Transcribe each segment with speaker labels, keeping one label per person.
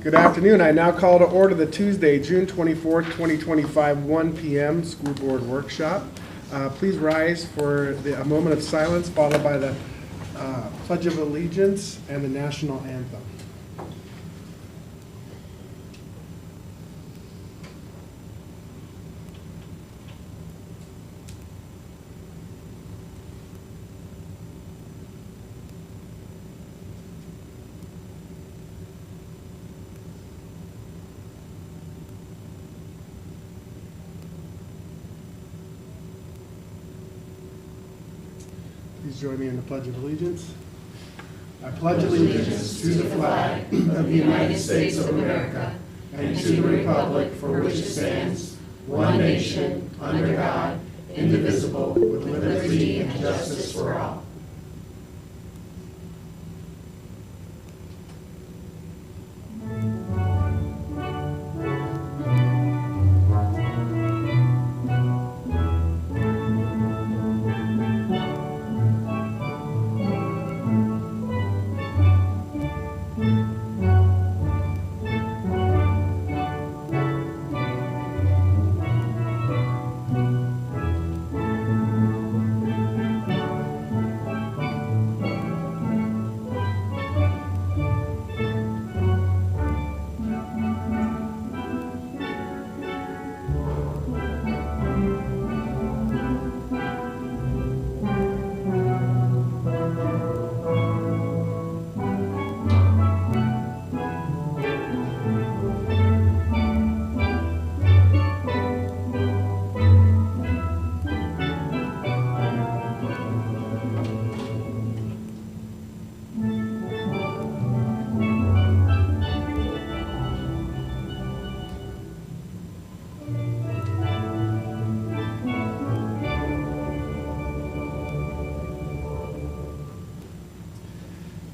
Speaker 1: Good afternoon. I now call to order the Tuesday, June 24th, 2025, 1 p.m. School Board Workshop. Please rise for a moment of silence, followed by the Pledge of Allegiance and the National Anthem. Please join me in the Pledge of Allegiance. I pledge allegiance to the flag of the United States of America and to the republic for which it stands, one nation, under God, indivisible, with liberty and justice for all.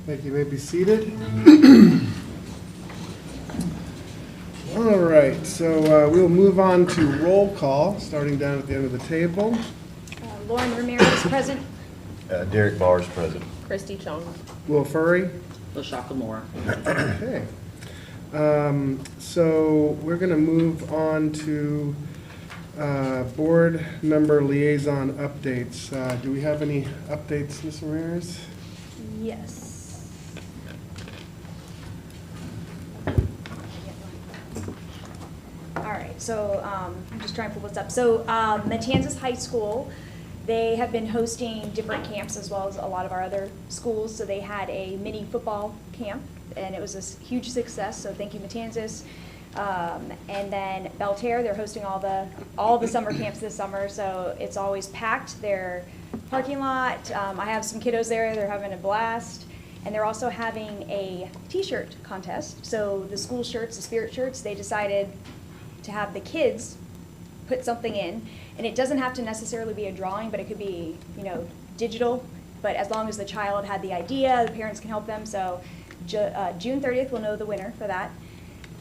Speaker 1: Thank you. You may be seated. All right, so we'll move on to roll call, starting down at the end of the table.
Speaker 2: Lauren Ramirez, present.
Speaker 3: Derek Barrs, present.
Speaker 4: Christy, Chong.
Speaker 1: Will Furry.
Speaker 4: LaShakia Moore.
Speaker 1: Okay. So we're going to move on to board member liaison updates. Do we have any updates, Ms. Ramirez?
Speaker 2: Yes. All right, so I'm just trying to pull this up. So Matanzas High School, they have been hosting different camps as well as a lot of our other schools. So they had a mini football camp, and it was a huge success. So thank you, Matanzas. And then Belterre, they're hosting all the summer camps this summer. So it's always packed. Their parking lot. I have some kiddos there. They're having a blast. And they're also having a t-shirt contest. So the school shirts, the spirit shirts, they decided to have the kids put something in, and it doesn't have to necessarily be a drawing, but it could be, digital, but as long as the child had the idea, the parents can help them. So June 30th, we'll know the winner for that.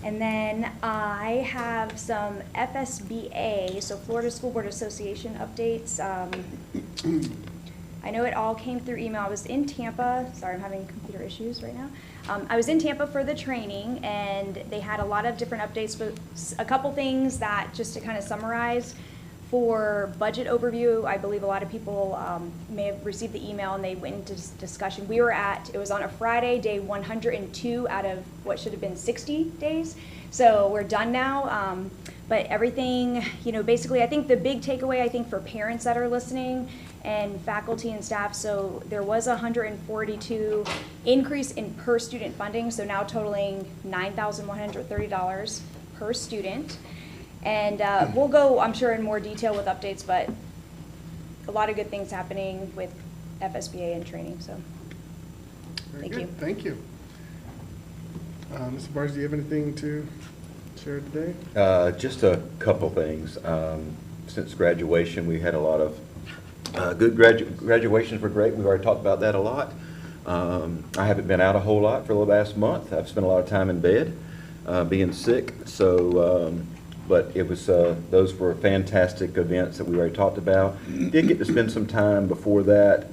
Speaker 2: And then I have some FSBA, so Florida School Board Association updates. I know it all came through email. I was in Tampa. Sorry, I'm having computer issues right now. I was in Tampa for the training, and they had a lot of different updates, but a couple things that, just to kind of summarize, for budget overview, I believe a lot of people may have received the email and they went into discussion. It was on a Friday, day 102 out of what should have been 60 days. So we're done now. But everything, basically, I think the big takeaway, I think for parents that are listening and faculty and staff, so there was a 142 increase in per student funding, so now totaling $9,130 per student. And we'll go, I'm sure, in more detail with updates, but a lot of good things happening with FSBA and training, so
Speaker 1: Very
Speaker 2: thank
Speaker 1: good.
Speaker 2: you.
Speaker 1: Thank you. Mr. Barrs, do you have anything to share today?
Speaker 3: Just a couple things. Since graduation, we had a lot of good graduations were great. We've already talked about that a lot. I haven't been out a whole lot for the last month. I've spent a lot of time in bed, being sick. So, but it was those were fantastic events that we already talked about. Did get to spend some time before that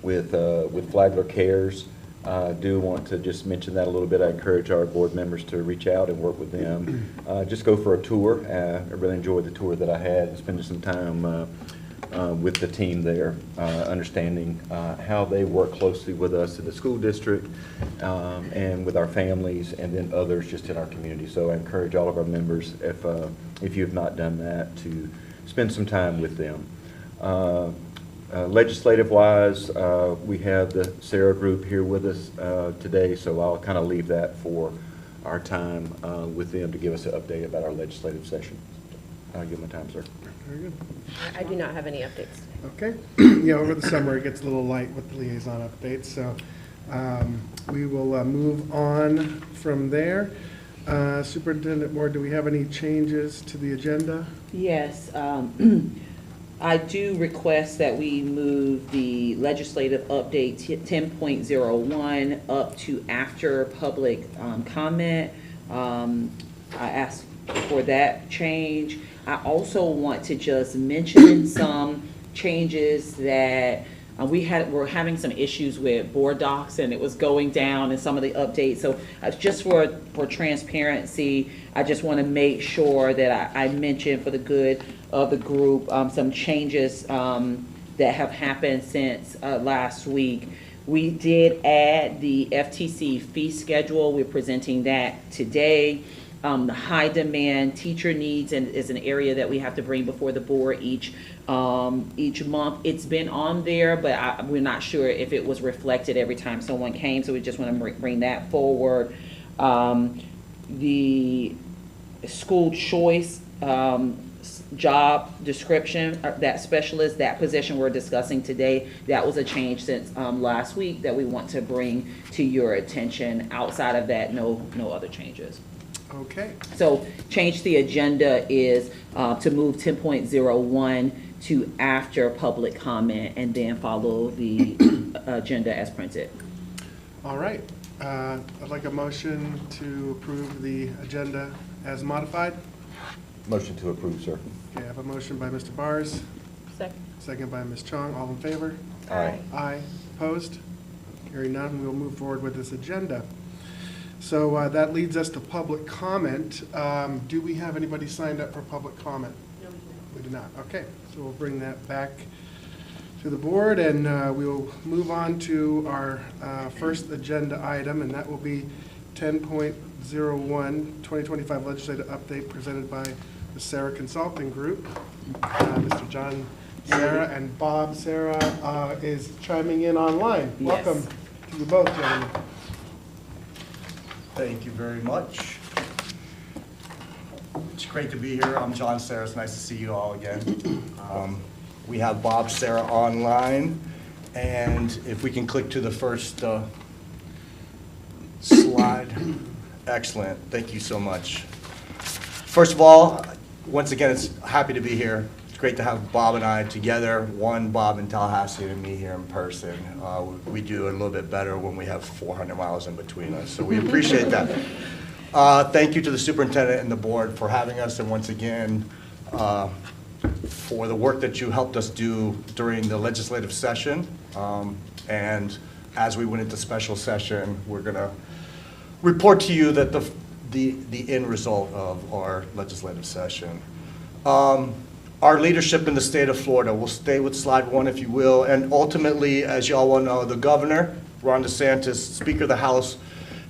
Speaker 3: with Flagler Cares. Do want to just mention that a little bit. I encourage our board members to reach out and work with them. Just go for a tour. I really enjoyed the tour that I had, spending some time with the team there, understanding how they work closely with us in the school district and with our families, and then others just in our community. So I encourage all of our members, if you have not done that, to spend some time with them. Legislative-wise, we have the Sarah group here with us today, so I'll kind of leave that for our time with them to give us an update about our legislative session. I'll give my time, sir.
Speaker 1: Very good.
Speaker 4: I do not have any updates.
Speaker 1: Okay. Yeah, over the summer, it gets a little light with the liaison updates, so we will move on from there. Superintendent Moore, do we have any changes to the agenda?
Speaker 5: Yes, I do request that we move the legislative update 10.01 up to after public comment. I asked for that change. I also want to just mention some changes that we're having some issues with board docs, and it was going down in some of the updates. So just for transparency, I just want to make sure that I mention, for the good of the group, some changes that have happened since last week. We did add the FTC fee schedule. We're presenting that today. The high demand teacher needs is an area that we have to bring before the board each month. It's been on there, but we're not sure if it was reflected every time someone came, so we just want to bring that forward. The school choice job description, that specialist, that position we're discussing today, that was a change since last week that we want to bring to your attention. Outside of that, no other changes.
Speaker 1: Okay.
Speaker 5: So change the agenda is to move 10.01 to after public comment, and then follow the agenda as printed.
Speaker 1: All right. I'd like a motion to approve the agenda as modified.
Speaker 3: Motion to approve, sir.
Speaker 1: Okay, I have a motion by Mr. Bars,
Speaker 4: Second.
Speaker 1: second by Ms. Chong. All in favor?
Speaker 3: Aye.
Speaker 1: Aye. Opposed? Hearing none, we'll move forward with this agenda. So that leads us to public comment. Do we have anybody signed up for public comment?
Speaker 4: No,
Speaker 1: We do not. Okay, so we'll bring that back to the board, and we'll move on to our first agenda item, and that will be 10.01, 2025 legislative update presented by the Sarah Consulting Group. Mr. John Sarah and Bob Sarah is chiming in online.
Speaker 5: Yes.
Speaker 1: Welcome to you both, gentlemen.
Speaker 6: Thank you very much. It's great to be here. I'm John Sarah. It's nice to see you all again. We have Bob Sarah online, and if we can click to the first slide. Excellent. Thank you so much. First of all, once again, it's happy to be here. It's great to have Bob and I together, one Bob in Tallahassee and me here in person. We do a little bit better when we have 400 miles in between us, so we appreciate that. Thank you to the superintendent and the board for having us, and once again, for the work that you helped us do during the legislative session. And as we went into special session, we're going to report to you that the end result of our legislative session. Our leadership in the state of Florida, we'll stay with slide one if you will, and ultimately, as you all well know, the governor, Ron DeSantis, Speaker of the House,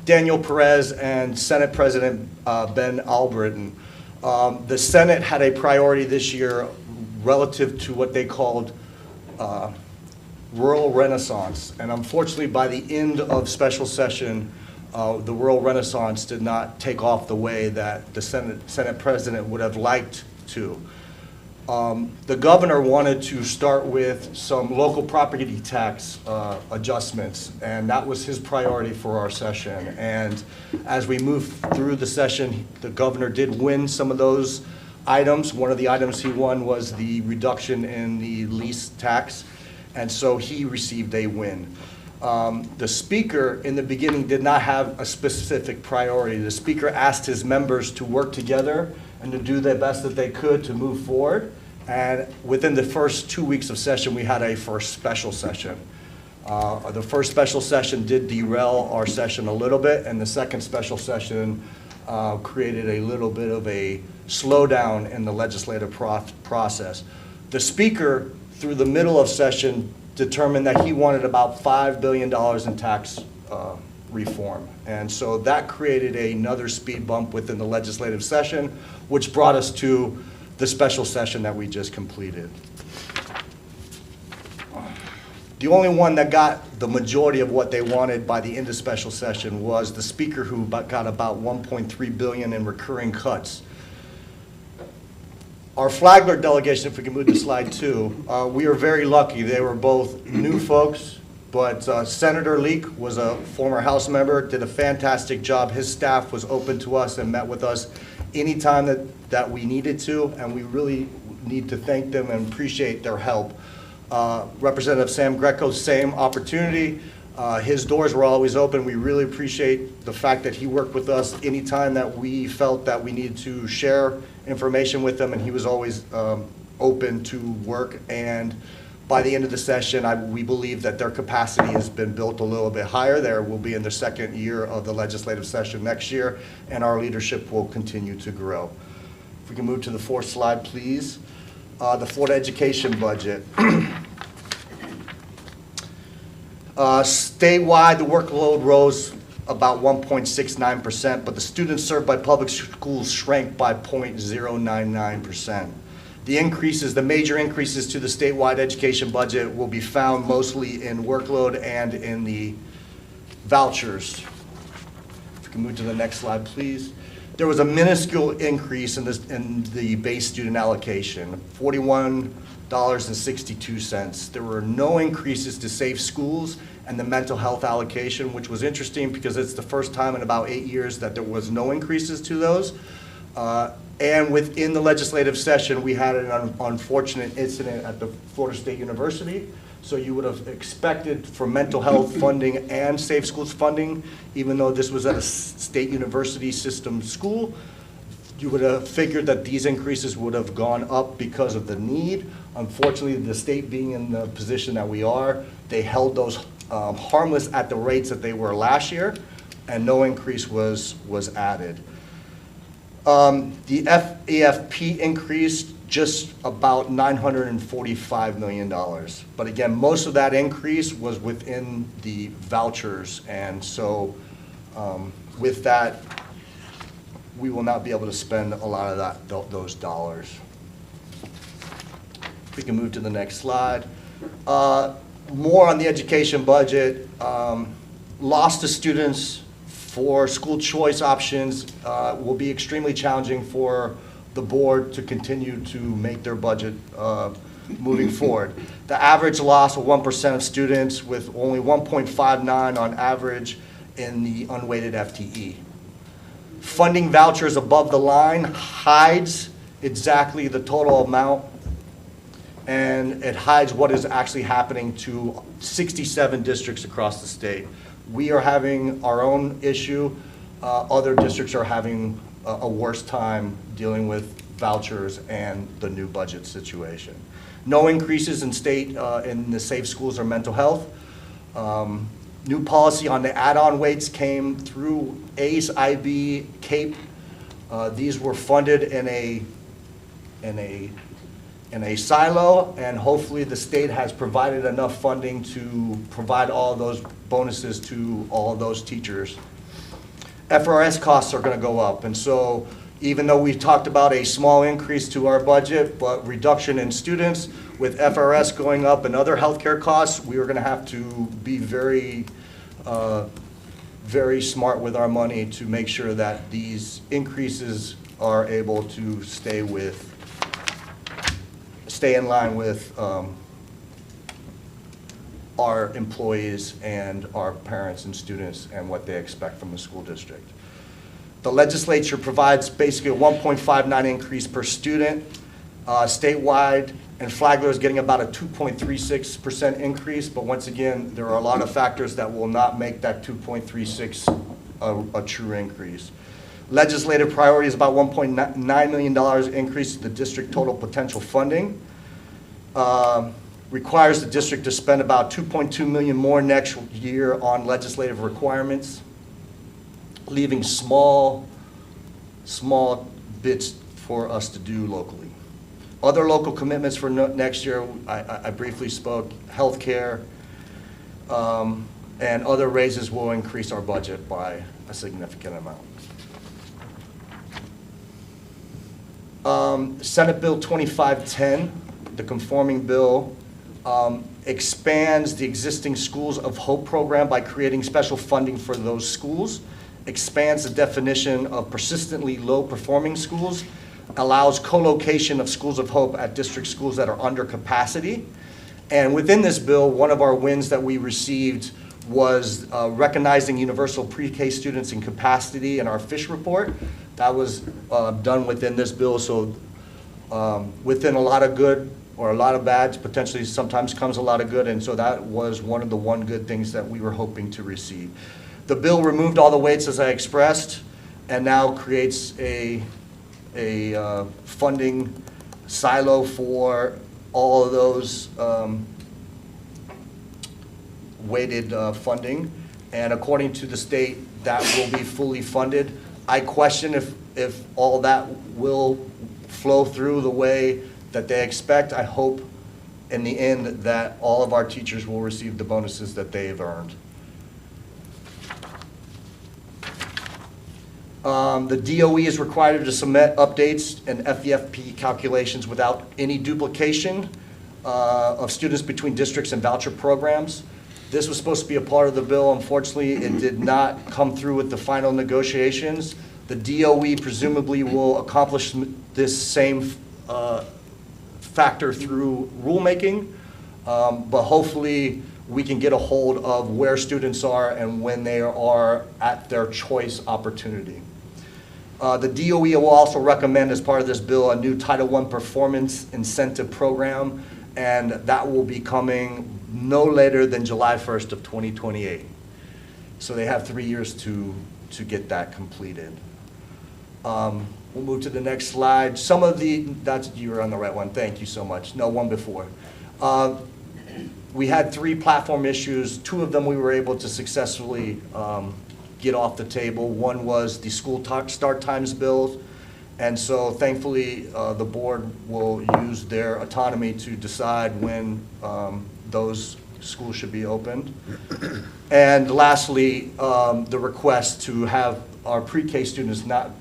Speaker 6: Daniel Perez, and Senate President Ben Albritton. The Senate had a priority this year relative to what they called rural renaissance, and unfortunately by the end of special session, the rural renaissance did not take off the way that the Senate President would have liked to. The governor wanted to start with some local property tax adjustments, and that was his priority for our session. And as we moved through the session, the governor did win some of those items. One of the items he won was the reduction in the lease tax, and so he received a win. The speaker in the beginning did not have a specific priority. The speaker asked his members to work together and to do their best that they could to move forward. And within the first 2 weeks of session, we had a first special session. The first special session did derail our session a little bit, and the second special session created a little bit of a slowdown in the legislative process. The speaker, through the middle of session, determined that he wanted about $5 billion in tax reform. And so that created another speed bump within the legislative session, which brought us to the special session that we just completed. The only one that got the majority of what they wanted by the end of special session was the speaker, who got about $1.3 billion in recurring cuts. Our Flagler delegation, if we can move to slide 2, we were very lucky. They were both new folks, but Senator Leek was a former House member, did a fantastic job. His staff was open to us and met with us anytime that we needed to, and we really need to thank them and appreciate their help. Representative Sam Greco, same opportunity. His doors were always open. We really appreciate the fact that he worked with us anytime that we felt that we needed to share information with him, and he was always open to work. And by the end of the session, we believe that their capacity has been built a little bit higher. There will be in the second year of the legislative session next year, and our leadership will continue to grow. If we can move to the 4th slide, please. The Florida education budget. Statewide, the workload rose about 1.69%, but the students served by public schools shrank by 0.099%. The major increases to the statewide education budget will be found mostly in workload and in the vouchers. If we can move to the next slide, please. There was a minuscule increase in the base student allocation, $41.62. There were no increases to safe schools and the mental health allocation, which was interesting because it's the first time in about 8 years that there was no increases to those. And within the legislative session, we had an unfortunate incident at the Florida State University. So you would have expected for mental health funding and safe schools funding, even though this was at a state university system school, you would have figured that these increases would have gone up because of the need. Unfortunately, the state being in the position that we are, they held those harmless at the rates that they were last year, and no increase was added. The FAFP increased just about $945 million. But again, most of that increase was within the vouchers, and so with that, we will not be able to spend a lot of those dollars. If we can move to the next slide. More on the education budget. Loss to students for school choice options will be extremely challenging for the board to continue to make their budget moving forward. The average loss of 1% of students, with only 1.59 on average in the unweighted FTE. Funding vouchers above the line hides exactly the total amount, and it hides what is actually happening to 67 districts across the state. We are having our own issue. Other districts are having a worse time dealing with vouchers and the new budget situation. No increases in state in the safe schools or mental health. New policy on the add-on weights came through ACE, IB, CAPE. These were funded in a silo, and hopefully the state has provided enough funding to provide all those bonuses to all those teachers. FRS costs are going to go up, and so even though we talked about a small increase to our budget, but reduction in students, with FRS going up and other healthcare costs, we are going to have to be very smart with our money to make sure that these increases are able to stay in line with our employees and our parents and students and what they expect from the school district. The legislature provides basically a 1.59 increase per student statewide, and Flagler is getting about a 2.36% increase, but once again, there are a lot of factors that will not make that 2.36 a true increase. Legislative priority is about $1.9 million increase to the district total potential funding. requires the district to spend about $2.2 million more next year on legislative requirements, leaving small bits for us to do locally. Other local commitments for next year, I briefly spoke, healthcare, and other raises will increase our budget by a significant amount. Senate Bill 2510, the conforming bill, expands the existing Schools of Hope program by creating special funding for those schools, expands the definition of persistently low-performing schools, allows co-location of Schools of Hope at district schools that are under capacity. And within this bill, one of our wins that we received was recognizing universal pre-K students in capacity in our FISH report. That was done within this bill, so within a lot of good or a lot of bad, potentially sometimes comes a lot of good, and so that was one of the good things that we were hoping to receive. The bill removed all the weights, as I expressed, and now creates a funding silo for all of those weighted funding, and according to the state, that will be fully funded. I question if all that will flow through the way that they expect. I hope in the end that all of our teachers will receive the bonuses that they have earned. The DOE is required to submit updates and FEFP calculations without any duplication of students between districts and voucher programs. This was supposed to be a part of the bill. Unfortunately, it did not come through with the final negotiations. The DOE presumably will accomplish this same factor through rulemaking, but hopefully we can get a hold of where students are and when they are at their choice opportunity. The DOE will also recommend, as part of this bill, a new Title I performance incentive program, and that will be coming no later than July 1st of 2028. So they have 3 years to get that completed. We'll move to the next slide. Some of the, you were on the right one, thank you so much. No, one before. We had 3 platform issues. 2 of them we were able to successfully get off the table. One was the school start times bills, and so thankfully the board will use their autonomy to decide when those schools should be opened. And lastly, the request to have our pre-K students not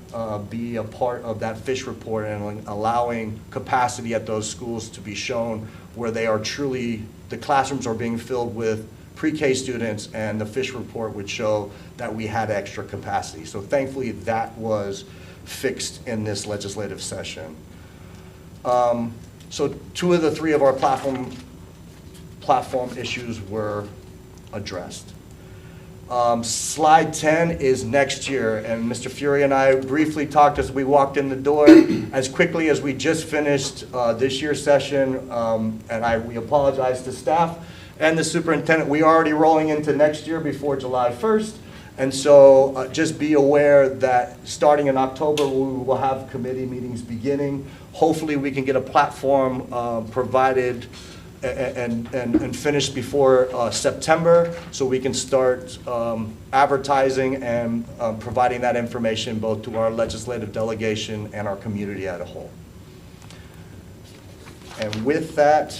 Speaker 6: be a part of that FISH report and allowing capacity at those schools to be shown where they are truly, the classrooms are being filled with pre-K students, and the FISH report would show that we had extra capacity. So thankfully that was fixed in this legislative session. So 2 of the 3 of our platform issues were addressed. Slide 10 is next year, and Mr. Furry and I briefly talked as we walked in the door. As quickly as we just finished this year's session, and we apologize to staff and the superintendent, we are already rolling into next year before July 1st, and so just be aware that starting in October we will have committee meetings beginning. Hopefully we can get a platform provided and finished before September, so we can start advertising and providing that information both to our legislative delegation and our community as a whole. And with that,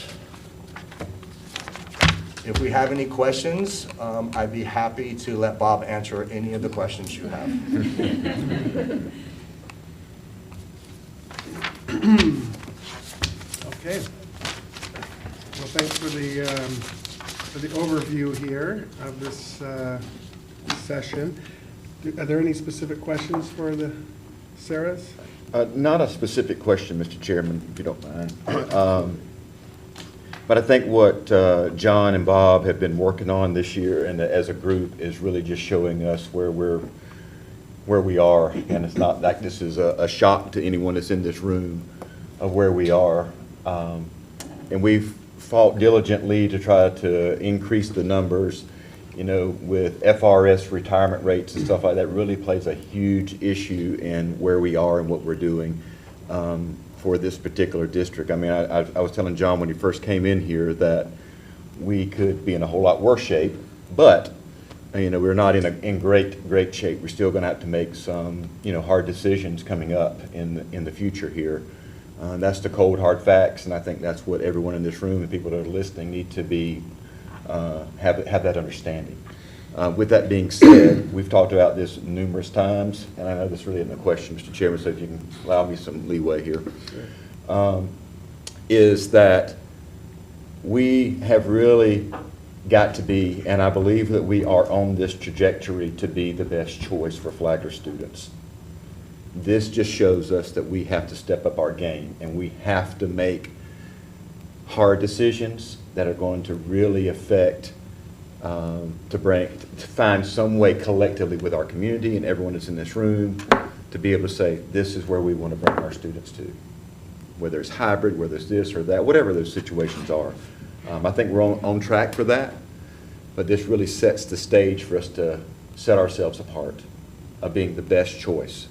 Speaker 6: if we have any questions, I'd be happy to let Bob answer any of the questions you have.
Speaker 1: Okay. Well, thanks for the overview here of this session. Are there any specific questions for the Sarahs?
Speaker 3: Not a specific question, Mr. Chairman, if you don't mind. But I think what John and Bob have been working on this year and as a group is really just showing us where we are. And it's not like this is a shock to anyone that's in this room of where we are. And we've fought diligently to try to increase the numbers, you know, with FRS retirement rates and stuff like that really plays a huge issue in where we are and what we're doing. for this particular district. I mean, I was telling John when he first came in here that we could be in a whole lot worse shape, but, you know, we're not in great shape. We're still gonna have to make some, you know, hard decisions coming up in the future here. That's the cold, hard facts, and I think that's what everyone in this room and people that are listening need to be, have that understanding. With that being said, we've talked about this numerous times, and I know this really isn't a question, Mr. Chairman, so if you can allow me some leeway here, is that we have really got to be, and I believe that we are on this trajectory to be the best choice for Flagler students. This just shows us that we have to step up our game, and we have to make hard decisions that are going to really affect, to find some way collectively with our community and everyone that's in this room to be able to say, this is where we want to bring our students to. Whether it's hybrid, whether it's this or that, whatever those situations are. I think we're on track for that, but this really sets the stage for us to set ourselves apart of being the best choice.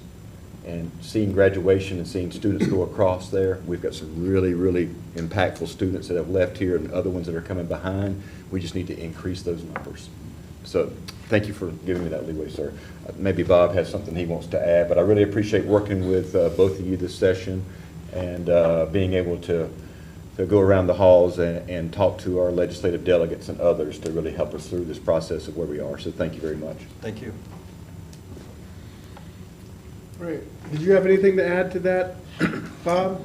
Speaker 3: And seeing graduation and seeing students go across there, we've got some really, really impactful students that have left here and other ones that are coming behind. We just need to increase those numbers. So thank you for giving me that leeway, sir. Maybe Bob has something he wants to add, but I really appreciate working with both of you this session and being able to go around the halls and talk to our legislative delegates and others to really help us through this process of where we are. So thank you very much.
Speaker 6: Thank you.
Speaker 1: All right. Did you have anything to add to that, Bob?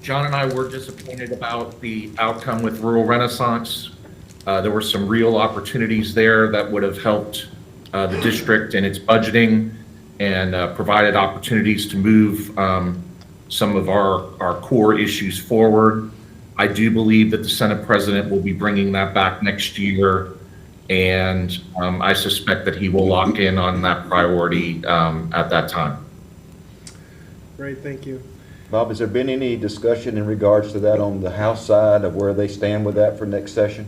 Speaker 7: John and I were disappointed about the outcome with Rural Renaissance. There were some real opportunities there that would have helped the district in its budgeting and provided opportunities to move some of our core issues forward. I do believe that the Senate President will be bringing that back next year, and I suspect that he will lock in on that priority at that time.
Speaker 1: Great, thank you.
Speaker 3: Bob, has there been any discussion in regards to that on the House side of where they stand with that for next session?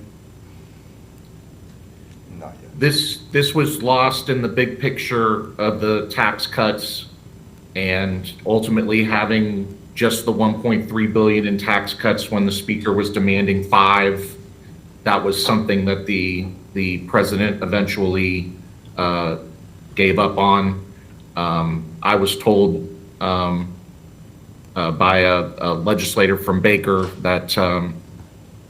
Speaker 6: Not yet.
Speaker 7: This was lost in the big picture of the tax cuts, and ultimately having just the 1.3 billion in tax cuts when the speaker was demanding 5. That was something that the president eventually gave up on. I was told by a legislator from Baker that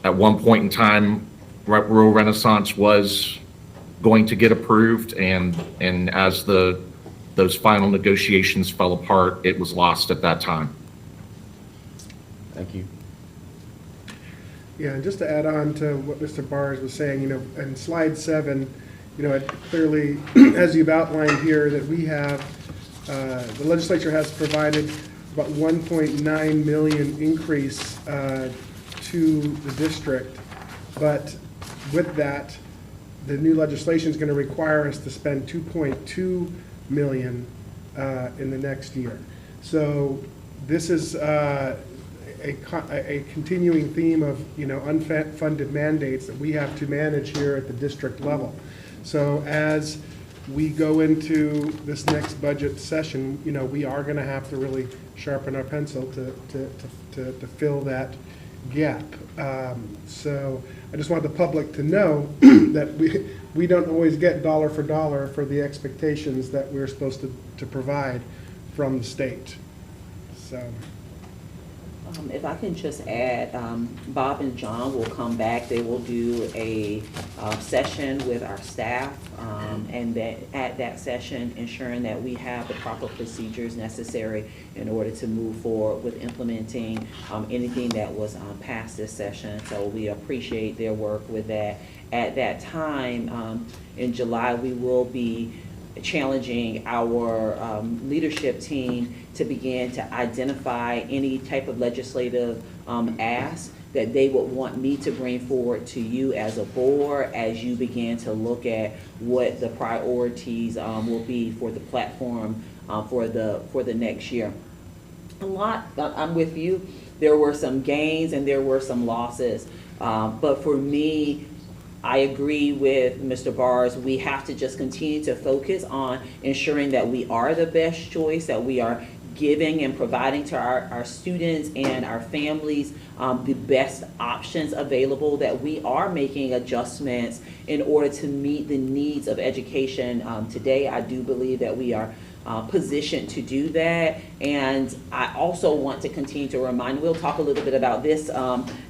Speaker 7: at one point in time, Rural Renaissance was going to get approved, and as those final negotiations fell apart, it was lost at that time.
Speaker 3: Thank you.
Speaker 1: Yeah, and just to add on to what Mr. Bars was saying, you know, in slide 7, you know, it clearly, as you've outlined here, that we have, the legislature has provided about 1.9 million increase to the district, but with that, the new legislation is going to require us to spend 2.2 million in the next year. So this is a continuing theme of, you know, unfunded mandates that we have to manage here at the district level. So as we go into this next budget session, you know, we are going to have to really sharpen our pencil to fill that gap. So I just want the public to know that we don't always get dollar for dollar for the expectations that we're supposed to provide from the state. So.
Speaker 5: If I can just add, Bob and John will come back. They will do a session with our staff, and then at that session, ensuring that we have the proper procedures necessary in order to move forward with implementing anything that was passed this session. So we appreciate their work with that. At that time, in July, we will be challenging our leadership team to begin to identify any type of legislative ask that they would want me to bring forward to you as a board as you begin to look at what the priorities will be for the platform for the next year. I'm with you. There were some gains and there were some losses, but for me, I agree with Mr. Bars. We have to just continue to focus on ensuring that we are the best choice, that we are giving and providing to our students and our families the best options available, that we are making adjustments in order to meet the needs of education today. I do believe that we are positioned to do that. And I also want to continue to remind, we'll talk a little bit about this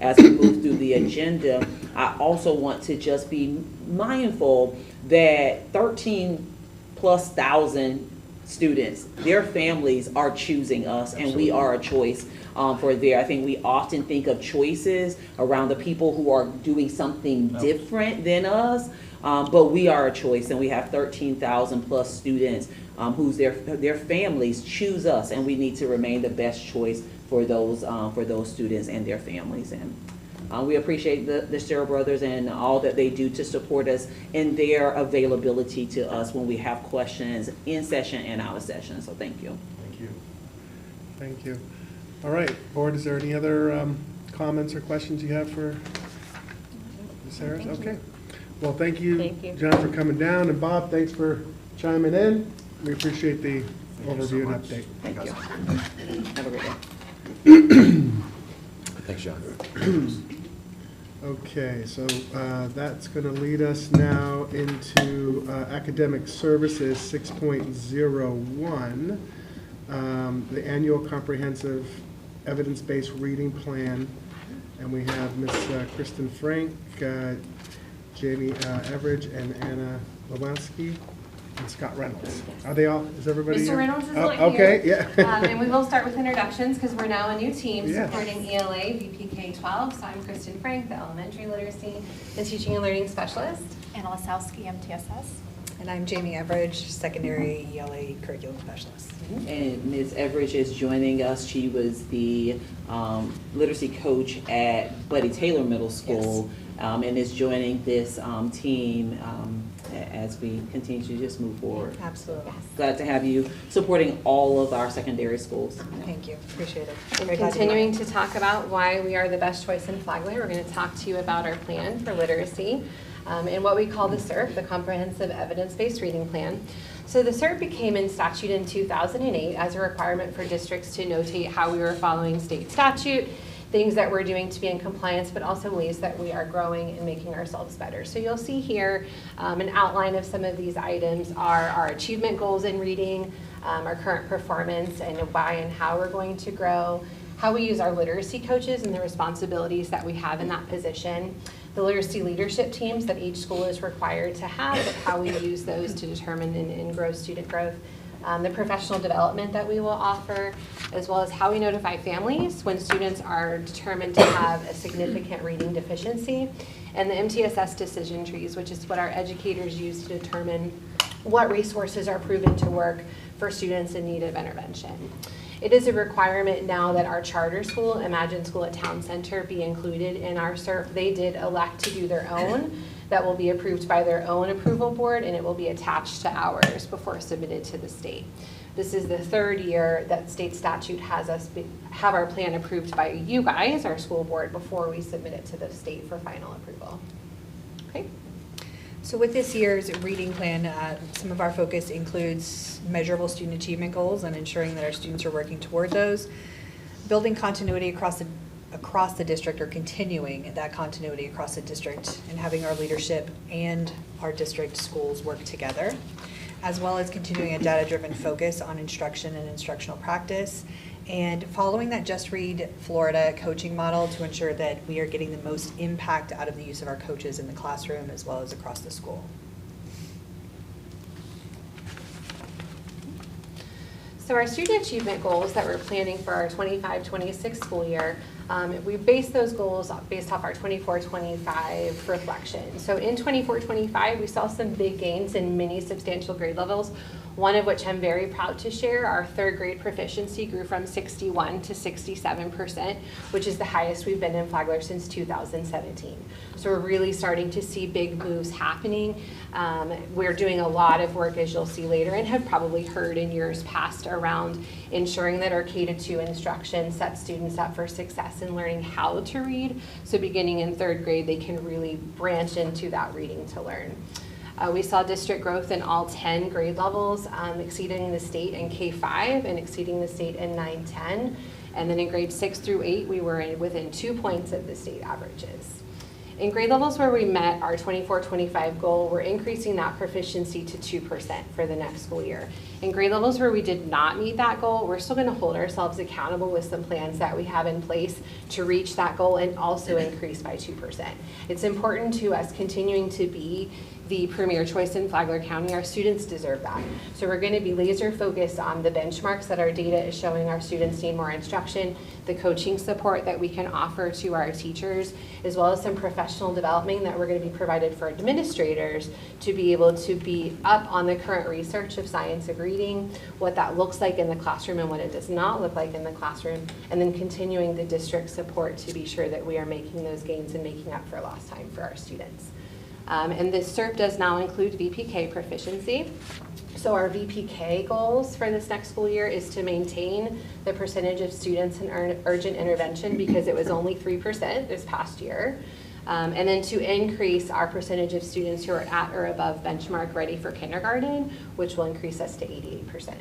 Speaker 5: as we move through the agenda. I also want to just be mindful that 13,000+ students, their families are choosing us, and we are a choice for I think we often think of choices around the people who are doing something different than us, but we are a choice, and we have 13,000+ students whose their families choose us, and we need to remain the best choice for those students and their families. And we appreciate the Sherrill Brothers and all that they do to support us in their availability to us when we have questions in session and out of session. So thank you.
Speaker 6: Thank you.
Speaker 1: Thank you. All right, board, is there any other comments or questions you have for Ms. Harris? Okay. Well, thank you,
Speaker 4: Thank you.
Speaker 1: John, for coming down, and Bob, thanks for chiming in. We appreciate the overview and update.
Speaker 5: Thank you. Have a great day.
Speaker 3: Thanks, John.
Speaker 1: Okay, so that's going to lead us now into academic services 6.01, the annual comprehensive evidence-based reading plan. And we have Ms. Kristen Frank, Jamie Everidge, and Anna Lewanski, and Scott Reynolds. Are they all, is everybody
Speaker 8: Mr.
Speaker 1: here?
Speaker 8: Reynolds is not
Speaker 1: okay,
Speaker 8: here.
Speaker 1: yeah.
Speaker 8: And we will start with introductions because we're now a new team
Speaker 1: Yes.
Speaker 8: supporting ELA VPK 12. So I'm Kristen Frank, the elementary literacy and teaching and learning specialist.
Speaker 9: Anna Lasowski, MTSS.
Speaker 10: And I'm Jamie Everidge, secondary ELA curriculum specialist.
Speaker 5: And Ms. Everidge is joining us. She was the literacy coach at Buddy Taylor Middle School, and is joining this team as we continue to just move forward.
Speaker 10: Absolutely.
Speaker 5: Glad to have you supporting all of our secondary schools.
Speaker 10: Thank you. Appreciate it.
Speaker 8: And
Speaker 10: Very glad to be
Speaker 8: continuing
Speaker 10: here.
Speaker 8: to talk about why we are the best choice in Flagler, we're going to talk to you about our plan for literacy and what we call the CERP, the Comprehensive Evidence-Based Reading Plan. So the CERP became in statute in 2008 as a requirement for districts to notate how we were following state statute, things that we're doing to be in compliance, but also ways that we are growing and making ourselves better. So you'll see here an outline of some of these items are our achievement goals in reading, our current performance, and why and how we're going to grow, how we use our literacy coaches and the responsibilities that we have in that position, the literacy leadership teams that each school is required to have, and how we use those to determine and grow student growth, the professional development that we will offer, as well as how we notify families when students are determined to have a significant reading deficiency, and the MTSS decision trees, which is what our educators use to determine what resources are proven to work for students in need of intervention. It is a requirement now that our charter school, Imagine School at Town Center, be included in our CERP. They did elect to do their own. That will be approved by their own approval board, and it will be attached to ours before submitted to the state. This is the third year that state statute has us have our plan approved by you guys, our school board, before we submit it to the state for final approval. Okay.
Speaker 10: So with this year's reading plan, some of our focus includes measurable student achievement goals and ensuring that our students are working toward those, building continuity across the district, or continuing that continuity across the district, and having our leadership and our district schools work together, as well as continuing a data-driven focus on instruction and instructional practice, and following that Just Read Florida coaching model to ensure that we are getting the most impact out of the use of our coaches in the classroom as well as across the school.
Speaker 8: So our student achievement goals that we're planning for our 25-26 school year, we base those goals based off our 24-25 reflection. So in 24-25, we saw some big gains in many substantial grade levels. One of which I'm very proud to share, our third grade proficiency grew from 61 to 67%, which is the highest we've been in Flagler since 2017. So we're really starting to see big moves happening. We're doing a lot of work, as you'll see later, and have probably heard in years past, around ensuring that our K-2 instruction sets students up for success in learning how to read. So beginning in third grade, they can really branch into that reading to learn. We saw district growth in all 10 grade levels, exceeding the state in K-5 and exceeding the state in 9-10. And then in grades 6 through 8, we were within 2 points of the state averages. In grade levels where we met our 24-25 goal, we're increasing that proficiency to 2% for the next school year. In grade levels where we did not meet that goal, we're still going to hold ourselves accountable with some plans that we have in place to reach that goal and also increase by 2%. It's important to us continuing to be the premier choice in Flagler County. Our students deserve that. So we're going to be laser focused on the benchmarks that our data is showing our students need more instruction, the coaching support that we can offer to our teachers, as well as some professional development that we're going to be provided for administrators to be able to be up on the current research of science of reading, what that looks like in the classroom and what it does not look like in the classroom, and then continuing the district support to be sure that we are making those gains and making up for lost time for our students. And this SERP does now include VPK proficiency. So our VPK goals for this next school year is to maintain the percentage of students in urgent intervention, because it was only 3% this past year. And then to increase our percentage of students who are at or above benchmark ready for kindergarten, which will increase us to 88%.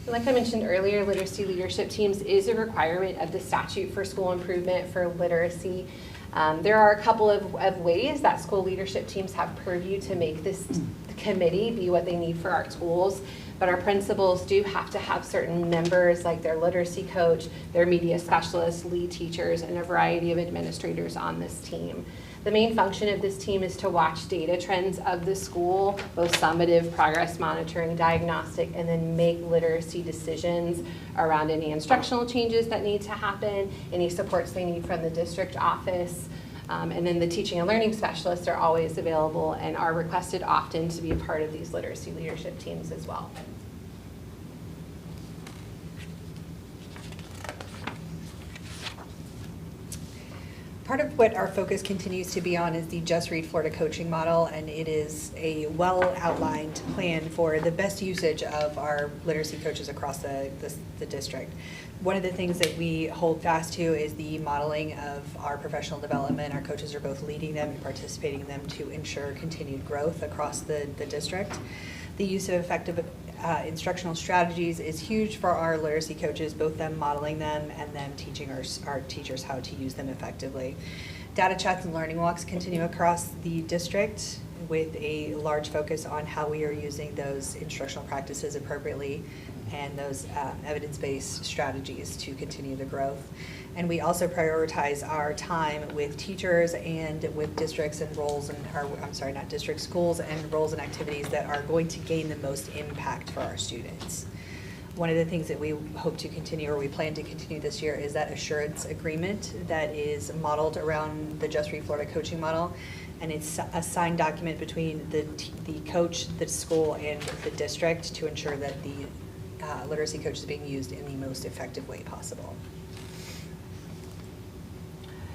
Speaker 8: Like I mentioned earlier, literacy leadership teams is a requirement of the statute for school improvement for literacy. There are a couple of ways that school leadership teams have purview to make this committee be what they need for our schools, but our principals do have to have certain members, like their literacy coach, their media specialists, lead teachers, and a variety of administrators on this team. The main function of this team is to watch data trends of the school, both summative, progress monitoring, diagnostic, and then make literacy decisions around any instructional changes that need to happen, any supports they need from the district office. And then the teaching and learning specialists are always available and are requested often to be a part of these literacy leadership teams as well.
Speaker 10: Part of what our focus continues to be on is the Just Read Florida coaching model, and it is a well-outlined plan for the best usage of our literacy coaches across the district. One of the things that we hold fast to is the modeling of our professional development. Our coaches are both leading them and participating in them to ensure continued growth across the district. The use of effective instructional strategies is huge for our literacy coaches, both them modeling them and them teaching our teachers how to use them effectively. Data chats and learning walks continue across the district with a large focus on how we are using those instructional practices appropriately and those evidence-based strategies to continue the growth. And we also prioritize our time with teachers and with districts and roles and not districts, schools and roles and activities that are going to gain the most impact for our students. One of the things that we hope to continue, or we plan to continue this year, is that assurance agreement that is modeled around the Just Read Florida coaching model. And it's a signed document between the coach, the school, and the district to ensure that the literacy coach is being used in the most effective way possible.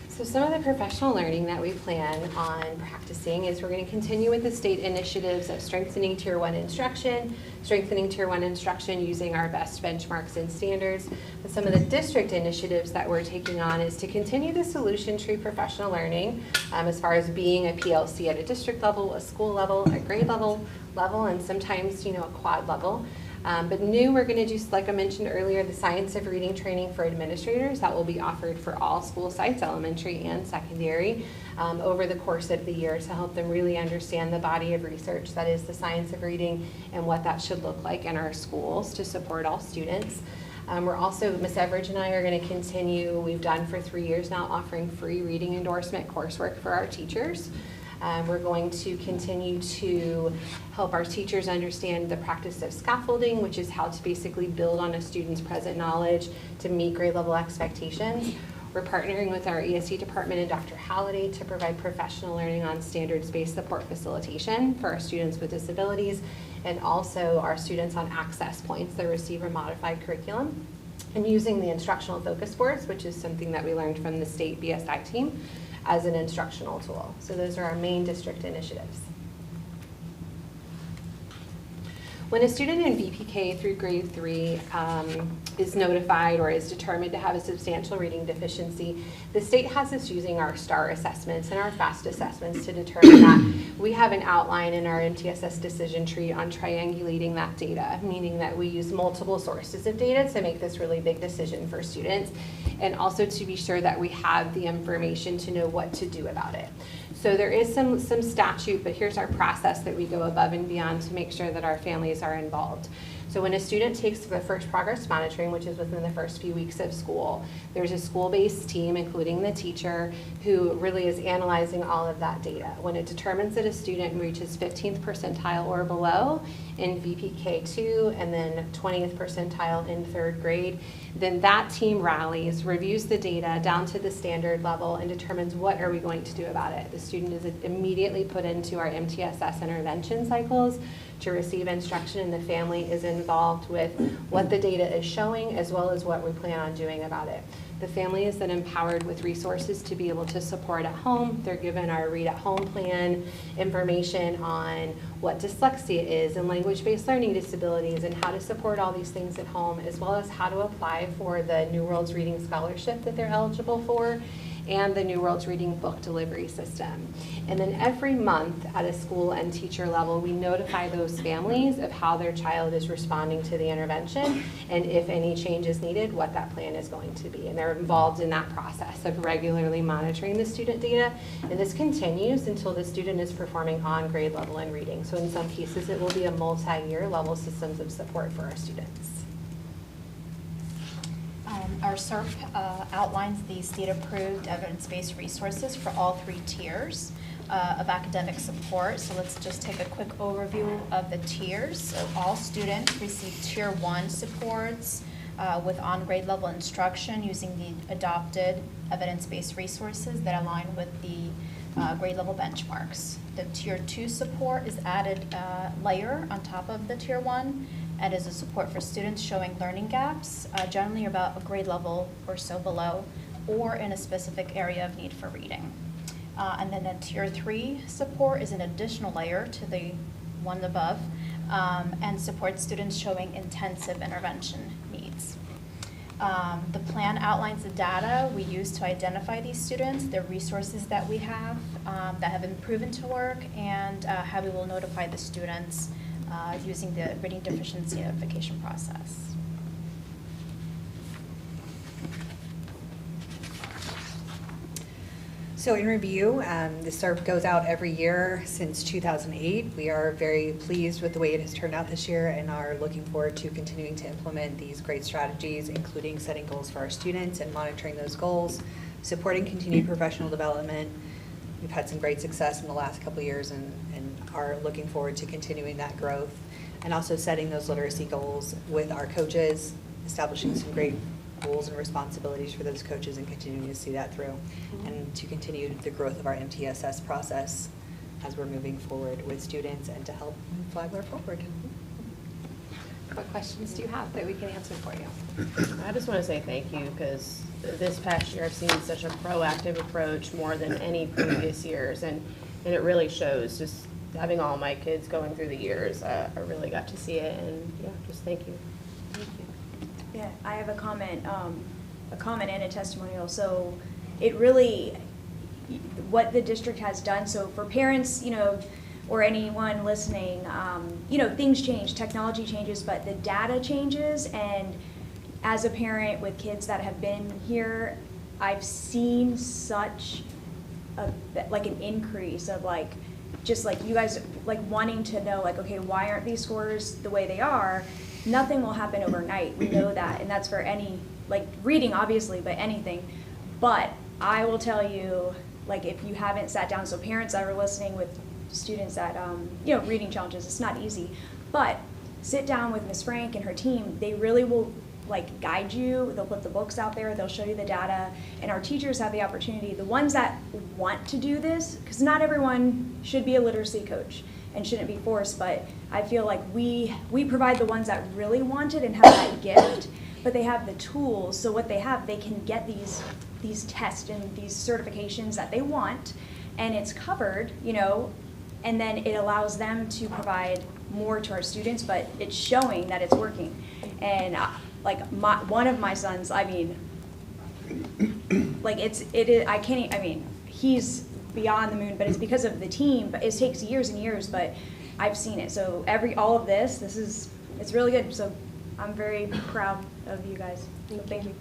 Speaker 8: So some of the professional learning that we plan on practicing is we're going to continue with the state initiatives of strengthening Tier 1 instruction using our best benchmarks and standards. But some of the district initiatives that we're taking on is to continue the solution tree professional learning as far as being a PLC at a district level, a school level, a grade level, and sometimes, a quad level. But new, we're going to do, like I mentioned earlier, the science of reading training for administrators that will be offered for all school sites, elementary and secondary, over the course of the year to help them really understand the body of research that is the science of reading and what that should look like in our schools to support all students. We're also, Ms. Everidge and I are going to continue, we've done for 3 years now, offering free reading endorsement coursework for our teachers. We're going to continue to help our teachers understand the practice of scaffolding, which is how to basically build on a student's present knowledge to meet grade level expectations. We're partnering with our ESC department and Dr. Halliday to provide professional learning on standards-based support facilitation for our students with disabilities, and also our students on access points that receive a modified curriculum, and using the instructional focus boards, which is something that we learned from the state BSI team, as an instructional tool. So those are our main district initiatives. When a student in VPK through grade 3 is notified or is determined to have a substantial reading deficiency, the state has us using our STAR assessments and our FAST assessments to determine that. We have an outline in our MTSS decision tree on triangulating that data, meaning that we use multiple sources of data to make this really big decision for students, and also to be sure that we have the information to know what to do about it. So there is some statute, but here's our process that we go above and beyond to make sure that our families are involved. So when a student takes the first progress monitoring, which is within the first few weeks of school, there's a school-based team, including the teacher, who really is analyzing all of that data. When it determines that a student reaches 15th percentile or below in VPK2 and then 20th percentile in 3rd grade, then that team rallies, reviews the data down to the standard level, and determines what are we going to do about it. The student is immediately put into our MTSS intervention cycles to receive instruction, and the family is involved with what the data is showing as well as what we plan on doing about it. The family is then empowered with resources to be able to support at home. They're given our Read at Home plan, information on what dyslexia is and language-based learning disabilities and how to support all these things at home, as well as how to apply for the New Worlds Reading Scholarship that they're eligible for, and the New Worlds Reading Book Delivery System. And then every month at a school and teacher level, we notify those families of how their child is responding to the intervention, and if any change is needed, what that plan is going to be. And they're involved in that process of regularly monitoring the student data, and this continues until the student is performing on grade level in reading. So in some cases, it will be a multi-year level systems of support for our students.
Speaker 9: Our SERP outlines the state-approved evidence-based resources for all 3 tiers of academic support. So let's just take a quick overview of the tiers. So all students receive Tier 1 supports with on-grade level instruction using the adopted evidence-based resources that align with the grade level benchmarks. The Tier 2 support is added layer on top of the Tier 1. And is a support for students showing learning gaps, generally about a grade level or so below, or in a specific area of need for reading. And then the Tier 3 support is an additional layer to the one above, and supports students showing intensive intervention needs. The plan outlines the data we use to identify these students, the resources that we have that have been proven to work, and how we will notify the students using the reading deficiency notification process.
Speaker 10: So in review, the SERP goes out every year since 2008. We are very pleased with the way it has turned out this year and are looking forward to continuing to implement these great strategies, including setting goals for our students and monitoring those goals, supporting continued professional development. We've had some great success in the last couple of years and are looking forward to continuing that growth, and also setting those literacy goals with our coaches, establishing some great goals and responsibilities for those coaches and continuing to see that through, and to continue the growth of our MTSS process as we're moving forward with students and to help move Flagler forward.
Speaker 8: What questions do you have that we can answer for you?
Speaker 4: I just want to say thank you, because this past year I've seen such a proactive approach more than any previous years, and it really shows. Just having all my kids going through the years, I really got to see it, and yeah, just thank you.
Speaker 2: Thank you. Yeah, I have a comment and a testimonial. So it really, what the district has done, so for parents, or anyone listening, things change, technology changes, but the data changes, and as a parent with kids that have been here, I've seen such an increase of just you guys wanting to know okay, why aren't these scores the way they are? Nothing will happen overnight. We know that, and that's for any reading obviously, but anything. But I will tell you, if you haven't sat down, so parents that are listening with students that reading challenges, it's not easy, but sit down with Ms. Frank and her team. They really will like guide you, they'll put the books out there, they'll show you the data, and our teachers have the opportunity, the ones that want to do this, because not everyone should be a literacy coach and shouldn't be forced, but I feel like we provide the ones that really want it and have that gift, but they have the tools, so what they have, they can get these tests and these certifications that they want, and it's covered, you know, and then it allows them to provide more to our students, but it's showing that it's working. And like one of my sons, I mean, like I can't, I mean, he's beyond the moon, but it's because of the team, but it takes years and years, but I've seen it. So all of this is, it's really good. So I'm very proud of you guys. So thank you.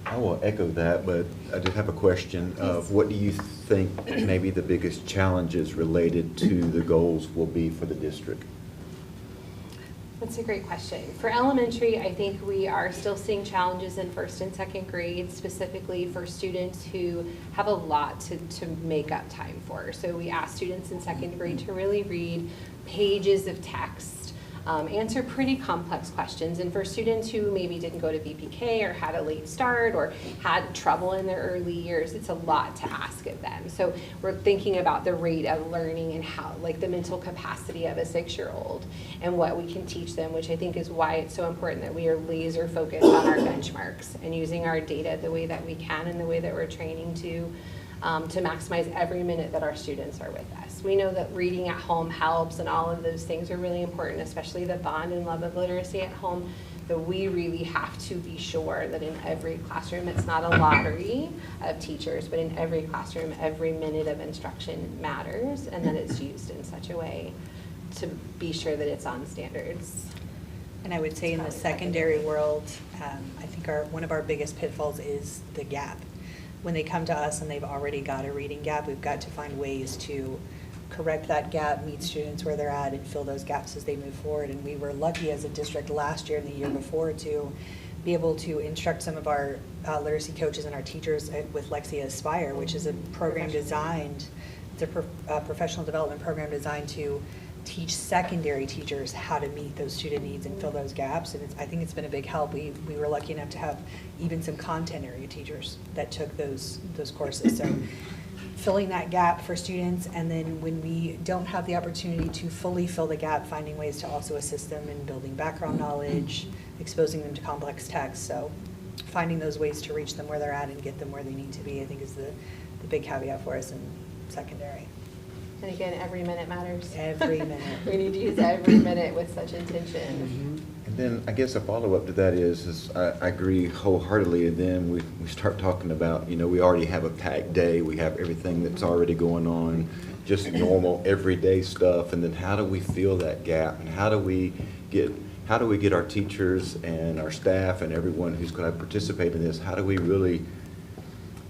Speaker 3: I will echo that, but I did have a question of what do you think maybe the biggest challenges related to the goals will be for the district?
Speaker 8: That's a great question. For elementary, I think we are still seeing challenges in first and second grade, specifically for students who have a lot to make up time for. So we ask students in second grade to really read pages of text, answer pretty complex questions. And for students who maybe didn't go to VPK or had a late start or had trouble in their early years, it's a lot to ask of them. So we're thinking about the rate of learning and how, like the mental capacity of a 6-year-old and what we can teach them, which I think is why it's so important that we are laser focused on our benchmarks and using our data the way that we can and the way that we're training to maximize every minute that our students are with us. We know that reading at home helps and all of those things are really important, especially the bond and love of literacy at home, but we really have to be sure that in every classroom, it's not a lottery of teachers, but in every classroom, every minute of instruction matters and that it's used in such a way to be sure that it's on standards.
Speaker 10: And I would say in the secondary world, I think one of our biggest pitfalls is the gap. When they come to us and they've already got a reading gap, we've got to find ways to correct that gap, meet students where they're at, and fill those gaps as they move forward. And we were lucky as a district last year and the year before to be able to instruct some of our literacy coaches and our teachers with Lexia Aspire, which is a program designed, it's a professional development program designed to teach secondary teachers how to meet those student needs and fill those gaps. And I think it's been a big help. We were lucky enough to have even some content area teachers that took those courses. So filling that gap for students, and then when we don't have the opportunity to fully fill the gap, finding ways to also assist them in building background knowledge, exposing them to complex text. So finding those ways to reach them where they're at and get them where they need to be, I think is the big caveat for us in secondary.
Speaker 8: And again, every minute matters.
Speaker 10: Every minute.
Speaker 8: We need to use every minute with such intention.
Speaker 3: And then I guess a follow-up to that is I agree wholeheartedly, and then we start talking about, you know, we already have a packed day, we have everything that's already going on, just normal everyday stuff, and then how do we fill that gap, and how do we get our teachers and our staff and everyone who's going to participate in this, how do we really,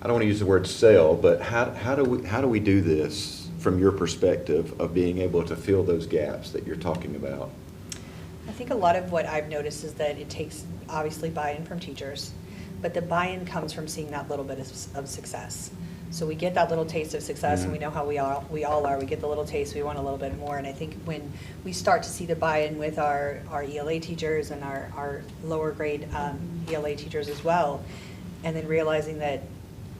Speaker 3: I don't want to use the word sell, but how do we do this from your perspective of being able to fill those gaps that you're talking about?
Speaker 10: I think a lot of what I've noticed is that it takes obviously buy-in from teachers, but the buy-in comes from seeing that little bit of success. So we get that little taste of success, and we know how we all are. We get the little taste, we want a little bit more. And I think when we start to see the buy-in with our ELA teachers and our lower grade ELA teachers as well, and then realizing that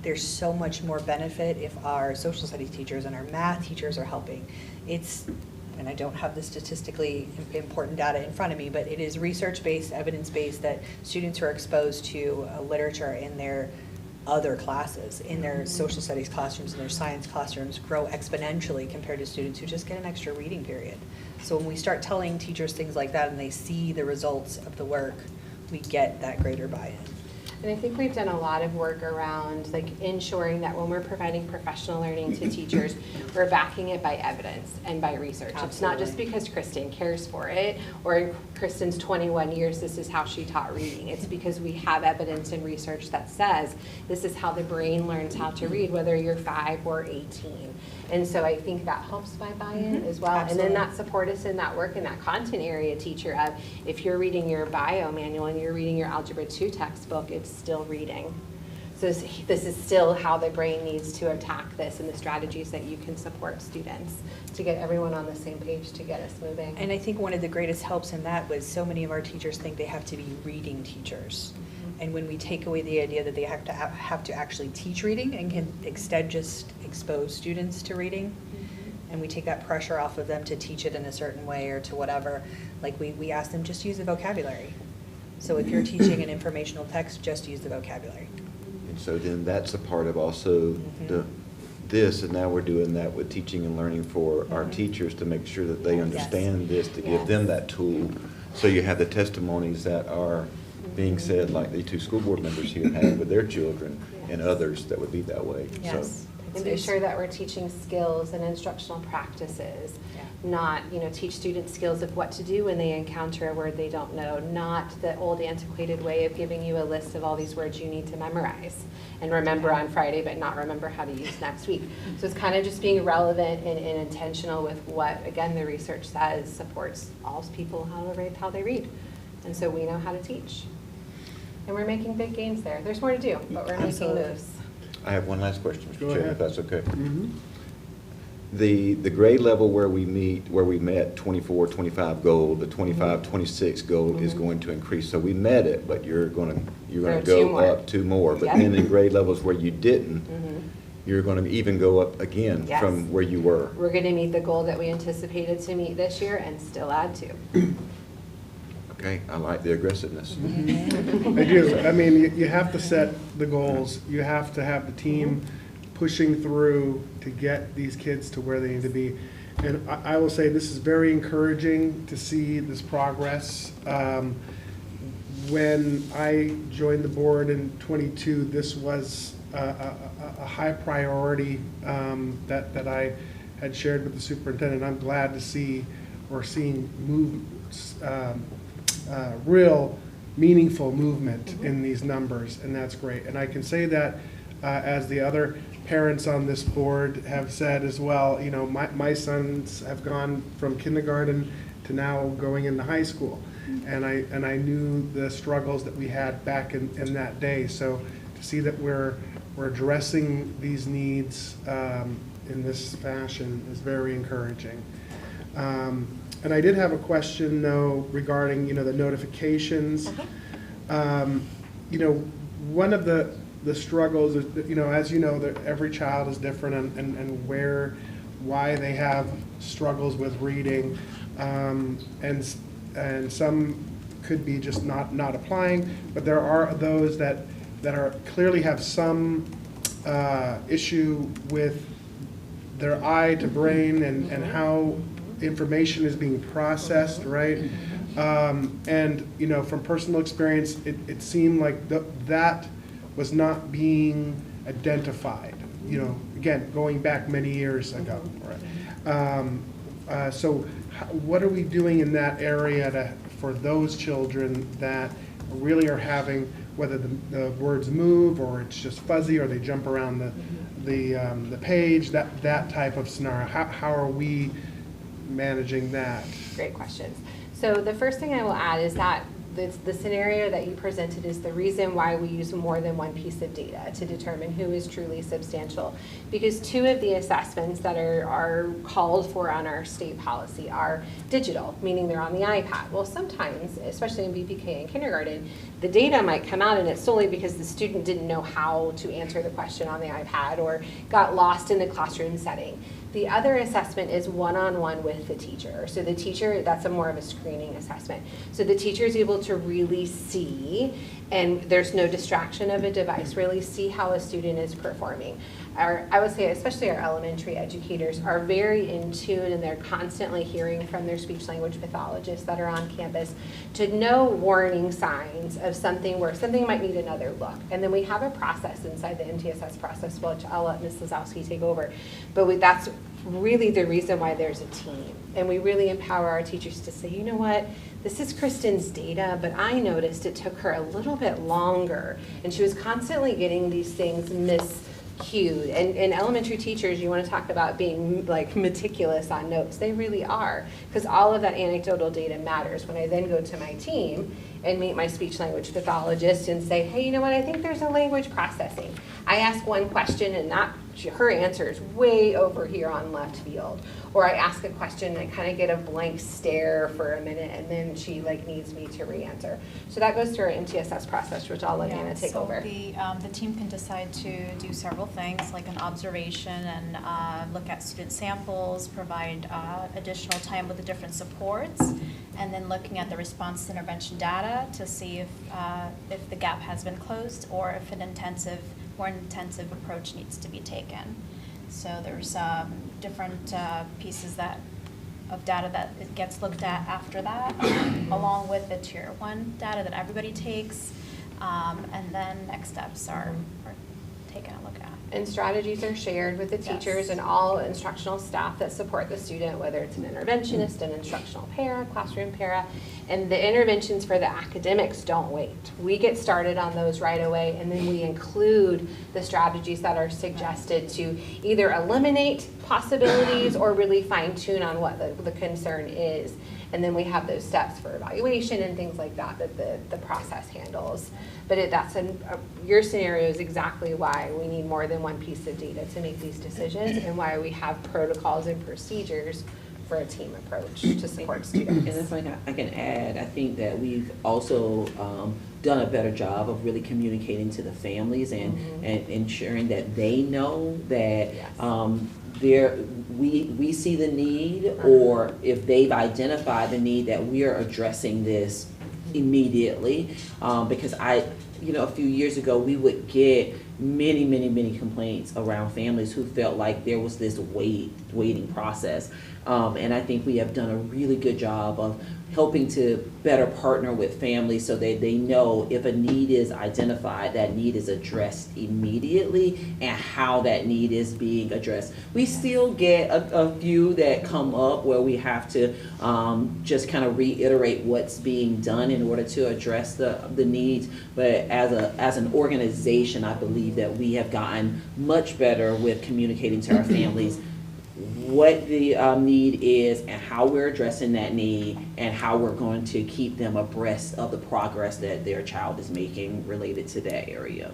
Speaker 10: there's so much more benefit if our social studies teachers and our math teachers are helping. And I don't have the statistically important data in front of me, but it is research-based, evidence-based that students who are exposed to literature in their other classes, in their social studies classrooms, in their science classrooms, grow exponentially compared to students who just get an extra reading period. So when we start telling teachers things like that and they see the results of the work, we get that greater buy-in.
Speaker 8: And I think we've done a lot of work around like ensuring that when we're providing professional learning to teachers, we're backing it by evidence and by research. Absolutely. It's not just because Kristen cares for it, or in Kristen's 21 years, this is how she taught reading. It's because we have evidence and research that says this is how the brain learns how to read, whether you're 5 or 18. And so I think that helps by buy-in as well. Absolutely. And then that support us in that work in that content area teacher of, if you're reading your bio manual and you're reading your Algebra 2 textbook, it's still reading. So this is still how the brain needs to attack this and the strategies that you can support students to get everyone on the same page to get us moving.
Speaker 10: And I think one of the greatest helps in that was so many of our teachers think they have to be reading teachers. And when we take away the idea that they have to actually teach reading and can instead just expose students to reading, and we take that pressure off of them to teach it in a certain way or to whatever, like we ask them, just use the vocabulary. So if you're teaching an informational text, just use the vocabulary.
Speaker 3: And so then that's a part of also this, and now we're doing that with teaching and learning for our teachers to make sure that they understand this, to give them that tool. So you have the testimonies that are being said, like the 2 school board members here had with their children, and others that would be that way.
Speaker 10: Yes.
Speaker 8: And be sure that we're teaching skills and instructional practices, not, teach students skills of what to do when they encounter a word they don't know, not the old antiquated way of giving you a list of all these words you need to memorize and remember on Friday, but not remember how to use next week. So it's kind of just being relevant and intentional with what, again, the research says supports all people how they read. And so we know how to teach. And we're making big gains there. There's more to do, but we're making moves.
Speaker 3: I have one last question, Mr.
Speaker 1: Go
Speaker 3: Chairman,
Speaker 1: ahead.
Speaker 3: if that's okay.
Speaker 1: Mhm.
Speaker 3: The grade level where we met 24, 25 goal, the 25, 26 goal is going to increase. So we met it, but you're gonna
Speaker 8: There are 2
Speaker 3: go
Speaker 8: more.
Speaker 3: up 2 more. But
Speaker 8: Yep.
Speaker 3: then in grade levels where you didn't, you're gonna even go up again
Speaker 8: Yes.
Speaker 3: from where you were.
Speaker 8: We're going to meet the goal that we anticipated to meet this year and still add to.
Speaker 3: Okay, I like the aggressiveness.
Speaker 1: I do. I mean, you have to set the goals. You have to have the team pushing through to get these kids to where they need to be. And I will say this is very encouraging to see this progress. When I joined the board in '22, this was a high priority that I had shared with the superintendent. I'm glad to see we're seeing real meaningful movement in these numbers, and that's great. And I can say that as the other parents on this board have said as well, my sons have gone from kindergarten to now going into high school. And I knew the struggles that we had back in that day. So to see that we're addressing these needs in this fashion is very encouraging. And I did have a question, though, regarding, the notifications. One of the struggles is, as you know, that every child is different and why they have struggles with reading. And some could be just not applying, but there are those that are clearly have some issue with their eye to brain and how information is being processed, right? And from personal experience, it seemed like that was not being identified. Again, going back many years ago, right? So what are we doing in that area for those children that really are having, whether the words move or it's just fuzzy or they jump around the page, that type of scenario? How are we managing that?
Speaker 8: Great questions. So the first thing I will add is that the scenario that you presented is the reason why we use more than one piece of data to determine who is truly substantial. Because 2 of the assessments that are called for on our state policy are digital, meaning they're on the iPad. Well, sometimes, especially in BPK and kindergarten, the data might come out and it's solely because the student didn't know how to answer the question on the iPad or got lost in the classroom setting. The other assessment is one-on-one with the teacher. So the teacher, that's more of a screening assessment. So the teacher is able to really see, and there's no distraction of a device, really see how a student is performing. I would say especially our elementary educators are very in tune, and they're constantly hearing from their speech language pathologists that are on campus to know warning signs of something where something might need another look. And then we have a process inside the MTSS process, which I'll let Ms. Lazowski take over. But that's really the reason why there's a team. And we really empower our teachers to say, you know what, this is Kristen's data, but I noticed it took her a little bit longer. And she was constantly getting these things miscued. And elementary teachers, you want to talk about being like meticulous on notes. They really are, because all of that anecdotal data matters. When I then go to my team and meet my speech language pathologist and say, hey, you know what, I think there's a language processing. I ask one question and her answer is way over here on left field. Or I ask a question and I kind of get a blank stare for a minute and then she needs me to re-answer. So that goes through our MTSS process, which I'll let Anna take over.
Speaker 9: The team can decide to do several things, like an observation and look at student samples, provide additional time with the different supports, and then looking at the response to intervention data to see if the gap has been closed or if an more intensive approach needs to be taken. So there's different pieces of data that it gets looked at after that, along with the tier 1 data that everybody takes, and then next steps are taken a look at.
Speaker 8: And strategies are shared with the teachers and all instructional staff that support the student, whether it's an interventionist, an instructional para, classroom para, and the interventions for the academics don't wait. We get started on those right away, and then we include the strategies that are suggested to either eliminate possibilities or really fine tune on what the concern is. And then we have those steps for evaluation and things like that the process handles. But your scenario is exactly why we need more than one piece of data to make these decisions and why we have protocols and procedures for a team approach to support students.
Speaker 5: And if I can add, I think that we've also done a better job of really communicating to the families and ensuring that they know that we see the need, or if they've identified the need, that we are addressing this immediately. Because a few years ago, we would get many complaints around families who felt like there was this waiting process. And I think we have done a really good job of helping to better partner with families so that they know if a need is identified, that need is addressed immediately and how that need is being addressed. We still get a few that come up where we have to just kind of reiterate what's being done in order to address the needs. But as an organization, I believe that we have gotten much better with communicating to our families what the need is and how we're addressing that need and how we're going to keep them abreast of the progress that their child is making related to that area.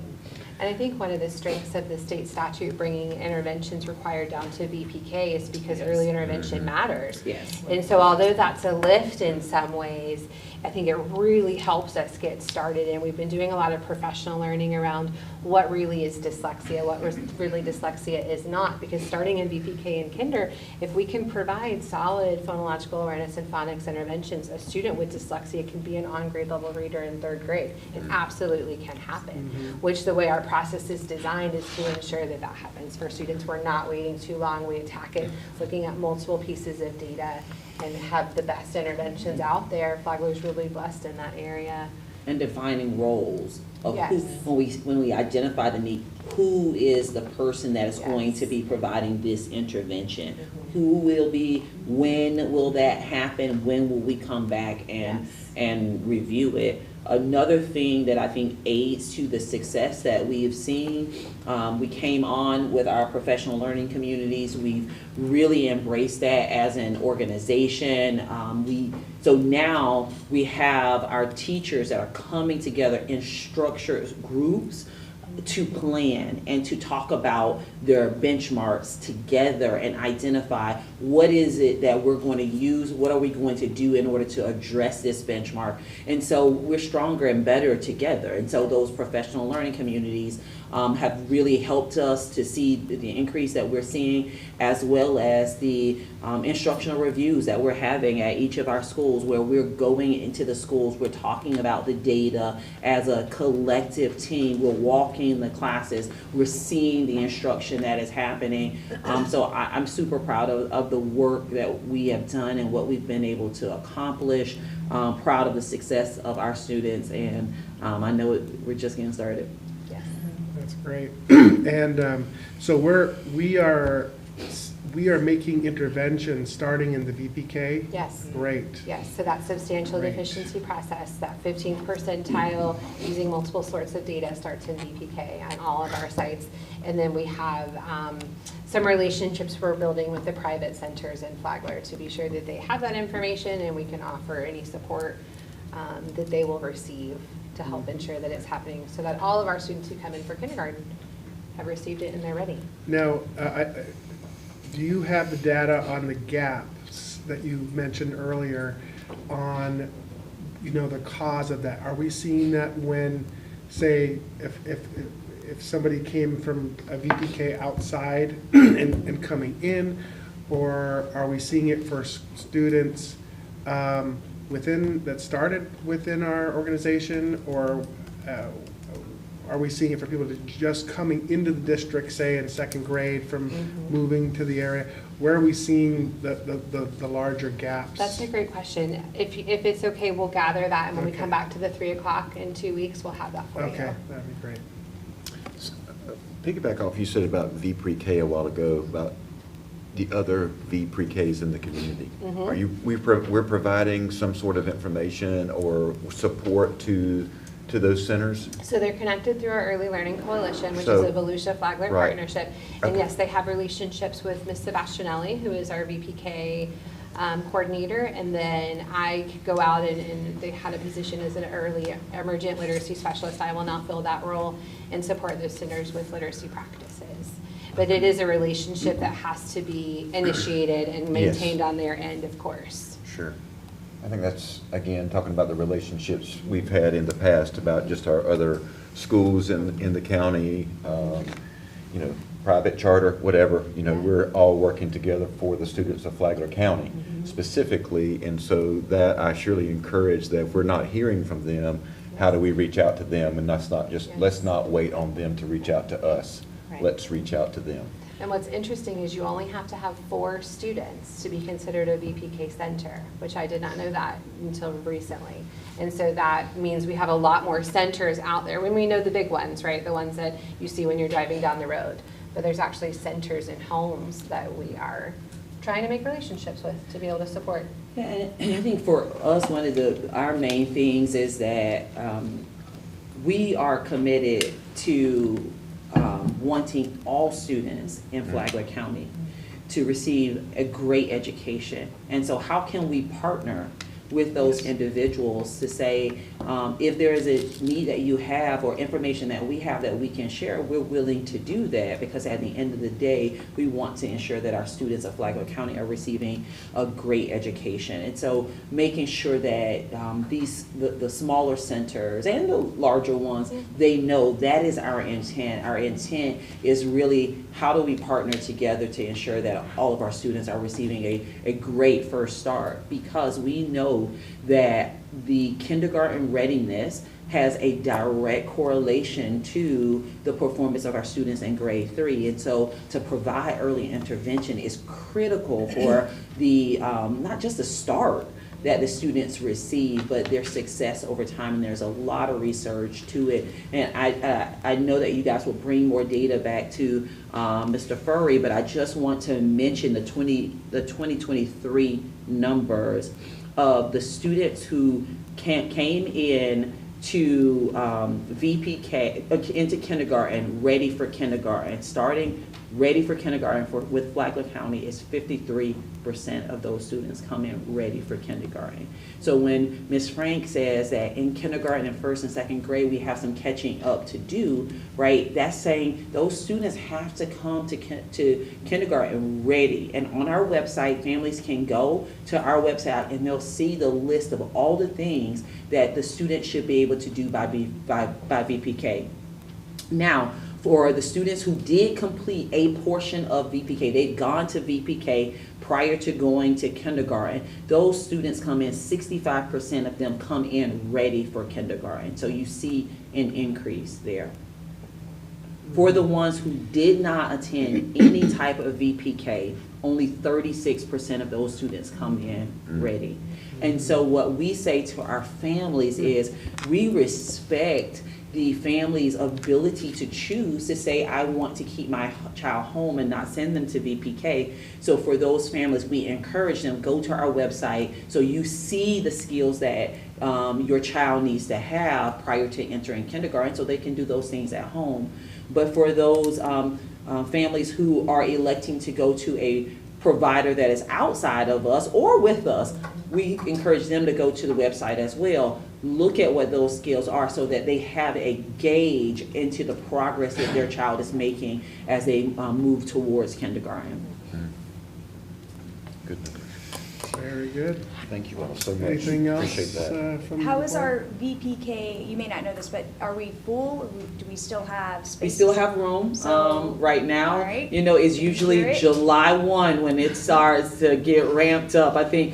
Speaker 8: And I think one of the strengths of the state statute bringing interventions required down to BPK is because early intervention matters.
Speaker 5: Yes.
Speaker 8: And so although that's a lift in some ways, I think it really helps us get started. And we've been doing a lot of professional learning around what really is dyslexia, what really dyslexia is not. Because starting in BPK and kinder, if we can provide solid phonological awareness and phonics interventions, a student with dyslexia can be an on-grade level reader in 3rd grade. It absolutely can happen, which the way our process is designed is to ensure that that happens for students. We're not waiting too long. We attack it looking at multiple pieces of data and have the best interventions out there. Flagler's really blessed in that area.
Speaker 5: And defining roles of
Speaker 8: Yes.
Speaker 5: who, when we identify the need, who is the person that is going to be providing this intervention? Who will be, when will that happen? When will we come back and review it? Another thing that I think aids to the success that we have seen, we came on with our professional learning communities. We've really embraced that as an organization. So now we have our teachers that are coming together in structured groups to plan and to talk about their benchmarks together and identify what is it that we're going to use, what are we going to do in order to address this benchmark. And so we're stronger and better together. And so those professional learning communities have really helped us to see the increase that we're seeing, as well as the instructional reviews that we're having at each of our schools, where we're going into the schools, we're talking about the data as a collective team, we're walking the classes, we're seeing the instruction that is happening. So I'm super proud of the work that we have done and what we've been able to accomplish. Proud of the success of our students, and I know we're just getting started.
Speaker 1: That's great. And so we are making interventions starting in the VPK?
Speaker 8: Yes.
Speaker 1: Great.
Speaker 8: Yes, so that substantial
Speaker 1: Great.
Speaker 8: deficiency process, that 15th percentile using multiple sorts of data starts in VPK on all of our sites. And then we have some relationships we're building with the private centers in Flagler to be sure that they have that information and we can offer any support that they will receive to help ensure that it's happening, so that all of our students who come in for kindergarten have received it and they're ready.
Speaker 1: Now, do you have the data on the gaps that you mentioned earlier on, the cause of that? Are we seeing that when, say, if somebody came from a VPK outside and coming in, or are we seeing it for students that started within our organization, or are we seeing it for people that just coming into the district, say in second grade from moving to the area? Where are we seeing the larger gaps?
Speaker 8: That's a great question. If it's okay, we'll gather that, and when we come back to the 3 o'clock in 2 weeks, we'll have that for you.
Speaker 1: Okay, that'd be great.
Speaker 3: Piggyback off, you said about V pre-K a while ago, about the other V pre-Ks in the community. Are we're providing some sort of information or support to those centers?
Speaker 8: So they're connected through our Early Learning Coalition, which
Speaker 3: So-
Speaker 8: is a Volusia Flagler
Speaker 3: Right.
Speaker 8: partnership. And
Speaker 3: Okay.
Speaker 8: yes, they have relationships with Ms. Sebastianelli, who is our VPK coordinator. And then I could go out and they had a position as an early emergent literacy specialist. I will now fill that role and support those centers with literacy practices. But it is a relationship that has to be initiated and maintained
Speaker 3: Yes.
Speaker 8: on their end, of course.
Speaker 3: Sure. I think that's, again, talking about the relationships we've had in the past about just our other schools in the county, private, charter, whatever, we're all working together for the students of Flagler County specifically. And so that I surely encourage that if we're not hearing from them, how do we reach out to them? And let's not wait on them to reach out to us.
Speaker 8: Right.
Speaker 3: Let's reach out to them.
Speaker 8: And what's interesting is you only have to have 4 students to be considered a VPK center, which I did not know that until recently. And so that means we have a lot more centers out there. When we know the big ones, right? The ones that you see when you're driving down the road. But there's actually centers and homes that we are trying to make relationships with to be able to support.
Speaker 5: Yeah, and I think for us, one of our main things is that we are committed to wanting all students in Flagler County to receive a great education. And so how can we partner with those individuals to say, if there is a need that you have or information that we have that we can share, we're willing to do that, because at the end of the day, we want to ensure that our students of Flagler County are receiving a great education. And so making sure that the smaller centers and the larger ones, they know that is our intent. Our intent is really, how do we partner together to ensure that all of our students are receiving a great first start, because we know that the kindergarten readiness has a direct correlation to the performance of our students in grade 3. And so to provide early intervention is critical for the, not just the start that the students receive, but their success over time. And there's a lot of research to it. And I know that you guys will bring more data back to Mr. Furry, but I just want to mention the 2023 numbers of the students who came in to VPK, into kindergarten, ready for kindergarten, starting ready for kindergarten with Flagler County is 53% of those students come in ready for kindergarten. So when Ms. Frank says that in kindergarten and first and second grade we have some catching up to do, right, that's saying those students have to come to kindergarten ready. And on our website, families can go to our website and they'll see the list of all the things that the student should be able to do by VPK. Now, for the students who did complete a portion of VPK, they'd gone to VPK prior to going to kindergarten, those students come in, 65% of them come in ready for kindergarten. So you see an increase there. For the ones who did not attend any type of VPK, only 36% of those students come in ready. And so what we say to our families is we respect the family's ability to choose to say, I want to keep my child home and not send them to VPK. So for those families, we encourage them, go to our website so you see the skills that your child needs to have prior to entering kindergarten so they can do those things at home. But for those families who are electing to go to a provider that is outside of us or with us, we encourage them to go to the website as well, look at what those skills are so that they have a gauge into the progress that their child is making as they move towards kindergarten.
Speaker 3: Good.
Speaker 1: Very good.
Speaker 3: Thank you all so much.
Speaker 1: Anything else?
Speaker 3: Appreciate that.
Speaker 1: From
Speaker 2: How
Speaker 1: the
Speaker 2: is
Speaker 1: board?
Speaker 2: our VPK, you may not know this, but are we full, or do we still have space?
Speaker 5: We still have room right now.
Speaker 2: All right.
Speaker 5: You know, it's
Speaker 2: Hear
Speaker 5: usually
Speaker 2: it.
Speaker 5: July 1 when it starts to get ramped up. I think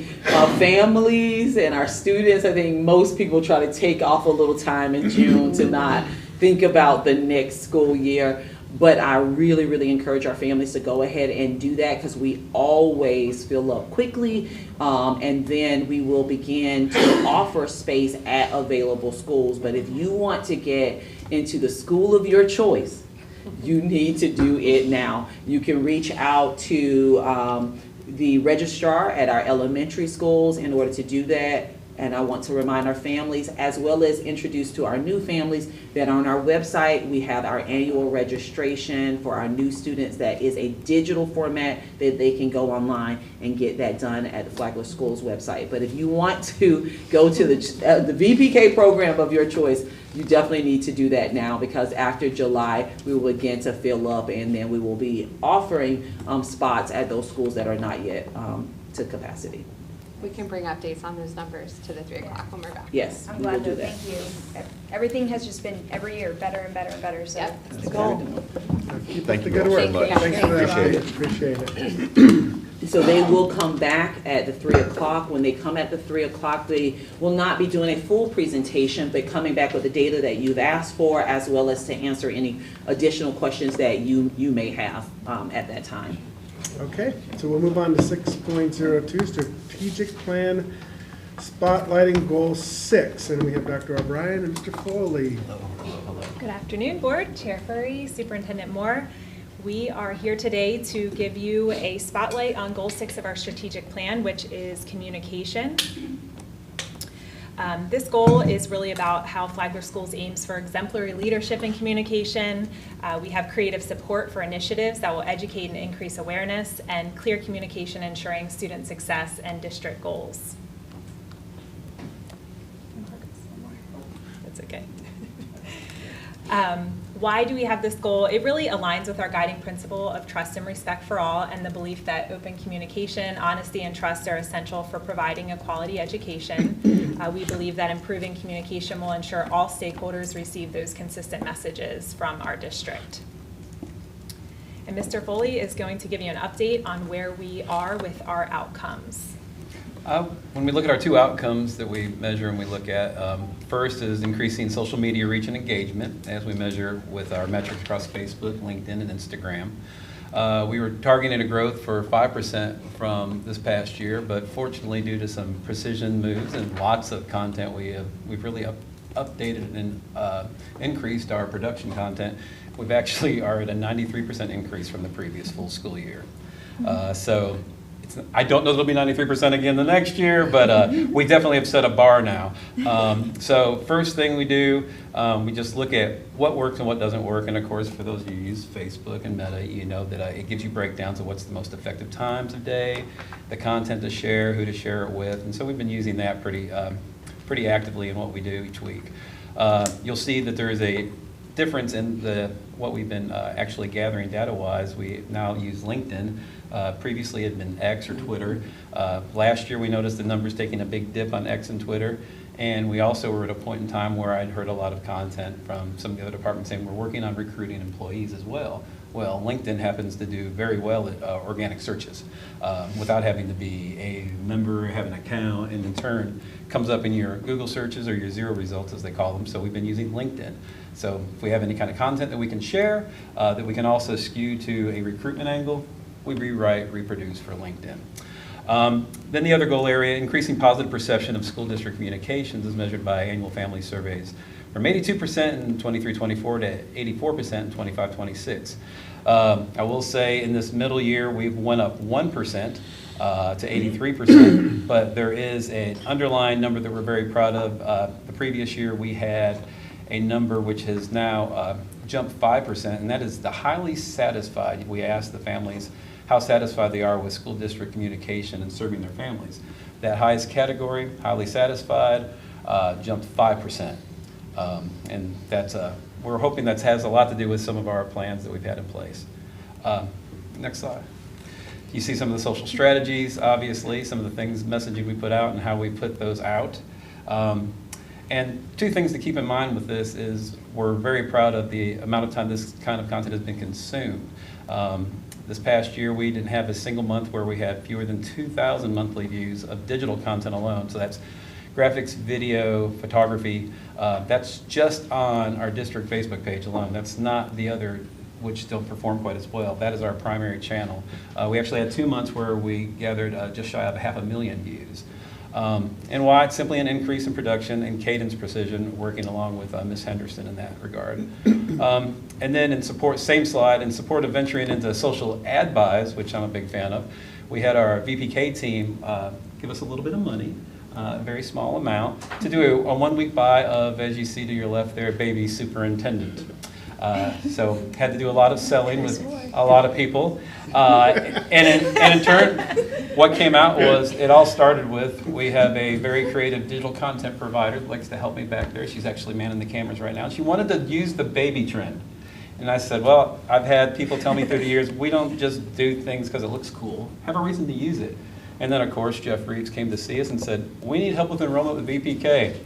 Speaker 5: families and our students, I think most people try to take off a little time in June to not think about the next school year. But I really, really encourage our families to go ahead and do that because we always fill up quickly. And then we will begin to offer space at available schools. But if you want to get into the school of your choice, you need to do it now. You can reach out to the registrar at our elementary schools in order to do that. And I want to remind our families, as well as introduce to our new families, that on our website, we have our annual registration for our new students. That is a digital format that they can go online and get that done at the Flagler School's website. But if you want to go to the VPK program of your choice, you definitely need to do that now, because after July, we will begin to fill up, and then we will be offering spots at those schools that are not yet to capacity.
Speaker 8: We can bring updates on those numbers to the 3 o'clock when we're back.
Speaker 5: Yes,
Speaker 2: I'm
Speaker 5: we will
Speaker 2: glad
Speaker 5: do
Speaker 2: to,
Speaker 5: that.
Speaker 2: thank you. Everything has just been every year better and better and better, so.
Speaker 8: Yep.
Speaker 2: That's the goal.
Speaker 1: Keep
Speaker 3: Thank
Speaker 1: up the
Speaker 3: you
Speaker 1: good
Speaker 3: all so
Speaker 1: work.
Speaker 3: much.
Speaker 1: Thanks for that.
Speaker 3: Appreciate it.
Speaker 1: Appreciate it.
Speaker 5: So they will come back at the 3 o'clock. When they come at the 3 o'clock, they will not be doing a full presentation, but coming back with the data that you've asked for, as well as to answer any additional questions that you may have at that time.
Speaker 1: Okay, so we'll move on to 6.02, strategic plan, spotlighting goal 6. And we have Dr. O'Brien and Mr. Foley.
Speaker 11: Good afternoon, Board, Chair Furry, Superintendent Moore. We are here today to give you a spotlight on Goal 6 of our strategic plan, which is communication. This goal is really about how Flagler Schools aims for exemplary leadership in communication. We have creative support for initiatives that will educate and increase awareness, and clear communication ensuring student success and district goals. That's okay. Why do we have this goal? It really aligns with our guiding principle of trust and respect for all, and the belief that open communication, honesty, and trust are essential for providing a quality education. We believe that improving communication will ensure all stakeholders receive those consistent messages from our district. And Mr. Foley is going to give you an update on where we are with our outcomes.
Speaker 12: When we look at our 2 outcomes that we measure and we look at, first is increasing social media reach and engagement, as we measure with our metrics across Facebook, LinkedIn, and Instagram. We were targeting a growth for 5% from this past year, but fortunately, due to some precision moves and lots of content, we've really updated and increased our production content. We've actually are at a 93% increase from the previous full school year. So I don't know if it'll be 93% again the next year, but we definitely have set a bar now. So first thing we do, we just look at what works and what doesn't work. And of course, for those of you who use Facebook and Meta, you know that it gives you breakdowns of what's the most effective times of day, the content to share, who to share it with. And so we've been using that pretty actively in what we do each week. You'll see that there is a difference in what we've been actually gathering data-wise. We now use LinkedIn. Previously it had been X or Twitter. Last year we noticed the numbers taking a big dip on X and Twitter, and we also were at a point in time where I'd heard a lot of content from some of the other departments saying we're working on recruiting employees as well. Well, LinkedIn happens to do very well at organic searches without having to be a member, have an account, and in turn comes up in your Google searches or your zero results as they call them. So we've been using LinkedIn. So if we have any kind of content that we can share, that we can also skew to a recruitment angle, we rewrite, reproduce for LinkedIn. Then the other goal area, increasing positive perception of school district communications as measured by annual family surveys from 82% in 23-24 to 84% in 25-26. I will say in this middle year, we've went up 1% to 83%, but there is an underlying number that we're very proud of. The previous year, we had a number which has now jumped 5%, and that is the highly satisfied. We asked the families how satisfied they are with school district communication and serving their families. That highest category, highly satisfied, jumped 5%. And that's, we're hoping that has a lot to do with some of our plans that we've had in place. Next slide. You see some of the social strategies, obviously, some of the things, messaging we put out and how we put those out. And two things to keep in mind with this is we're very proud of the amount of time this kind of content has been consumed. This past year, we didn't have a single month where we had fewer than 2,000 monthly views of digital content alone. So that's graphics, video, photography. That's just on our district Facebook page alone. That's not the other, which don't perform quite as well. That is our primary channel. We actually had 2 months where we gathered just shy of 500,000 views. And why? It's simply an increase in production and cadence precision, working along with Ms. Henderson in that regard. And then in support, same slide, in support of venturing into social ad buys, which I'm a big fan of, we had our VPK team give us a little bit of money, a very small amount, to do a 1 week buy of, as you see to your left there, Baby Superintendent. So had to do a lot of selling with a lot of people. And in turn, what came out was, it all started with, we have a very creative digital content provider that likes to help me back there. She's actually manning the cameras right now. She wanted to use the baby trend. And I said, well, I've had people tell me through the years, we don't just do things because it looks cool. Have a reason to use it. And then, of course, Jeff Reeves came to see us and said, we need help with enrollment with VPK.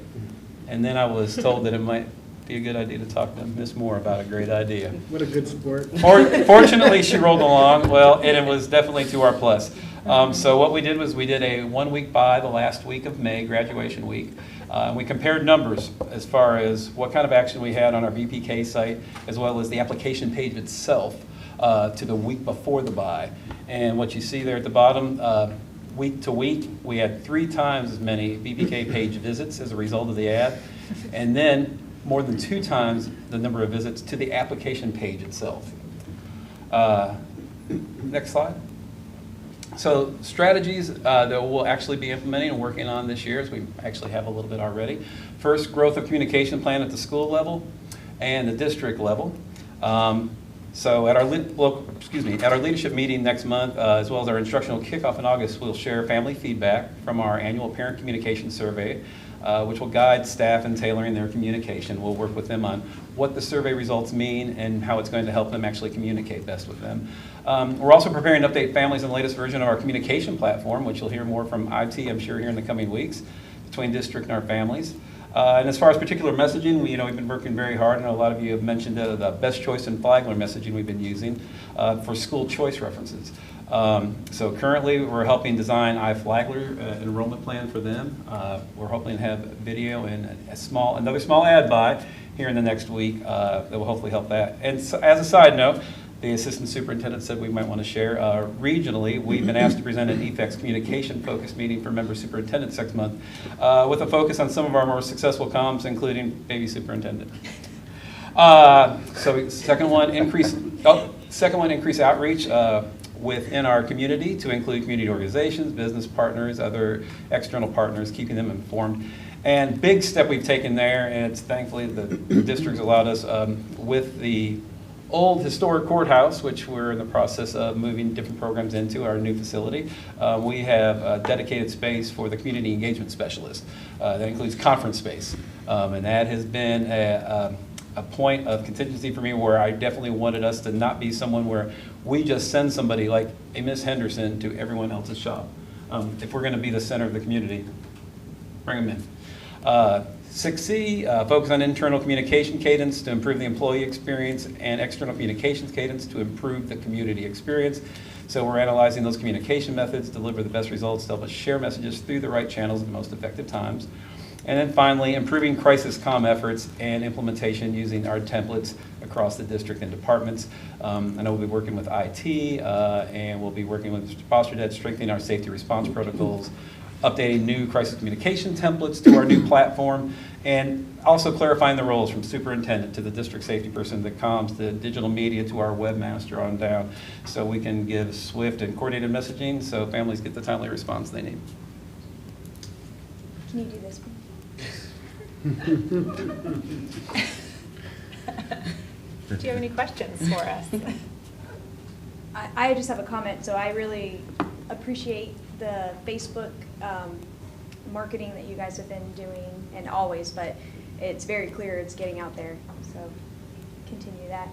Speaker 12: And then I was told that it might be a good idea to talk to Ms. Moore about a great idea.
Speaker 1: What a good support.
Speaker 12: Fortunately, she rolled along well, and it was definitely to our plus. So what we did was we did a 1 week buy the last week of May, graduation week. We compared numbers as far as what kind of action we had on our VPK site, as well as the application page itself to the week before the buy. And what you see there at the bottom, week to week, we had 3 times as many VPK page visits as a result of the ad, and then more than 2 times the number of visits to the application page itself. Next slide. So strategies that we'll actually be implementing and working on this year, as we actually have a little bit already. First, growth of communication plan at the school level and the district level. So at our leadership meeting next month, as well as our instructional kickoff in August, we'll share family feedback from our annual parent communication survey, which will guide staff in tailoring their communication. We'll work with them on what the survey results mean and how it's going to help them actually communicate best with them. We're also preparing to update families in the latest version of our communication platform, which you'll hear more from IT, I'm sure, here in the coming weeks, between district and our families. And as far as particular messaging, we've been working very hard, and a lot of you have mentioned the best choice in Flagler messaging we've been using for school choice references. So currently, we're helping design iFlagler enrollment plan for them. We're hoping to have video and another small ad buy here in the next week that will hopefully help that. And so, as a side note, the assistant superintendent said we might want to share. Regionally, we've been asked to present an EFEX communication focus meeting for member superintendents next month with a focus on some of our more successful comms, including Baby Superintendent. So second one, increase outreach within our community to include community organizations, business partners, other external partners, keeping them informed. And big step we've taken there, and it's thankfully the district's allowed us with the old historic courthouse, which we're in the process of moving different programs into our new facility. We have a dedicated space for the community engagement specialist. That includes conference space. And that has been a point of contingency for me where I definitely wanted us to not be someone where we just send somebody like a Miss Henderson to everyone else's shop. If we're going to be the center of the community, bring them in. 6C, focus on internal communication cadence to improve the employee experience and external communications cadence to improve the community experience. So we're analyzing those communication methods, deliver the best results to help us share messages through the right channels at the most effective times. And then finally, improving crisis comm efforts and implementation using our templates across the district and departments. I know we'll be working with IT and we'll be working with Mr. Fosterdead, strengthening our safety response protocols, updating new crisis communication templates to our new platform, and also clarifying the roles from superintendent to the district safety person, the comms, the digital media to our webmaster on down, so we can give swift and coordinated messaging so families get the timely response they need.
Speaker 2: Can you do this one?
Speaker 11: Do you have any questions for us?
Speaker 2: I just have a comment. So I really appreciate the Facebook marketing that you guys have been doing, and always, but it's very clear it's getting out there. So continue that.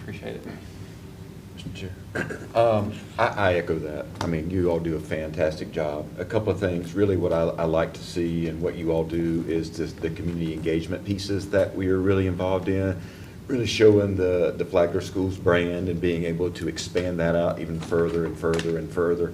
Speaker 12: Appreciate it.
Speaker 3: Mr. Chair. I echo that. I mean, you all do a fantastic job. A couple of things, really what I like to see and what you all do is just the community engagement pieces that we are really involved in, really showing the Flagler Schools brand and being able to expand that out even further and further and further.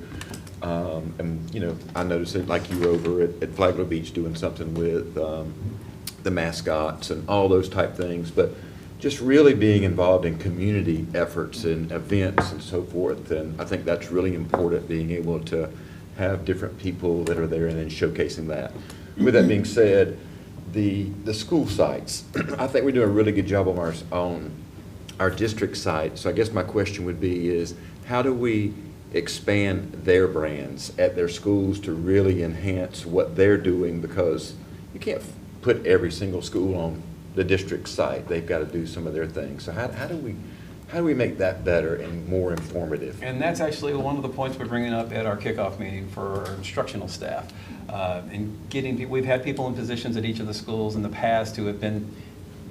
Speaker 3: And, you know, I noticed it like you were over at Flagler Beach doing something with the mascots and all those type things, but just really being involved in community efforts and events and so forth. And I think that's really important, being able to have different people that are there and then showcasing that. With that being said, the school sites, I think we're doing a really good job on our district site. So I guess my question would be is, how do we expand their brands at their schools to really enhance what they're doing? Because you can't put every single school on the district site. They've got to do some of their things. So how do we make that better and more informative?
Speaker 12: And that's actually one of the points we're bringing up at our kickoff meeting for our instructional staff. And getting people, we've had people in positions at each of the schools in the past who have been,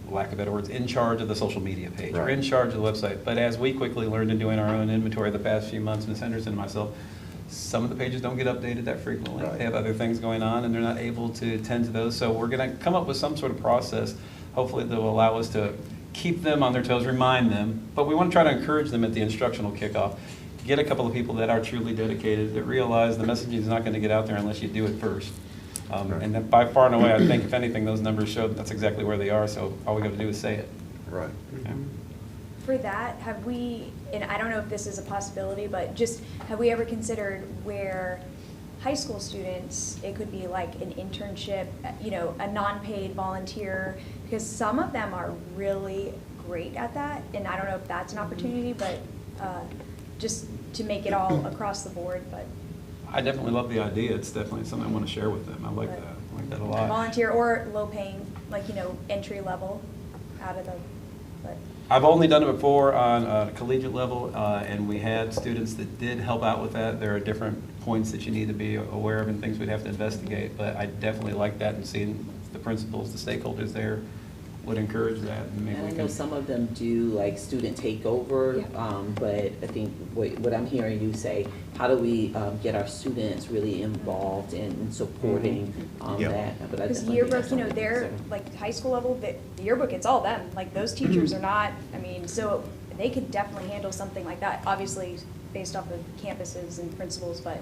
Speaker 12: lack of better words, in charge of the social media page, or in charge of the website. But as we quickly learned in doing our own inventory the past few months, Ms. Henderson and myself, some of the pages don't get updated that frequently. They have other things going on and they're not able to tend to those. So we're going to come up with some sort of process, hopefully that will allow us to keep them on their toes, remind them, but we want to try to encourage them at the instructional kickoff. Get a couple of people that are truly dedicated, that realize the messaging is not going to get out there unless you do it first. And that by far and away, I think if anything, those numbers show that's exactly where they are, so all we got to do is say it.
Speaker 3: Right.
Speaker 12: Okay.
Speaker 2: For that, have we, and I don't know if this is a possibility, but just have we ever considered where high school students, it could be like an internship, you know, a non-paid volunteer, because some of them are really great at that, and I don't know if that's an opportunity, but just to make it all across the board. But
Speaker 12: I definitely love the idea. It's definitely something I want to share with them. I like that. I like that a lot.
Speaker 2: Volunteer or low paying, like, you know, entry level out of the, but.
Speaker 12: I've only done it before on a collegiate level, and we had students that did help out with that. There are different points that you need to be aware of and things we'd have to investigate, but I definitely like that, and seeing the principals, the stakeholders there would encourage that. And maybe
Speaker 5: I
Speaker 12: we
Speaker 5: know
Speaker 12: can.
Speaker 5: some of them do like student takeover, but I think what I'm hearing you say, how do we get our students really involved in supporting that? But I
Speaker 2: Because
Speaker 5: definitely think
Speaker 2: yearbook,
Speaker 5: that's
Speaker 2: you know,
Speaker 5: something to
Speaker 2: they're
Speaker 5: consider.
Speaker 2: like high school level, the yearbook, it's all them. Like those teachers are not, I mean, so they could definitely handle something like that, obviously based off of campuses and principals, but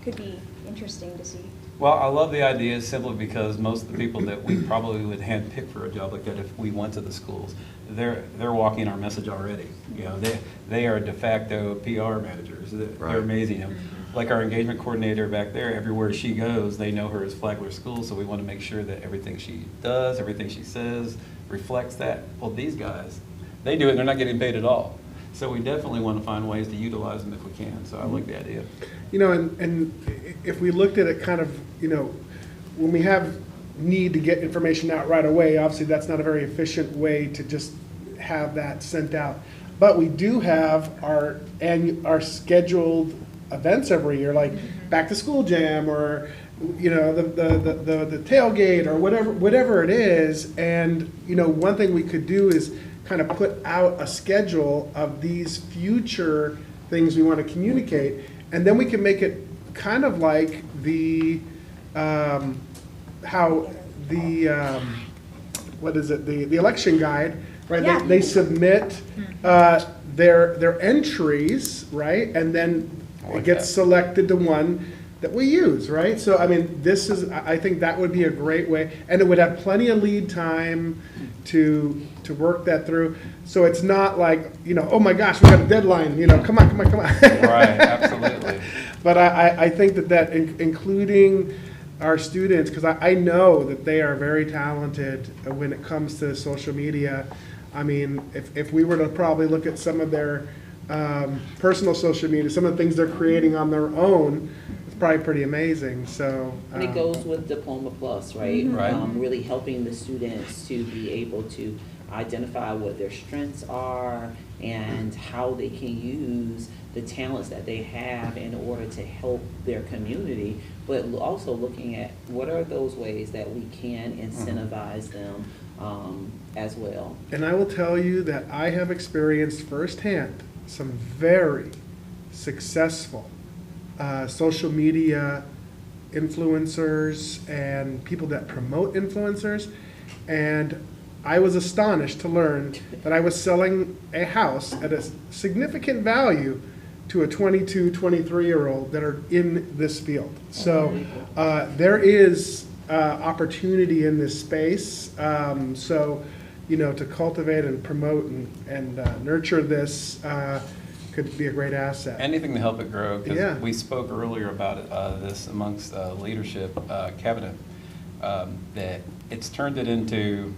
Speaker 2: could be interesting to see.
Speaker 12: Well, I love the idea simply because most of the people that we probably would handpick for a job like that if we went to the schools, they're walking our message already. You know, they are de facto PR managers. They're amazing. You know, like our engagement coordinator back there, everywhere she goes, they know her as Flagler School, so we want to make sure that everything she does, everything she says reflects that. Well, these guys, they do it and they're not getting paid at all. So we definitely want to find ways to utilize them if we can. So I like the idea.
Speaker 1: You know, and if we looked at it kind of, you know, when we have need to get information out right away, obviously that's not a very efficient way to just have that sent out. But we do have our scheduled events every year, like back to school jam, or you know, the tailgate, or whatever it is. And you know, one thing we could do is kind of put out a schedule of these future things we want to communicate, and then we can make it kind of like the the election guide, right?
Speaker 2: Yeah.
Speaker 1: They submit their entries, right, and then it gets selected to one that we use, right? So I mean, I think that would be a great way, and it would have plenty of lead time to work that through. So it's not like, you know, oh my gosh, we got a deadline, you know, come on.
Speaker 12: Right, absolutely.
Speaker 1: But I think that including our students, because I know that they are very talented when it comes to social media. I mean, if we were to probably look at some of their personal social media, some of the things they're creating on their own, it's probably pretty amazing. So
Speaker 5: And it goes with Diploma Plus, right?
Speaker 12: Right.
Speaker 5: Really helping the students to be able to identify what their strengths are and how they can use the talents that they have in order to help their community, but also looking at what are those ways that we can incentivize them as well.
Speaker 1: And I will tell you that I have experienced firsthand some very successful social media influencers and people that promote influencers. And I was astonished to learn that I was selling a house at a significant value to a 22, 23-year-old that are in this field. So there is opportunity in this space. So, to cultivate and promote and nurture this could be a great asset.
Speaker 12: Anything to help it grow, because
Speaker 1: Yeah.
Speaker 12: we spoke earlier about this amongst leadership cabinet, that it's turned it into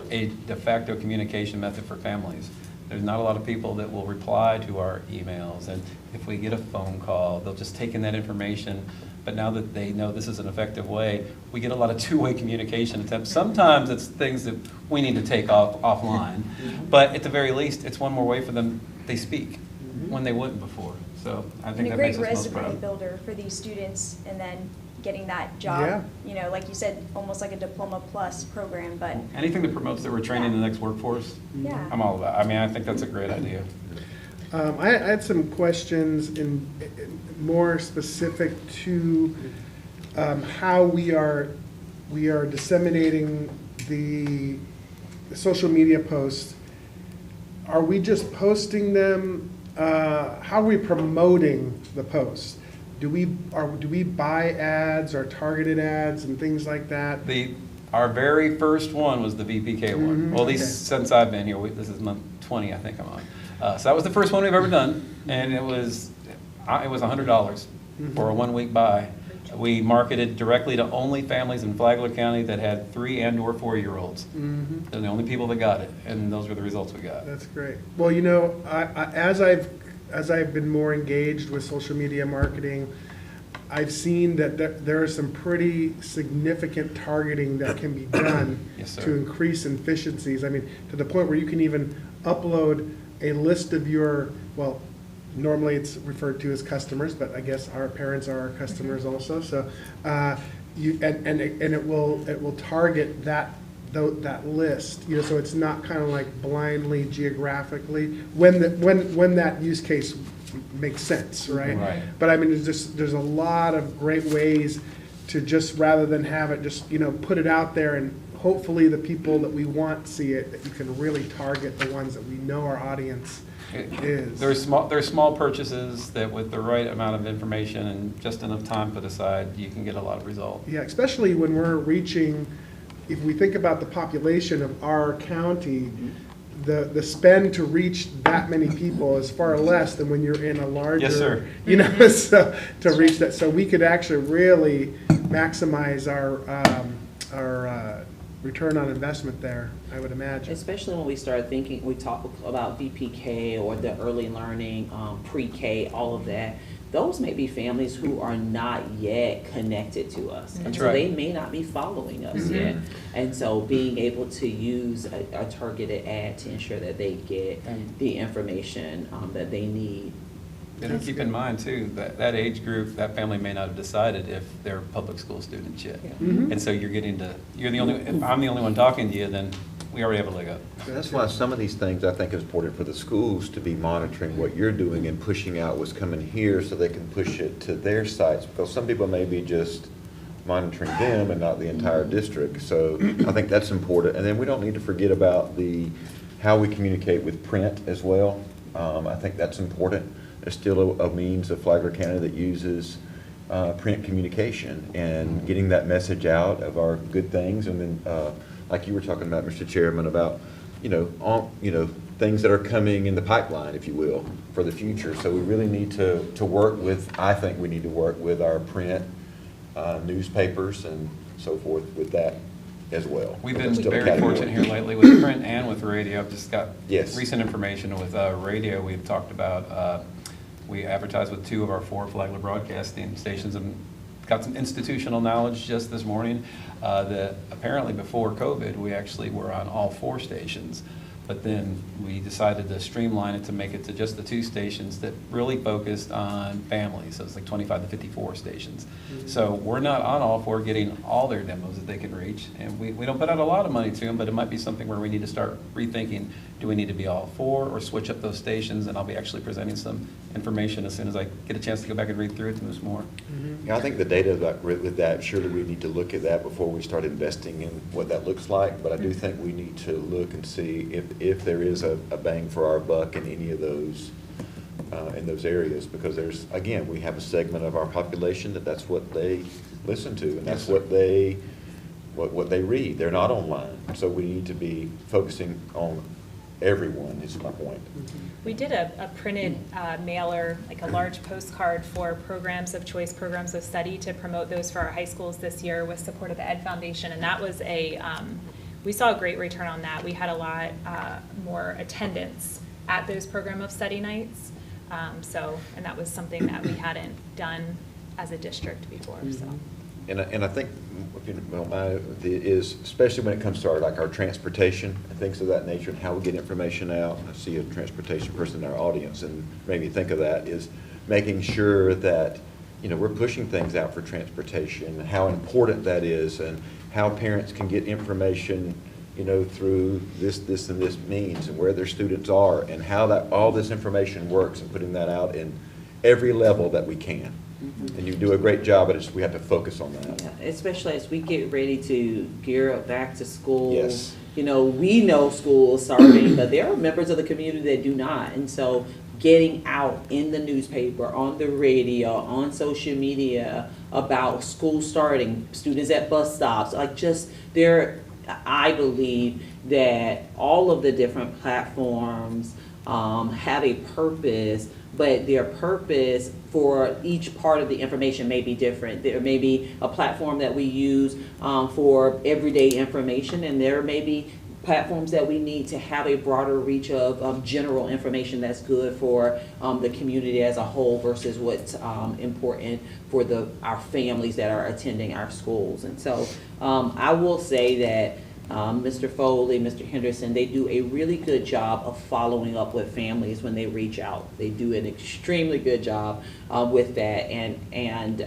Speaker 12: a de facto communication method for families. There's not a lot of people that will reply to our emails, and if we get a phone call, they'll just take in that information. But now that they know this is an effective way, we get a lot of two-way communication attempts. Sometimes it's things that we need to take offline, but at the very least, it's one more way for them, they speak when they wouldn't before. So I think
Speaker 2: And a
Speaker 12: that
Speaker 2: great
Speaker 12: makes us most
Speaker 2: resume
Speaker 12: proud.
Speaker 2: builder for these students, and then getting that job, like you said, almost like a diploma plus program, but
Speaker 12: Anything that promotes that we're training the next workforce,
Speaker 2: yeah.
Speaker 12: I'm all about. I mean, I think that's a great idea.
Speaker 1: I had some questions in more specific to how we are disseminating the social media posts. Are we just posting them? How are we promoting the posts? Do we buy ads or targeted ads and things like that?
Speaker 12: Our very first one was the VPK one. Well, at least
Speaker 1: Okay.
Speaker 12: since I've been here, this is month 20, I think I'm on. So that was the first one we've ever done, and it was $100 for a 1-week buy. We marketed directly to only families in Flagler County that had 3 and/or 4-year-olds. They're the only people that got it, and those were the results we got.
Speaker 1: That's great. Well, as I've been more engaged with social media marketing, I've seen that there is some pretty significant targeting that can be done
Speaker 12: Yes, sir.
Speaker 1: to increase efficiencies. I mean, to the point where you can even upload a list of normally it's referred to as customers, but I guess our parents are our customers also. So, it will target that list. So it's not kind of like blindly geographically when that use case makes sense, right?
Speaker 12: Right.
Speaker 1: But I mean, there's a lot of great ways to just, rather than have it just put it out there, and hopefully the people that we want see it, that you can really target the ones that we know our audience is.
Speaker 12: There's small purchases that with the right amount of information and just enough time put aside, you can get a lot of result.
Speaker 1: Yeah, especially when we're reaching, if we think about the population of our county, the spend to reach that many people is far less than when you're in a larger.
Speaker 12: Yes, sir.
Speaker 1: So to reach that, so we could actually really maximize our return on investment there, I would imagine.
Speaker 5: Especially when we start thinking, we talk about VPK or the early learning, pre-K, all of that. Those may be families who are not yet connected to us. And so
Speaker 12: right.
Speaker 5: they may not be following us yet. And so being able to use a targeted ad to ensure that they get the information that they need.
Speaker 12: And keep in mind too, that age group, that family may not have decided if they're public school students yet. And so if I'm the only one talking to you, then we already have a leg up.
Speaker 3: That's why some of these things I think is important for the schools to be monitoring what you're doing and pushing out what's coming here so they can push it to their sites, because some people may be just monitoring them and not the entire district. So I think that's important. And then we don't need to forget about how we communicate with print as well. I think that's important. There's still a means of Flagler County that uses print communication and getting that message out of our good things. And then, like you were talking about, Mr. Chairman, about things that are coming in the pipeline, if you will, for the future. So we really need to work with. I think we need to work with our print newspapers and so forth with that as well.
Speaker 12: We've
Speaker 3: But
Speaker 12: been
Speaker 3: that's still a
Speaker 12: very
Speaker 3: category.
Speaker 12: fortunate here lately with print and with radio. I've just got
Speaker 3: Yes.
Speaker 12: recent information with radio. We've talked about, we advertise with 2 of our 4 Flagler broadcasting stations, and got some institutional knowledge just this morning that apparently before COVID, we actually were on all 4 stations. But then we decided to streamline it to make it to just the 2 stations that really focused on families. So it's like 25 to 54 stations. So we're not on all 4 getting all their demos that they can reach. And we don't put out a lot of money to them, but it might be something where we need to start rethinking, do we need to be all 4 or switch up those stations? And I'll be actually presenting some information as soon as I get a chance to go back and read through it to Ms. Moore.
Speaker 3: Yeah, I think the data with that, surely we need to look at that before we start investing in what that looks like. But I do think we need to look and see if there is a bang for our buck in any of those, in those areas. Because there's, again, we have a segment of our population that's what they listen to, and that's what they read. They're not online. So we need to be focusing on everyone, is my point.
Speaker 11: We did a printed mailer, like a large postcard for programs of choice, programs of study, to promote those for our high schools this year with support of the Ed Foundation. And that was we saw a great return on that. We had a lot more attendance at those program of study nights. And that was something that we hadn't done as a district before, so.
Speaker 3: And I think, if you don't mind, is especially when it comes to our transportation and things of that nature and how we get information out. I see a transportation person in our audience, and made me think of that, is making sure that, we're pushing things out for transportation and how important that is, and how parents can get information, through this and this means, and where their students are, and how that all this information works, and putting that out in every level that we can. And you do a great job, but we have to focus on that.
Speaker 5: Yeah, especially as we get ready to gear up back to school.
Speaker 3: Yes.
Speaker 5: We know school is starting, but there are members of the community that do not. And so getting out in the newspaper, on the radio, on social media about school starting, students at bus stops, I believe that all of the different platforms have a purpose, but their purpose for each part of the information may be different. There may be a platform that we use for everyday information, and there may be platforms that we need to have a broader reach of general information that's good for the community as a whole versus what's important for our families that are attending our schools. And so I will say that Mr. Foley, Mr. Henderson, they do a really good job of following up with families when they reach out. They do an extremely good job with that, and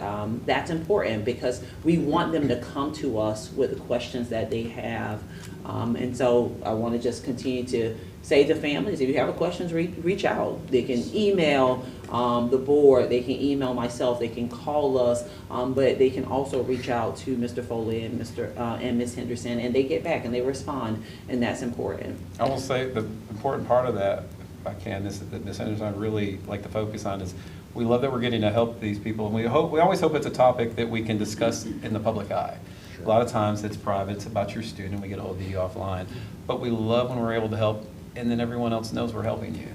Speaker 5: that's important because we want them to come to us with the questions that they have. And so I want to just continue to say to families, if you have questions, reach out. They can email the board, they can email myself, they can call us, but they can also reach out to Mr. Foley and Ms. Henderson, and they get back and they respond, and that's important.
Speaker 12: I will say the important part of that, if I can, is that Ms. Henderson and I really like to focus on is we love that we're getting to help these people, and we always hope it's a topic that we can discuss in the public eye. A lot of times it's private, it's about your student, we get a hold of you offline, but we love when we're able to help and then everyone else knows we're helping you.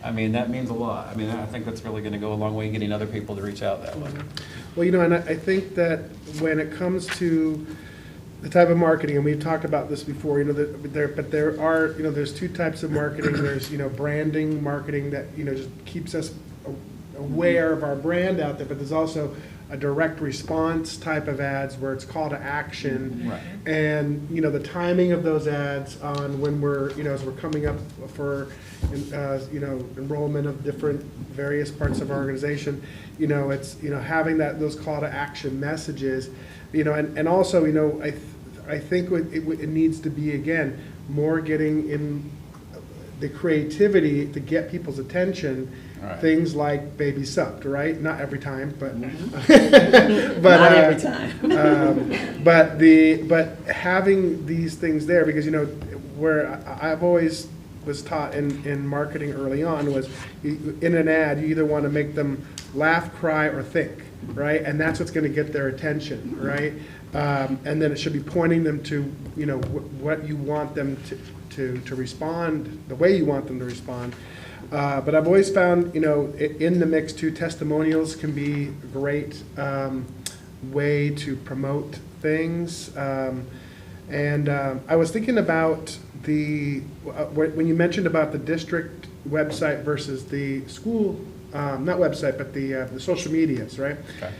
Speaker 12: I mean, that means a lot. I mean, I think that's really going to go a long way in getting other people to reach out that way.
Speaker 1: Well, and I think that when it comes to the type of marketing, and we've talked about this before, there are, there's 2 types of marketing. There's, branding marketing that, just keeps us aware of our brand out there, but there's also a direct response type of ads where it's call to action.
Speaker 12: Right.
Speaker 1: And, the timing of those ads on when we're, as we're coming up for, enrollment of different various parts of our organization, it's, having those call to action messages, and also, I think it needs to be, again, more getting in the creativity to get people's attention. Right. Things like baby supped, right? Not every time, but but
Speaker 5: not every time.
Speaker 1: but having these things there, because where I've always was taught in marketing early on was in an ad you either want to make them laugh, cry, or think, right? And that's what's going to get their attention, right? And then it should be pointing them to what you want them to respond, the way you want them to respond. But I've always found, in the mix too, testimonials can be a great way to promote things. And I was thinking about when you mentioned about the district website versus the school, not website, but the social medias, right?
Speaker 12: Okay.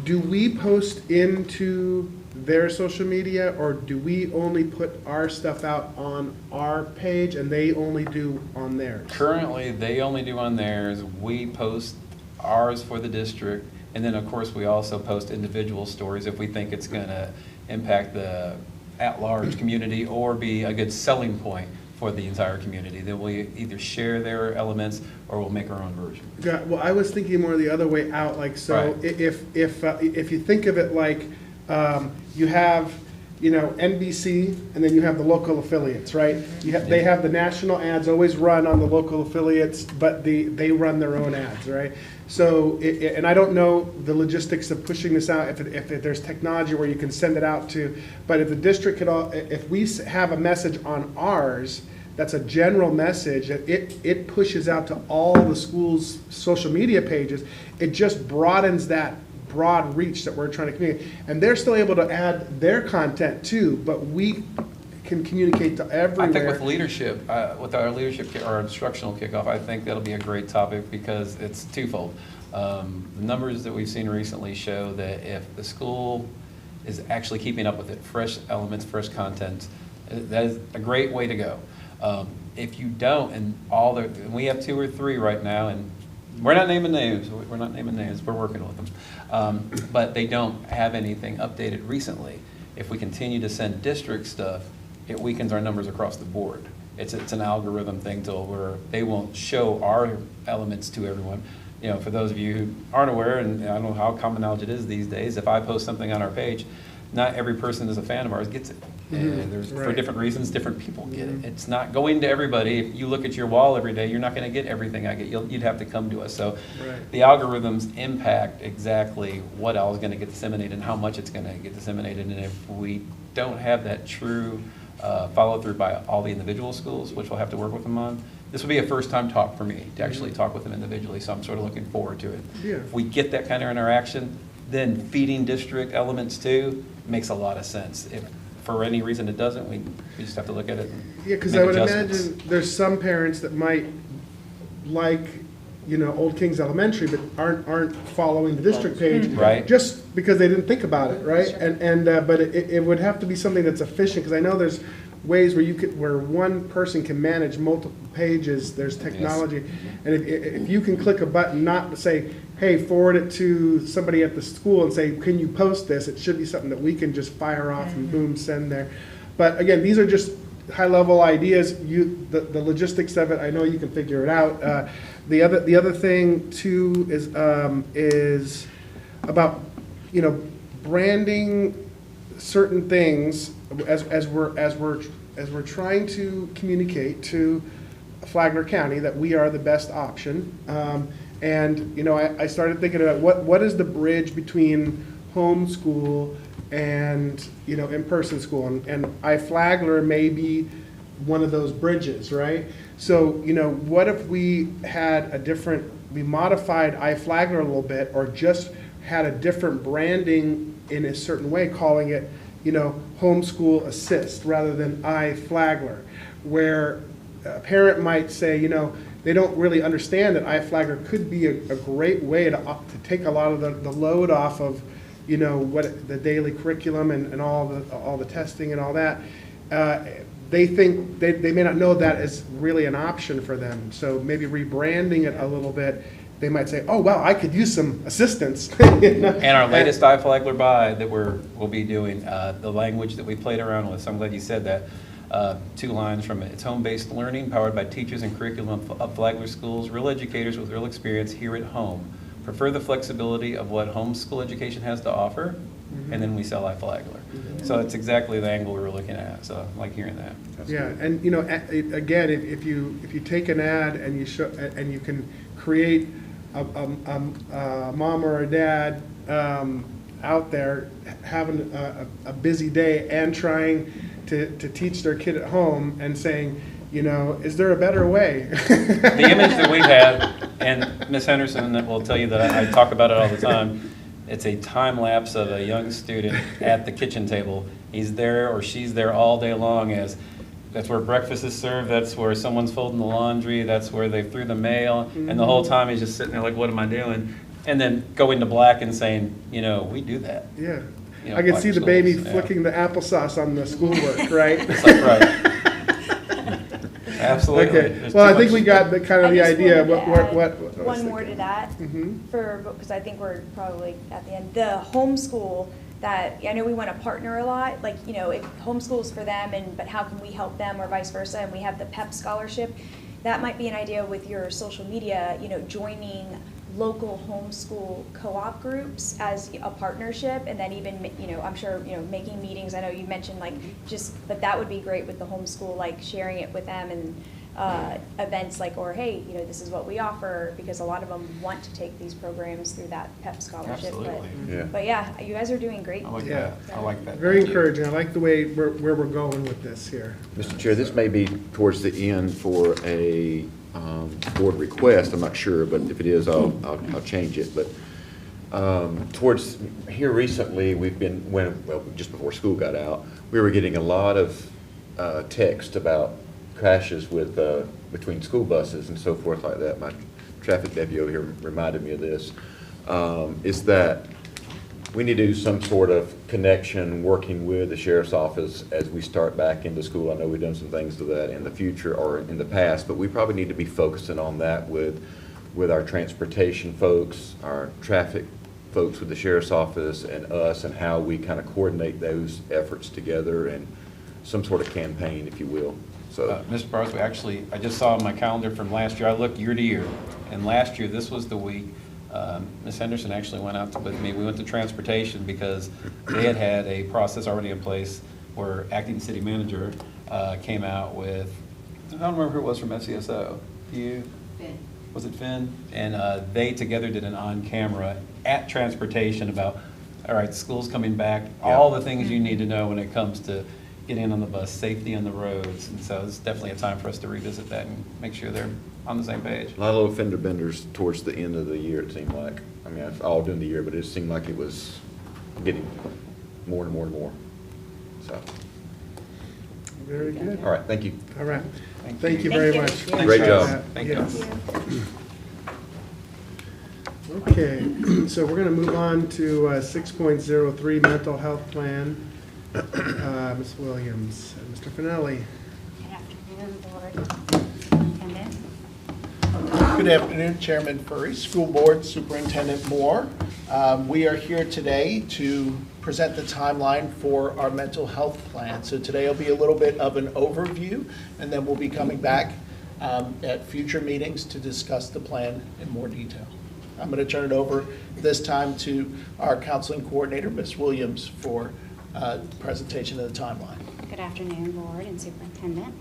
Speaker 1: do we post into their social media, or do we only put our stuff out on our page and they only do on theirs?
Speaker 12: Currently, they only do on theirs. We post ours for the district, and then, of course, we also post individual stories if we think it's going to impact the at-large community or be a good selling point for the entire community. Then we either share their elements or we'll make our own version.
Speaker 1: Yeah, well, I was thinking more the other way out, like, so
Speaker 12: Right.
Speaker 1: if you think of it like, you have, you know, NBC, and then you have the local affiliates, right? They have the national ads always run on the local affiliates, but they run their own ads, right? So, and I don't know the logistics of pushing this out, if there's technology where you can send it out to, but if the district could if we have a message on ours, that's a general message, it pushes out to all the schools' social media pages, it just broadens that broad reach that we're trying to communicate. And they're still able to add their content too, but we can communicate to everywhere.
Speaker 12: I think with leadership, with our leadership, our instructional kickoff, I think that'll be a great topic because it's twofold. The numbers that we've seen recently show that if the school is actually keeping up with it, fresh elements, fresh content, that is a great way to go. If you don't, and we have 2 or 3 right now, and we're not naming names. We're working with them. But they don't have anything updated recently. If we continue to send district stuff, it weakens our numbers across the board. It's an algorithm thing till where they won't show our elements to everyone. You know, for those of you who aren't aware, and I don't know how common knowledge it is these days, if I post something on our page, not every person who's a fan of ours gets it. And there's, for different reasons, different people get it. It's not going to everybody. If you look at your wall every day, you're not going to get everything I get. You'd have to come to us. So the algorithms impact exactly what all is going to get disseminated and how much it's going to get disseminated. And if we don't have that true follow through by all the individual schools, which we'll have to work with them on, this will be a first time talk for me to actually talk with them individually. So I'm sort of looking forward to it. If we get that kind of interaction, then feeding district elements too makes a lot of sense. If for any reason it doesn't, we just have to look at it and
Speaker 1: Yeah, because
Speaker 12: make
Speaker 1: I would
Speaker 12: adjustments.
Speaker 1: imagine there's some parents that might like, you know, Old Kings Elementary, but aren't following the district page.
Speaker 12: Right.
Speaker 1: Just because they didn't think about it, right? But it would have to be something that's efficient, because I know there's ways where one person can manage multiple pages, there's technology. And if you can click a button, not to say, hey, forward it to somebody at the school and say, can you post this? It should be something that we can just fire off and boom, send there. But again, these are just high-level ideas. The logistics of it, I know you can figure it out. The other thing too is about, you know, branding certain things as we're trying to communicate to Flagler County that we are the best option. And, you know, I started thinking about what is the bridge between homeschool and, you know, in-person school. And iFlagler may be one of those bridges, right? So, you know, what if we had we modified iFlagler a little bit, or just had a different branding in a certain way, calling it, you know, Homeschool Assist rather than iFlagler, where a parent might say, you know, they don't really understand that iFlagler could be a great way to take a lot of the load off of, you know, what the daily curriculum and all the testing and all that. They think they may not know that is really an option for them. So maybe rebranding it a little bit, they might say, oh, wow, I could use some assistance.
Speaker 12: And our latest iFlagler buy that we'll be doing, the language that we played around with, so I'm glad you said that. 2 lines from it. It's home-based learning powered by teachers and curriculum of Flagler schools, real educators with real experience here at home. Prefer the flexibility of what homeschool education has to offer, and then we sell iFlagler. So it's exactly the angle we were looking at, so I like hearing that.
Speaker 1: Yeah, and you know, again, if you take an ad and you can create a mom or a dad out there having a busy day and trying to teach their kid at home and saying, you know, is there a better way?
Speaker 12: The image that we have, and Ms. Henderson will tell you that I talk about it all the time, it's a time lapse of a young student at the kitchen table. He's there or she's there all day long that's where breakfast is served, that's where someone's folding the laundry, that's where they threw the mail, and the whole time he's just sitting there like, what am I doing? and then going to black and saying, you know, we do that.
Speaker 1: Yeah.
Speaker 12: You know,
Speaker 1: I can
Speaker 12: black
Speaker 1: see the baby
Speaker 12: schools, yeah.
Speaker 1: flicking the applesauce on the schoolwork, right?
Speaker 12: It's like, right. Absolutely.
Speaker 1: Okay,
Speaker 12: There's
Speaker 1: well,
Speaker 12: too
Speaker 1: I think
Speaker 12: much-
Speaker 1: we got the kind of
Speaker 2: I
Speaker 1: the
Speaker 2: just
Speaker 1: idea,
Speaker 2: wanted to add
Speaker 1: what.
Speaker 2: one more to that, because I think we're probably at the end. The homeschool, that, I know we want to partner a lot, like, you know, if homeschool's for them, but how can we help them, or vice versa, and we have the PEP scholarship. That might be an idea with your social media, you know, joining local homeschool co-op groups as a partnership, and then even, you know, I'm sure, you know, making meetings. I know you mentioned like but that would be great with the homeschool, like sharing it with them, and events like, or hey, you know, this is what we offer, because a lot of them want to take these programs through that PEP scholarship.
Speaker 12: Absolutely.
Speaker 3: Yeah.
Speaker 2: But yeah, you guys are doing great.
Speaker 12: I like
Speaker 1: Yeah.
Speaker 12: that. I like that.
Speaker 1: Very
Speaker 12: Thank you.
Speaker 1: encouraging. I like the way where we're going with this here.
Speaker 3: Mr. Chair, this may be towards the end for a board request, I'm not sure, but if it is, I'll change it. But towards here recently, we've been, well, just before school got out, we were getting a lot of text about crashes with, between school buses and so forth like that. My traffic deputy over here reminded me of this, is that we need to do some sort of connection, working with the sheriff's office as we start back into school. I know we've done some things to that in the future or in the past, but we probably need to be focusing on that with our transportation folks, our traffic folks with the sheriff's office, and us, and how we kind of coordinate those efforts together, and some sort of campaign, if you will. So,
Speaker 12: Mr. Barsby, actually, I just saw on my calendar from last year, I looked year to year, and last year, this was the week, Ms. Henderson actually went out with me, we went to transportation because they had a process already in place where acting city manager came out with, I don't remember who it was from FCSO, you? Finn. Was it Finn? And they together did an on-camera at transportation about, all right, school's coming back, all the things you need to know when it comes to getting on the bus, safety on the roads. And so it's definitely a time for us to revisit that and make sure they're on the same page.
Speaker 3: a lot of little fender benders towards the end of the year, it seemed like. I mean, it's all during the year, but it seemed like it was getting more and more and more. So,
Speaker 1: Very good.
Speaker 3: all right, thank you.
Speaker 1: All right.
Speaker 12: Thank
Speaker 1: Thank you
Speaker 12: you.
Speaker 1: very
Speaker 2: Thank
Speaker 1: much.
Speaker 2: you.
Speaker 3: Great
Speaker 1: Appreciate
Speaker 3: job.
Speaker 1: that.
Speaker 12: Thank you.
Speaker 1: Yes. Okay, so we're going to move on to 6.03 mental health plan. Ms. Williams, Mr. Finelli.
Speaker 9: Good afternoon, Board. Superintendent.
Speaker 13: Good afternoon, Chairman Furry, School Board, Superintendent Moore. We are here today to present the timeline for our mental health plan. So today will be a little bit of an overview, and then we'll be coming back at future meetings to discuss the plan in more detail. I'm going to turn it over this time to our counseling coordinator, Ms. Williams, for presentation of the timeline.
Speaker 14: Good afternoon, Board and Superintendent.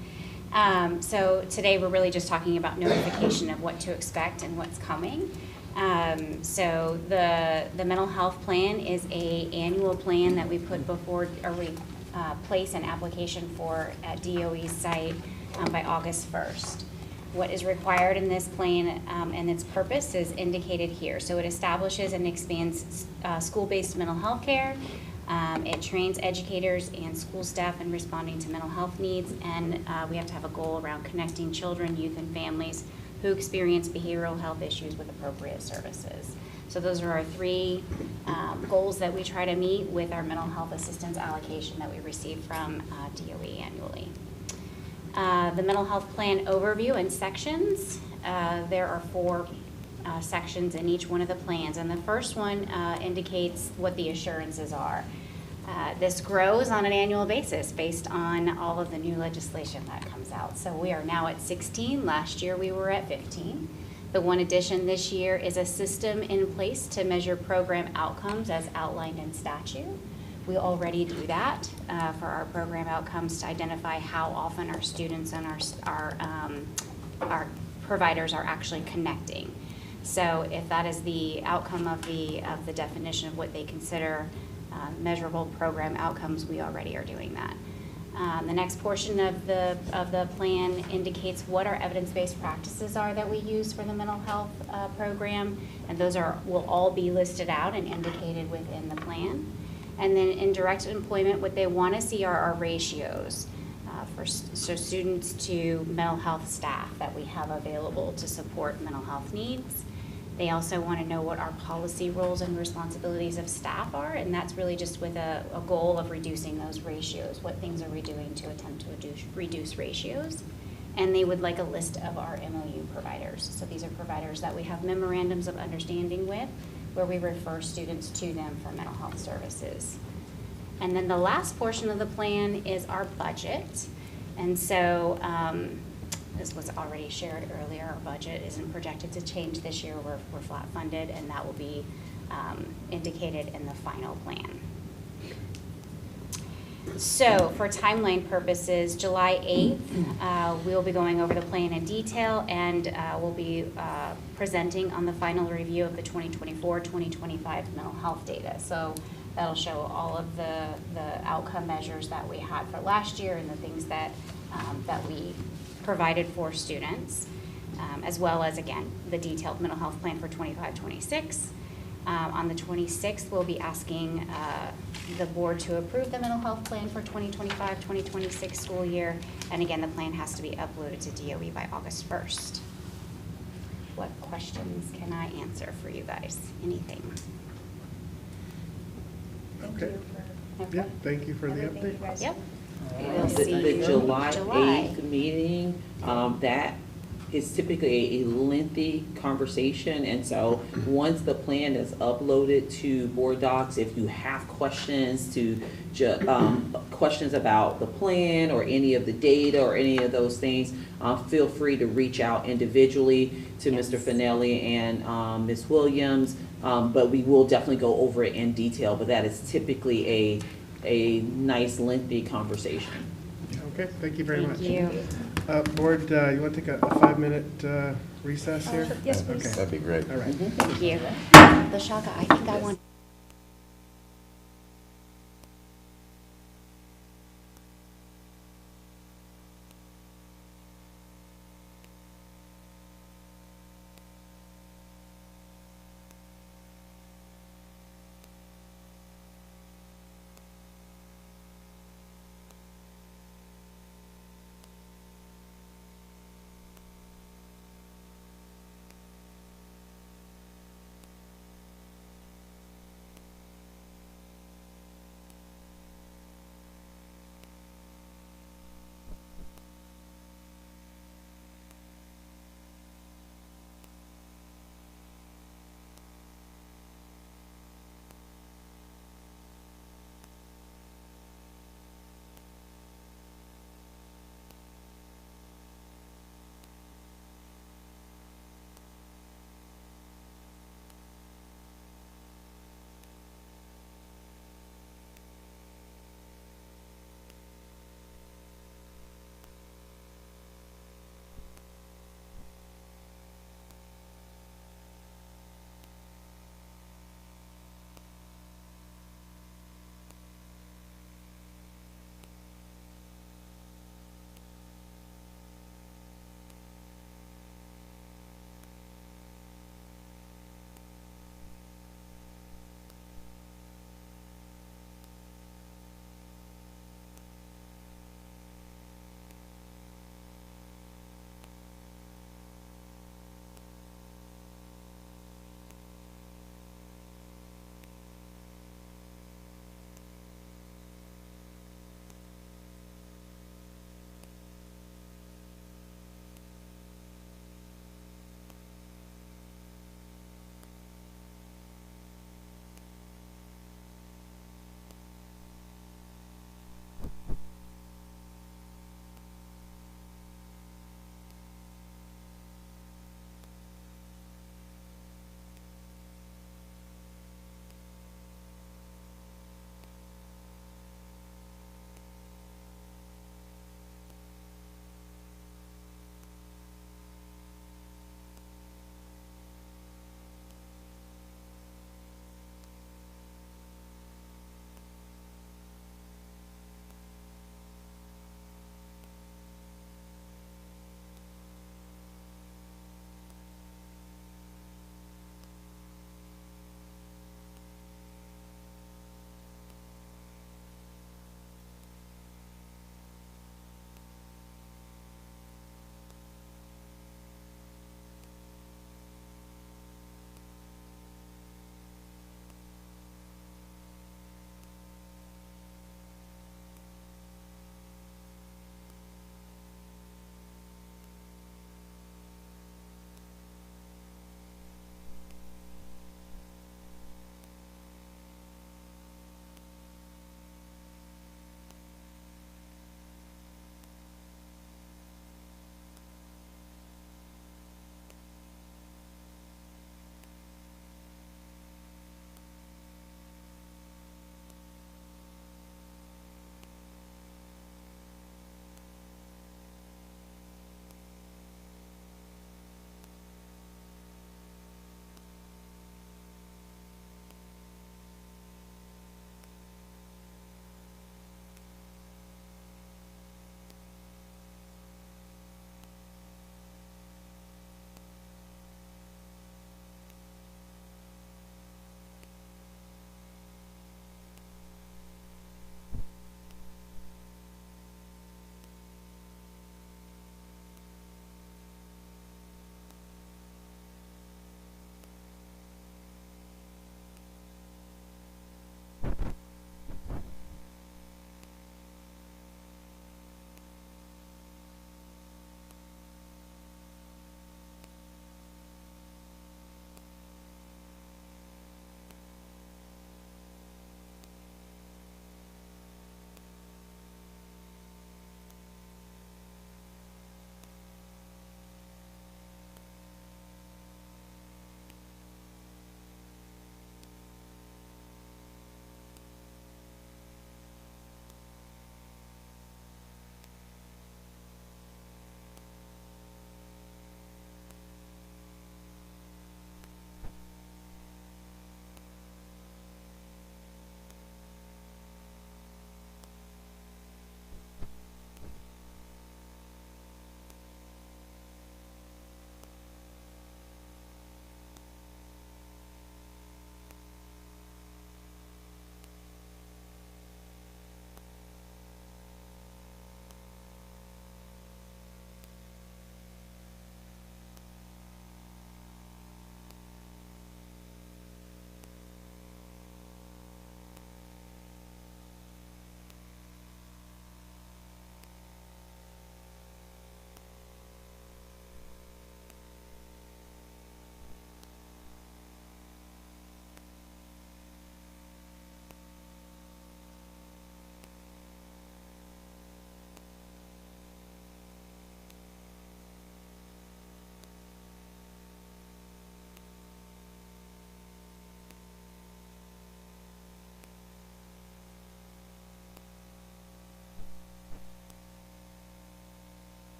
Speaker 14: So today we're really just talking about notification of what to expect and what's coming. So the mental health plan is an annual plan that we put before, or we place an application for at DOE's site by August 1st. What is required in this plan and its purpose is indicated here. So it establishes and expands school-based mental health care. It trains educators and school staff in responding to mental health needs, and we have to have a goal around connecting children, youth, and families who experience behavioral health issues with appropriate services. So those are our three goals that we try to meet with our mental health assistance allocation that we receive from DOE annually. The mental health plan overview and sections. There are 4 sections in each one of the plans, and the first one indicates what the assurances are. This grows on an annual basis based on all of the new legislation that comes out. So we are now at 16. Last year we were at 15. The one addition this year is a system in place to measure program outcomes as outlined in statute. We already do that for our program outcomes to identify how often our students and our providers are actually connecting. So if that is the outcome of the definition of what they consider measurable program outcomes, we already are doing that. The next portion of the plan indicates what our evidence-based practices are that we use for the mental health program, and those will all be listed out and indicated within the plan. And then in direct employment, what they want to see are our ratios so students to mental health staff that we have available to support mental health needs. They also want to know what our policy roles and responsibilities of staff are, and that's really just with a goal of reducing those ratios. What things are we doing to attempt to reduce ratios? And they would like a list of our MOU providers. So these are providers that we have memorandums of understanding with, where we refer students to them for mental health services. And then the last portion of the plan is our budget. And so, this was already shared earlier, our budget isn't projected to change this year. We're flat funded, and that will be indicated in the final plan. So for timeline purposes, July 8th, we'll be going over the plan in detail, and we'll be presenting on the final review of the 2024-2025 mental health data. So that'll show all of the outcome measures that we had for last year and the things that we provided for students, as well as, again, the detailed mental health plan for 25-26. On the 26th, we'll be asking the board to approve the mental health plan for 2025-2026 school year. And again, the plan has to be uploaded to DOE by August 1st. What questions can I answer for you guys? Anything?
Speaker 1: Okay. Yeah, thank you for the
Speaker 2: Everything you
Speaker 1: update.
Speaker 2: guys-
Speaker 14: Yep.
Speaker 5: The July 8th meeting, that is typically a lengthy conversation, and so once the plan is uploaded to board docs, if you have questions questions about the plan or any of the data or any of those things, feel free to reach out individually to Mr. Finelli and Ms. Williams, but we will definitely go over it in detail, but that is typically a nice lengthy conversation.
Speaker 1: Okay, thank you very much.
Speaker 14: Thank you.
Speaker 1: Board, you want to take a 5-minute recess here?
Speaker 2: Yes, please.
Speaker 1: Okay.
Speaker 3: That'd be great.
Speaker 1: All right.
Speaker 14: Thank you. LaShakia, I think I want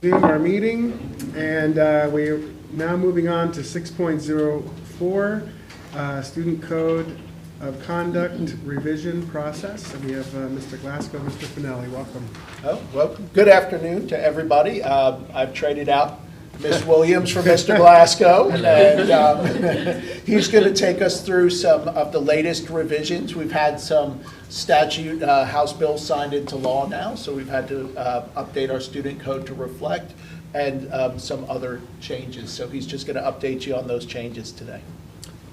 Speaker 1: Resume our meeting, and we're now moving on to 6.04, Student Code of Conduct Revision Process. And we have Mr. Glasgow, Mr. Finelli. Welcome.
Speaker 13: Oh, well, good afternoon to everybody. I've traded out Ms. Williams for Mr. Glasgow, and he's going to take us through some of the latest revisions. We've had some statute, House bills signed into law now, so we've had to update our student code to reflect, and some other changes. So he's just going to update you on those changes today.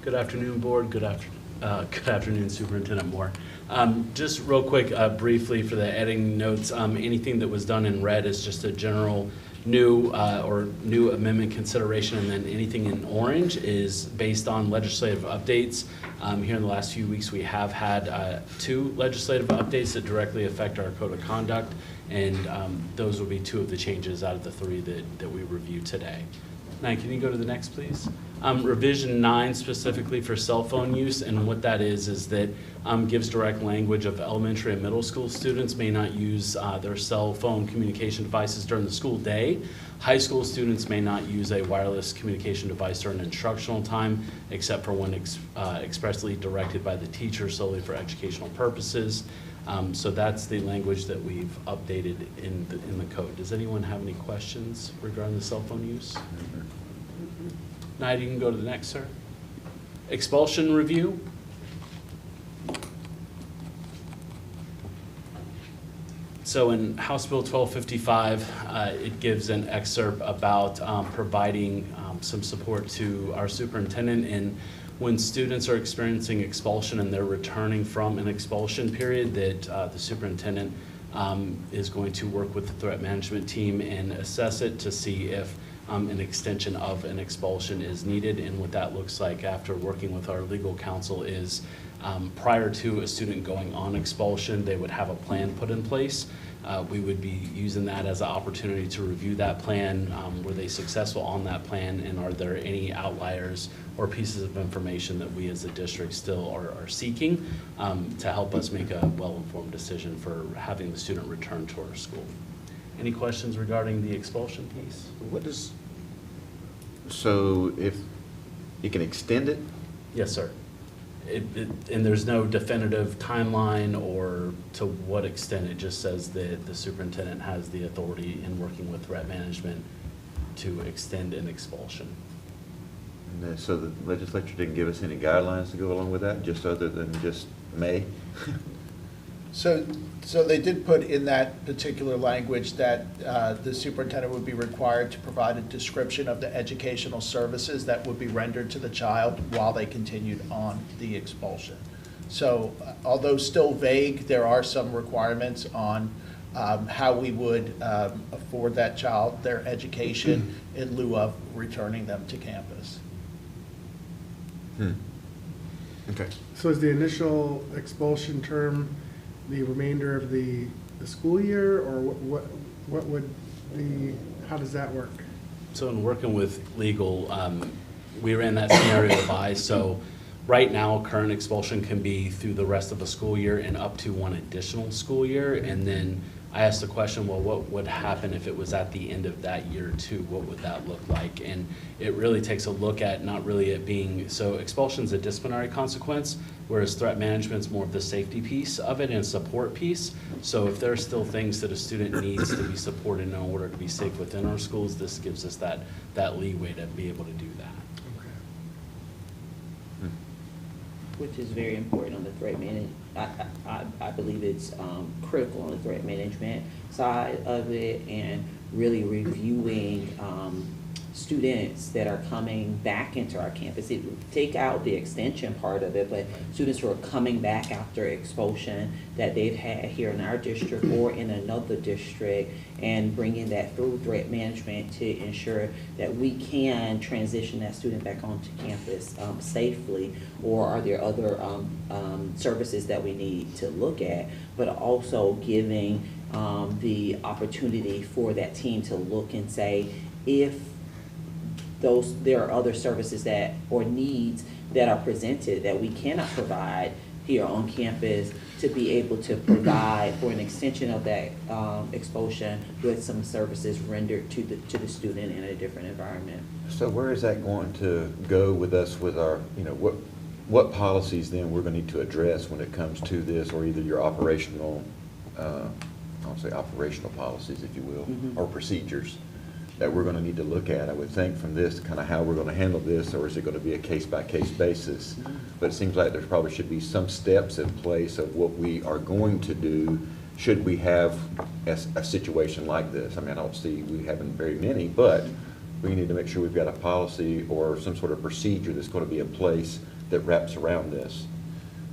Speaker 15: Good afternoon, Board. Good afternoon, Superintendent Moore. Just real quick, briefly for the editing notes, anything that was done in red is just a general new amendment consideration, and then anything in orange is based on legislative updates. Here in the last few weeks, we have had 2 legislative updates that directly affect our code of conduct, and those will be 2 of the changes out of the 3 that we reviewed today. Now, can you go to the next, please? Revision 9 specifically for cell phone use, and what that is that gives direct language of elementary and middle school students may not use their cell phone communication devices during the school day. High school students may not use a wireless communication device during instructional time, except for when expressly directed by the teacher solely for educational purposes. So that's the language that we've updated in the code. Does anyone have any questions regarding the cell phone use? Nida, you can go to the next, sir. Expulsion review. So in House Bill 1255, it gives an excerpt about providing some support to our superintendent in when students are experiencing expulsion and they're returning from an expulsion period, that the superintendent is going to work with the threat management team and assess it to see if an extension of an expulsion is needed. And what that looks like after working with our legal counsel is prior to a student going on expulsion, they would have a plan put in place. We would be using that as an opportunity to review that plan. Were they successful on that plan, and are there any outliers or pieces of information that we as a district still are seeking to help us make a well-informed decision for having the student return to our school. Any questions regarding the expulsion piece?
Speaker 3: So if you can extend it?
Speaker 15: Yes, sir. And there's no definitive timeline or to what extent. It just says that the superintendent has the authority in working with threat management to extend an expulsion.
Speaker 3: And so the legislature didn't give us any guidelines to go along with that, just other than just may?
Speaker 13: So they did put in that particular language that the superintendent would be required to provide a description of the educational services that would be rendered to the child while they continued on the expulsion. So although still vague, there are some requirements on how we would afford that child their education in lieu of returning them to campus.
Speaker 3: Okay.
Speaker 1: So is the initial expulsion term the remainder of the school year, or what would the, how does that work?
Speaker 15: So in working with legal, we ran that scenario by. So right now, current expulsion can be through the rest of the school year and up to 1 additional school year. And then I asked the question, well, what would happen if it was at the end of that year too? What would that look like? And it really takes a look at not really it being, so expulsion's a disciplinary consequence, whereas threat management's more of the safety piece of it and support piece. So if there are still things that a student needs to be supported in order to be safe within our schools, this gives us that leeway to be able to do that.
Speaker 5: Which is very important on the threat management. I believe it's critical on the threat management side of it, and really reviewing students that are coming back into our campus. Take out the extension part of it, but students who are coming back after expulsion that they've had here in our district or in another district, and bringing that through threat management to ensure that we can transition that student back onto campus safely, or are there other services that we need to look at, but also giving the opportunity for that team to look and say, if there are other services that or needs that are presented that we cannot provide here on campus to be able to provide for an extension of that expulsion with some services rendered to the student in a different environment.
Speaker 3: So where is that going to go with us with our, what policies then we're going to need to address when it comes to this, or either your operational, I'll say operational policies, if you will, or procedures that we're going to need to look at, I would think, from this, kind of how we're going to handle this, or is it going to be a case-by-case basis? But it seems like there probably should be some steps in place of what we are going to do should we have a situation like this. I mean, I don't see we having very many, but we need to make sure we've got a policy or some sort of procedure that's going to be in place that wraps around this.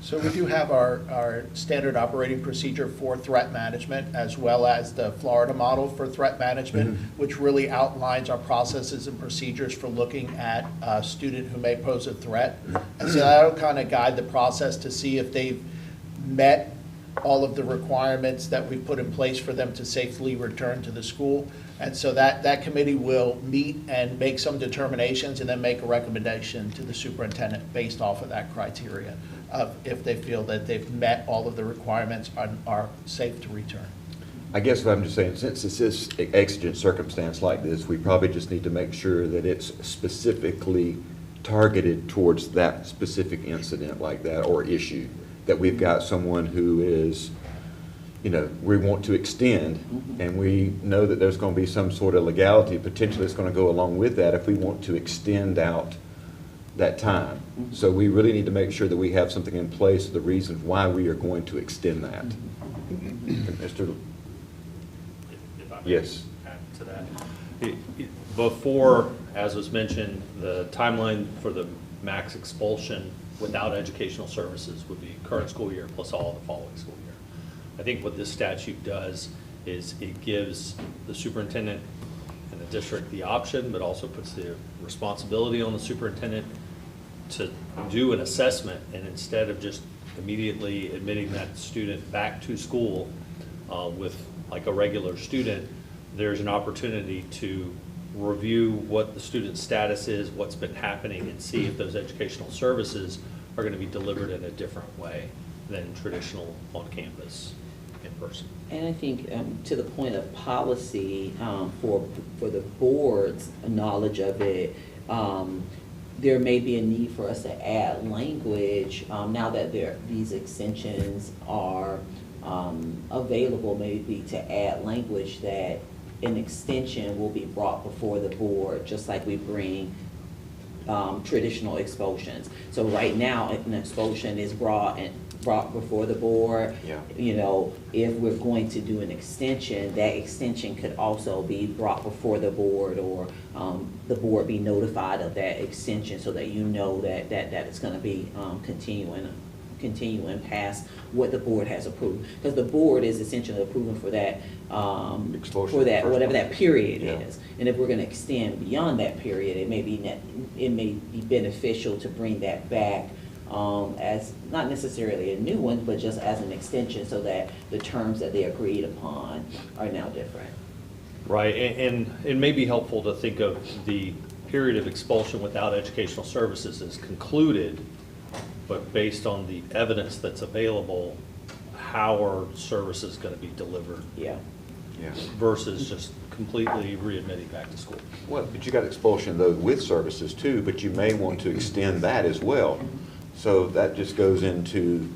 Speaker 13: So we do have our standard operating procedure for threat management, as well as the Florida model for threat management, which really outlines our processes and procedures for looking at a student who may pose a threat. And so that'll kind of guide the process to see if they've met all of the requirements that we've put in place for them to safely return to the school. And so that committee will meet and make some determinations and then make a recommendation to the superintendent based off of that criteria of if they feel that they've met all of the requirements and are safe to return.
Speaker 3: I guess what I'm just saying, since it's this exigent circumstance like this, we probably just need to make sure that it's specifically targeted towards that specific incident like that or issue. That we've got someone who is, we want to extend, and we know that there's going to be some sort of legality potentially that's going to go along with that if we want to extend out that time. So we really need to make sure that we have something in place, the reasons why we are going to extend that. Mr.
Speaker 16: If I may
Speaker 3: Yes.
Speaker 16: add to that. Before, as was mentioned, the timeline for the max expulsion without educational services would be current school year plus all the following school year. I think what this statute does is it gives the superintendent and the district the option, but also puts the responsibility on the superintendent to do an assessment, and instead of just immediately admitting that student back to school with like a regular student, there's an opportunity to review what the student's status is, what's been happening, and see if those educational services are going to be delivered in a different way than traditional on-campus in person.
Speaker 5: And I think to the point of policy, for the board's knowledge of it, there may be a need for us to add language now that these extensions are available, maybe to add language that an extension will be brought before the board, just like we bring traditional expulsions. So right now, an expulsion is brought before the board.
Speaker 3: Yeah.
Speaker 5: If we're going to do an extension, that extension could also be brought before the board, or the board be notified of that extension so that that it's going to be continuing past what the board has approved, because the board is essentially approving for that
Speaker 3: Expulsion
Speaker 5: for that
Speaker 3: first
Speaker 5: whatever
Speaker 3: one.
Speaker 5: that period
Speaker 3: Yeah.
Speaker 5: is. And if we're going to extend beyond that period, it may be beneficial to bring that back as not necessarily a new one, but just as an extension, so that the terms that they agreed upon are now different.
Speaker 16: Right, and it may be helpful to think of the period of expulsion without educational services as concluded, but based on the evidence that's available, how are services going to be delivered?
Speaker 5: Yeah.
Speaker 3: Yeah.
Speaker 16: Versus just completely readmitting back to school.
Speaker 3: Well, but you got expulsion though with services too, but you may want to extend that as well. So that just goes into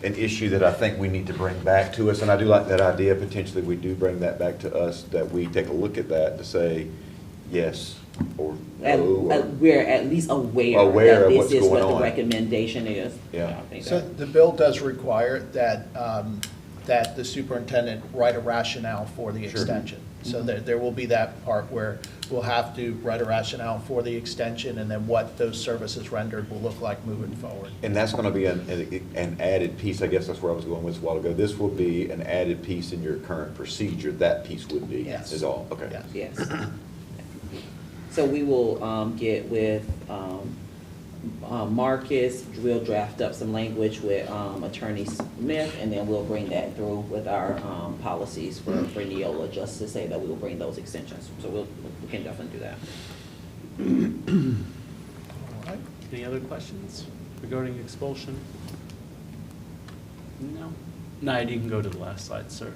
Speaker 3: an issue that I think we need to bring back to us, and I do like that idea, potentially we do bring that back to us, that we take a look at that to say yes or no. Or
Speaker 5: We're at least aware
Speaker 3: of
Speaker 5: that
Speaker 3: what's
Speaker 5: this is
Speaker 3: going
Speaker 5: what
Speaker 3: on.
Speaker 5: the recommendation is.
Speaker 3: Yeah.
Speaker 5: I think
Speaker 13: So
Speaker 5: that-
Speaker 13: the bill does require that, that the superintendent write a rationale for the
Speaker 3: Sure.
Speaker 13: extension. So there will be that part where we'll have to write a rationale for the extension, and then what those services rendered will look like moving forward.
Speaker 3: And that's going to be an added piece, I guess that's where I was going with this a while ago. This will be an added piece in your current procedure. That piece would be,
Speaker 13: Yes.
Speaker 3: is all, okay.
Speaker 13: Yes.
Speaker 5: Yes. So we will get with Marcus, we'll draft up some language with Attorney Smith, and then we'll bring that through with our policies for Neola, just to say that we will bring those extensions. So we can definitely do that.
Speaker 13: All right.
Speaker 15: Any other questions regarding expulsion? No, you can go to the last slide, sir.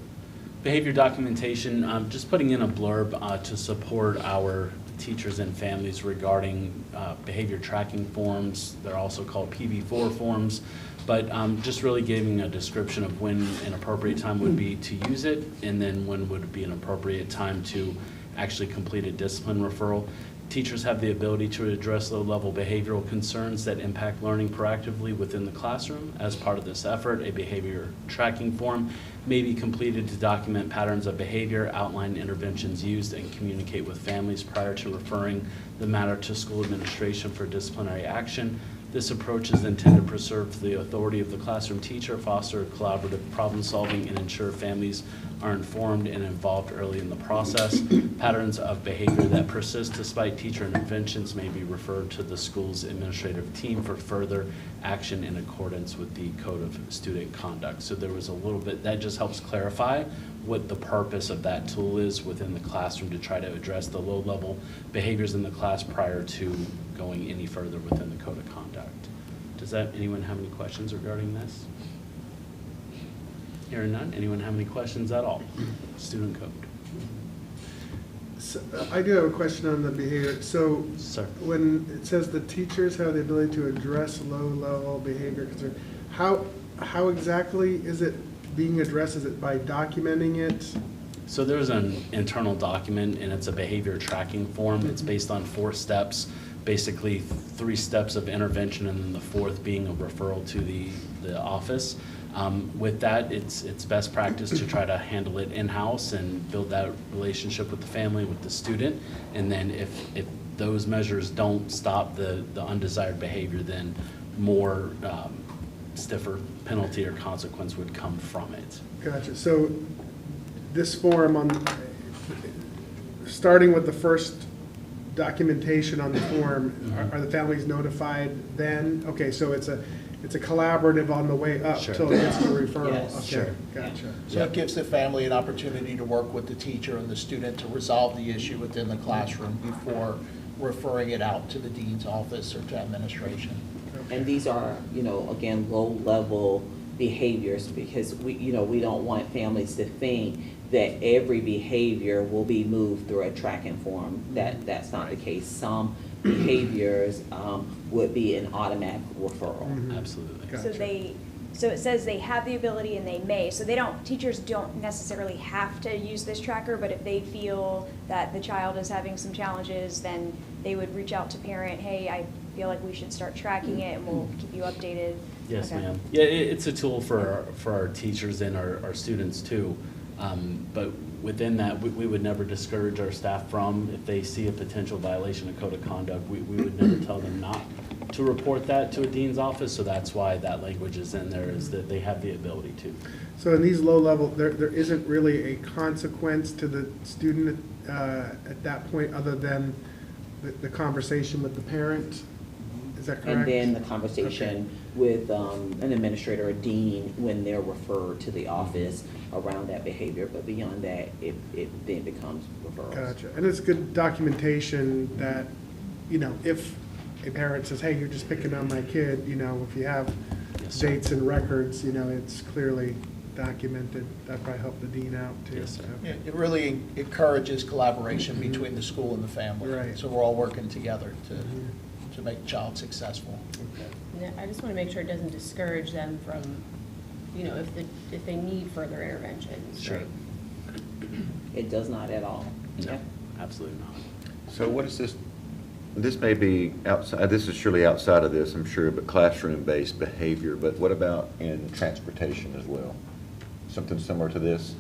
Speaker 15: Behavior documentation, just putting in a blurb to support our teachers and families regarding behavior tracking forms. They're also called PV4 forms, but just really giving a description of when an appropriate time would be to use it, and then when would be an appropriate time to actually complete a discipline referral. Teachers have the ability to address low-level behavioral concerns that impact learning proactively within the classroom. As part of this effort, a behavior tracking form may be completed to document patterns of behavior, outline interventions used, and communicate with families prior to referring the matter to school administration for disciplinary action. This approach is intended to preserve the authority of the classroom teacher, foster collaborative problem solving, and ensure families are informed and involved early in the process. Patterns of behavior that persist despite teacher interventions may be referred to the school's administrative team for further action in accordance with the Code of Student Conduct. So there was a little bit, that just helps clarify what the purpose of that tool is within the classroom to try to address the low-level behaviors in the class prior to going any further within the Code of Conduct. Does anyone have any questions regarding this? Hearing none, anyone have any questions at all? Student code.
Speaker 1: So, I do have a question on the behavior. So
Speaker 15: Sir.
Speaker 1: when it says the teachers have the ability to address low-level behavior concern, how exactly is it being addressed? Is it by documenting it?
Speaker 15: So there's an internal document, and it's a behavior tracking form. It's based on 4 steps, basically 3 steps of intervention, and then the 4th being a referral to the office. With that, it's best practice to try to handle it in-house and build that relationship with the family, with the student. And then if those measures don't stop the undesired behavior, then more stiffer penalty or consequence would come from it.
Speaker 1: Gotcha. So this form starting with the first documentation on the form, are the families notified then? Okay, so it's a collaborative on the way up till it gets to referral.
Speaker 13: Yes.
Speaker 1: Okay,
Speaker 15: Sure.
Speaker 1: gotcha.
Speaker 13: So it gives the family an opportunity to work with the teacher and the student to resolve the issue within the classroom before referring it out to the dean's office or to administration.
Speaker 5: And these are, again, low-level behaviors, because we don't want families to think that every behavior will be moved through a tracking form. That's not the case. Some behaviors would be an automatic referral.
Speaker 15: Absolutely.
Speaker 1: Gotcha.
Speaker 2: So it says they have the ability and they may. So teachers don't necessarily have to use this tracker, but if they feel that the child is having some challenges, then they would reach out to parent, hey, I feel like we should start tracking it, and we'll keep you updated.
Speaker 15: Yes,
Speaker 2: Okay.
Speaker 15: ma'am. Yeah, it's a tool for our teachers and our students too. But within that, we would never discourage our staff from, if they see a potential violation of code of conduct, we would never tell them not to report that to a dean's office. So that's why that language is in there, is that they have the ability to.
Speaker 1: So in these low level, there isn't really a consequence to the student at that point, other than the conversation with the parent? Is that correct?
Speaker 5: And then the conversation with an administrator or dean when they're referred to the office around that behavior. But beyond that, it then becomes referrals.
Speaker 1: Gotcha. And it's good documentation that, if a parent says, hey, you're just picking on my kid, if you have
Speaker 15: Yes, sir.
Speaker 1: dates and records, it's clearly documented. That probably helped the dean out too.
Speaker 15: Yes, sir.
Speaker 13: Yeah, it really encourages collaboration between the school and the family.
Speaker 1: Right.
Speaker 13: So we're all working together to make the child successful.
Speaker 4: Yeah, I just want to make sure it doesn't discourage them from, if they need further interventions.
Speaker 15: Sure.
Speaker 4: right?
Speaker 5: It does not at all.
Speaker 15: No, absolutely not.
Speaker 3: So what is this? This may be outside, this is surely outside of this, I'm sure, but classroom-based behavior, but what about in transportation as well? Something similar to this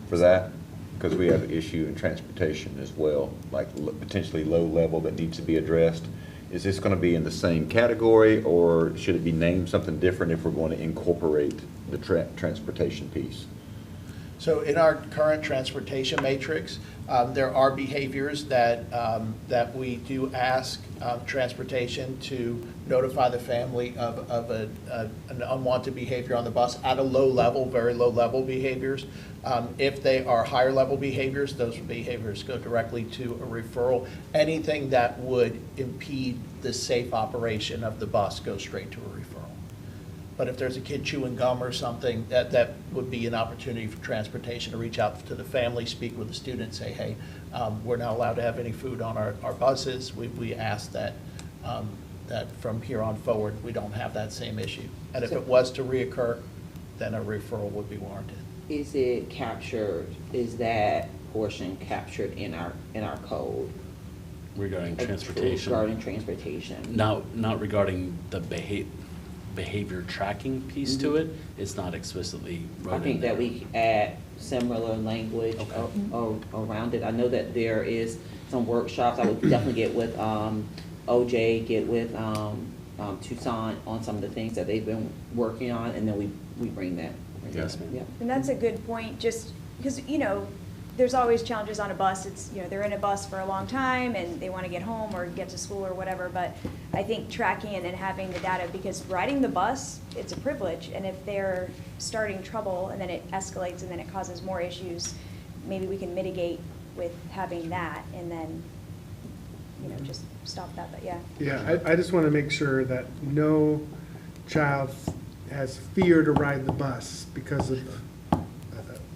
Speaker 3: for that? Because we have an issue in transportation as well, like potentially low level that needs to be addressed. Is this going to be in the same category, or should it be named something different if we're going to incorporate the transportation piece?
Speaker 13: So in our current transportation matrix, there are behaviors that we do ask transportation to notify the family of an unwanted behavior on the bus at a low level, very low level behaviors. If they are higher level behaviors, those behaviors go directly to a referral. Anything that would impede the safe operation of the bus goes straight to a referral. But if there's a kid chewing gum or something, that would be an opportunity for transportation to reach out to the family, speak with the student, say, hey, we're not allowed to have any food on our buses. We ask that, that from here on forward, we don't have that same issue. And if it was to reoccur, then a referral would be warranted.
Speaker 5: Is it captured, is that portion captured in our code?
Speaker 15: Regarding transportation?
Speaker 5: Regarding transportation.
Speaker 15: Not regarding the behavior tracking piece to it. It's not explicitly wrote in
Speaker 5: I think
Speaker 15: there.
Speaker 5: that we add similar language around it. I know that there is some workshops. I would definitely get with OJ, get with Tucson on some of the things that they've been working on, and then we bring that.
Speaker 15: Yes, ma'am.
Speaker 5: Yep.
Speaker 2: And that's a good point, just because, there's always challenges on a bus. It's, they're in a bus for a long time and they want to get home or get to school or whatever, but I think tracking and then having the data, because riding the bus, it's a privilege, and if they're starting trouble and then it escalates and then it causes more issues, maybe we can mitigate with having that and then, just stop that, but yeah.
Speaker 1: Yeah, I just want to make sure that no child has fear to ride the bus because of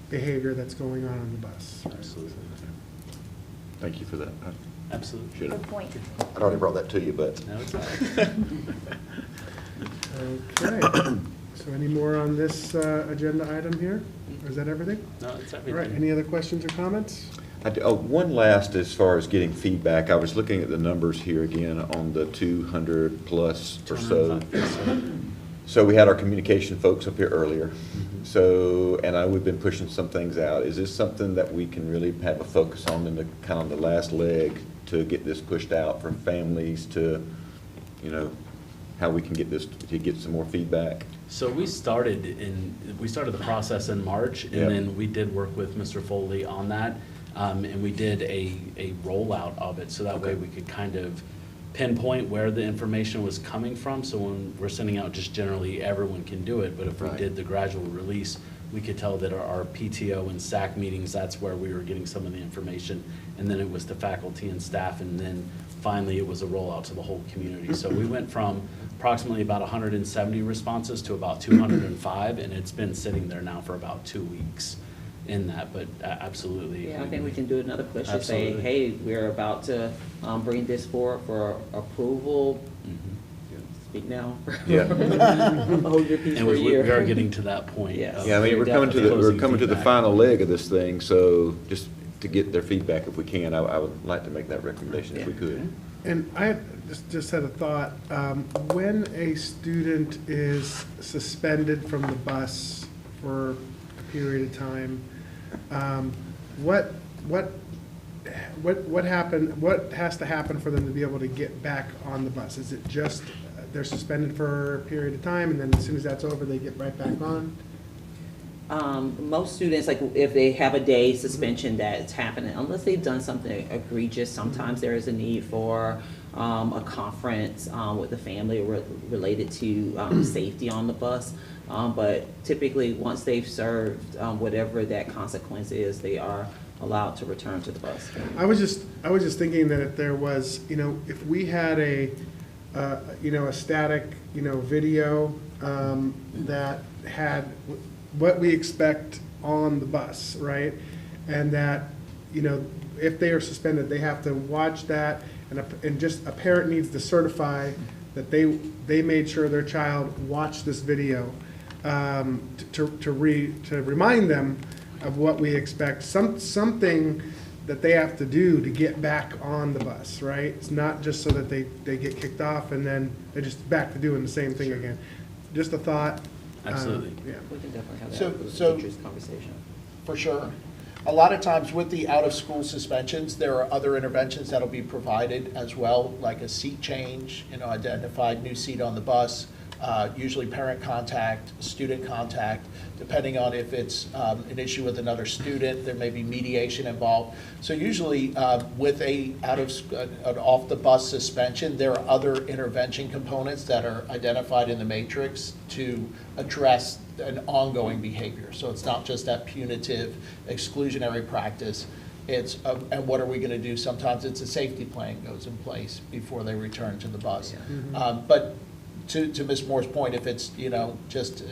Speaker 1: behavior that's going on the bus.
Speaker 15: Absolutely.
Speaker 3: Thank you for that.
Speaker 15: Absolutely.
Speaker 3: Should've-
Speaker 2: Good point.
Speaker 3: I'd already brought that to you, but.
Speaker 15: No, it's all right.
Speaker 1: Okay, so any more on this agenda item here? Or is that everything?
Speaker 15: No, it's
Speaker 1: All
Speaker 15: everything.
Speaker 1: right, any other questions or comments?
Speaker 3: One last, as far as getting feedback, I was looking at the numbers here again on the 200 plus or so.
Speaker 15: 205.
Speaker 3: So we had our communication folks up here earlier. So, and we've been pushing some things out. Is this something that we can really have a focus on in the kind of the last leg to get this pushed out for families to, how we can get this, to get some more feedback?
Speaker 15: So we started the process in March, and
Speaker 3: Yep.
Speaker 15: then we did work with Mr. Foley on that, and we did a rollout of it, so that way we could kind of pinpoint where the information was coming from, so when we're sending out just generally, everyone can do it, but if we
Speaker 3: Right.
Speaker 15: did the gradual release, we could tell that our PTO and SAC meetings, that's where we were getting some of the information, and then it was to faculty and staff, and then finally it was a rollout to the whole community. So we went from approximately about 170 responses to about 205, and it's been sitting there now for about 2 weeks in that, but absolutely.
Speaker 5: Yeah, I think we can do another push to say,
Speaker 15: Absolutely.
Speaker 5: hey, we're about to bring this forward for approval. Speak now.
Speaker 3: Yeah.
Speaker 5: Hold your peace
Speaker 15: And
Speaker 5: for a
Speaker 15: we
Speaker 5: year.
Speaker 15: are getting to that point.
Speaker 5: Yes.
Speaker 15: of
Speaker 3: Yeah, I mean, we're coming to the
Speaker 15: closing feedback.
Speaker 3: final leg of this thing, so just to get their feedback if we can, I would like to make that recommendation if we could.
Speaker 1: And I just had a thought. When a student is suspended from the bus for a period of time, what has to happen for them to be able to get back on the bus? Is it just they're suspended for a period of time and then as soon as that's over, they get right back on?
Speaker 5: Most students, like if they have a day suspension that's happening, unless they've done something egregious, sometimes there is a need for a conference with the family related to safety on the bus. But typically, once they've served whatever that consequence is, they are allowed to return to the bus.
Speaker 1: I was just thinking that if there was, if we had a static, video that had what we expect on the bus, right? And that, if they are suspended, they have to watch that, and just a parent needs to certify that they made sure their child watched this video to remind them of what we expect, something that they have to do to get back on the bus, right? It's not just so that they get kicked off and then they're just back to doing the same thing again. Just a thought.
Speaker 15: Absolutely.
Speaker 1: Yeah.
Speaker 5: We can definitely have
Speaker 13: So-
Speaker 5: that with
Speaker 13: so-
Speaker 5: the teachers' conversation.
Speaker 13: For sure. A lot of times with the out-of-school suspensions, there are other interventions that'll be provided as well, like a seat change, identified new seat on the bus, usually parent contact, student contact, depending on if it's an issue with another student, there may be mediation involved. So usually with an off-the-bus suspension, there are other intervention components that are identified in the matrix to address an ongoing behavior. So it's not just that punitive exclusionary practice. It's, and what are we going to do? Sometimes it's a safety plan goes in place before they return to the bus. But to Ms. Moore's point, if it's, just,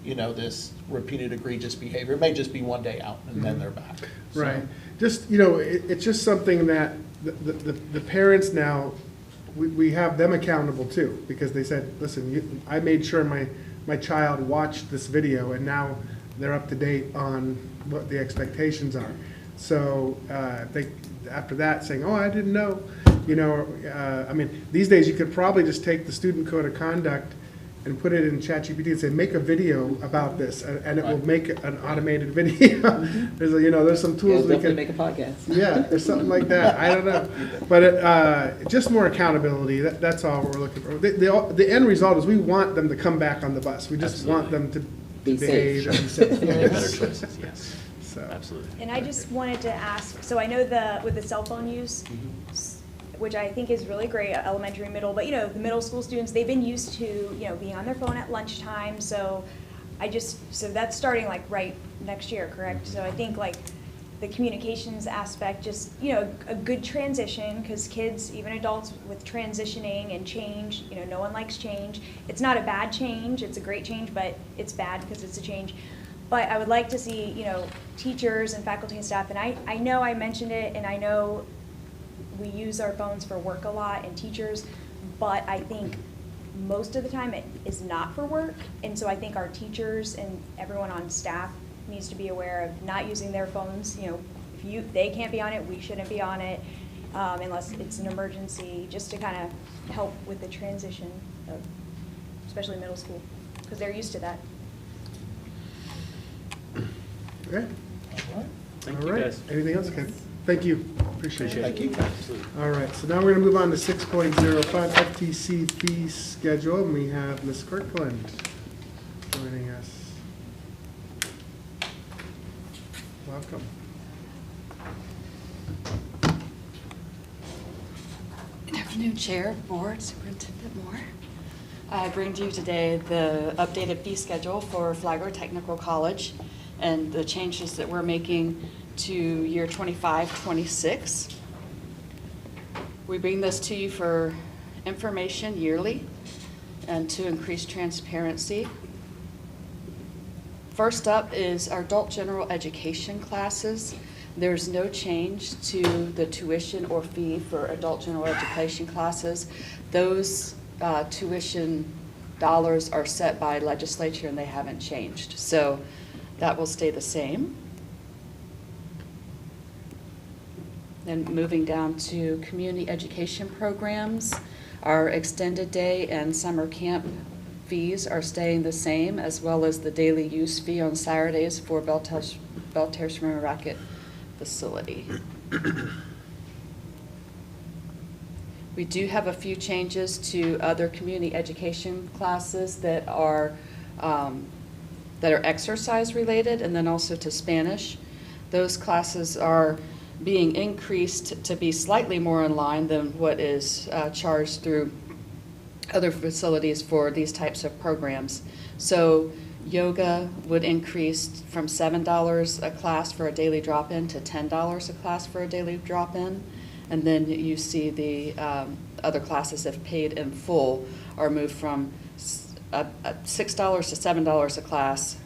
Speaker 13: this repeated egregious behavior, it may just be one day out and then they're back. So-
Speaker 1: Right. Just, it's just something that the parents now, we have them accountable too, because they said, listen, I made sure my child watched this video, and now they're up to date on what the expectations are. So they, after that, saying, oh, I didn't know, I mean, these days you could probably just take the student code of conduct and put it in ChatGPT and say, make a video about this, and it will make an automated video. There's some tools we can
Speaker 5: make a podcast.
Speaker 1: Yeah, or something like that. I don't know, but just more accountability. That's all we're looking for. The end result is we want them to come back on the bus. We just want them to behave and be safe.
Speaker 16: Make better choices, yes.
Speaker 1: So.
Speaker 16: Absolutely.
Speaker 2: And I just wanted to ask, so I know with the cell phone use, which I think is really great, elementary, middle, but the middle school students, they've been used to, being on their phone at lunchtime, so so that's starting like right next year, correct? So I think like the communications aspect, just, a good transition, because kids, even adults with transitioning and change, no one likes change. It's not a bad change, it's a great change, but it's bad because it's a change. But I would like to see, teachers and faculty and staff, and I know I mentioned it, and I know we use our phones for work a lot, and teachers, but I think most of the time it is not for work. And so I think our teachers and everyone on staff needs to be aware of not using their phones. If they can't be on it, we shouldn't be on it, unless it's an emergency, just to kind of help with the transition of, especially middle school, because they're used to that.
Speaker 1: Okay.
Speaker 16: Thank
Speaker 1: All
Speaker 16: you,
Speaker 1: right.
Speaker 16: guys.
Speaker 1: Anything else? Okay. Thank you. Appreciate it.
Speaker 13: Thank you.
Speaker 16: Absolutely.
Speaker 1: All right, so now we're going to move on to 6.05 FTC fee schedule, and we have Ms. Kirkland joining us. Welcome.
Speaker 17: Good afternoon, Chair, Board, Superintendent Moore. I bring to you today the updated fee schedule for Flagler Technical College and the changes that we're making to year 25-26. We bring this to you for information yearly and to increase transparency. First up is our adult general education classes. There's no change to the tuition or fee for adult general education classes. Those tuition dollars are set by legislature and they haven't changed. So that will stay the same. Then moving down to community education programs, our extended day and summer camp fees are staying the same, as well as the daily use fee on Saturdays for Belterre Swim Racket facility. We do have a few changes to other community education classes that are exercise related, and then also to Spanish. Those classes are being increased to be slightly more in line than what is charged through other facilities for these types of programs. So yoga would increase from $7 a class for a daily drop-in to $10 a class for a daily drop-in. And then you see the other classes, if paid in full, are moved from $6 to $7 a class,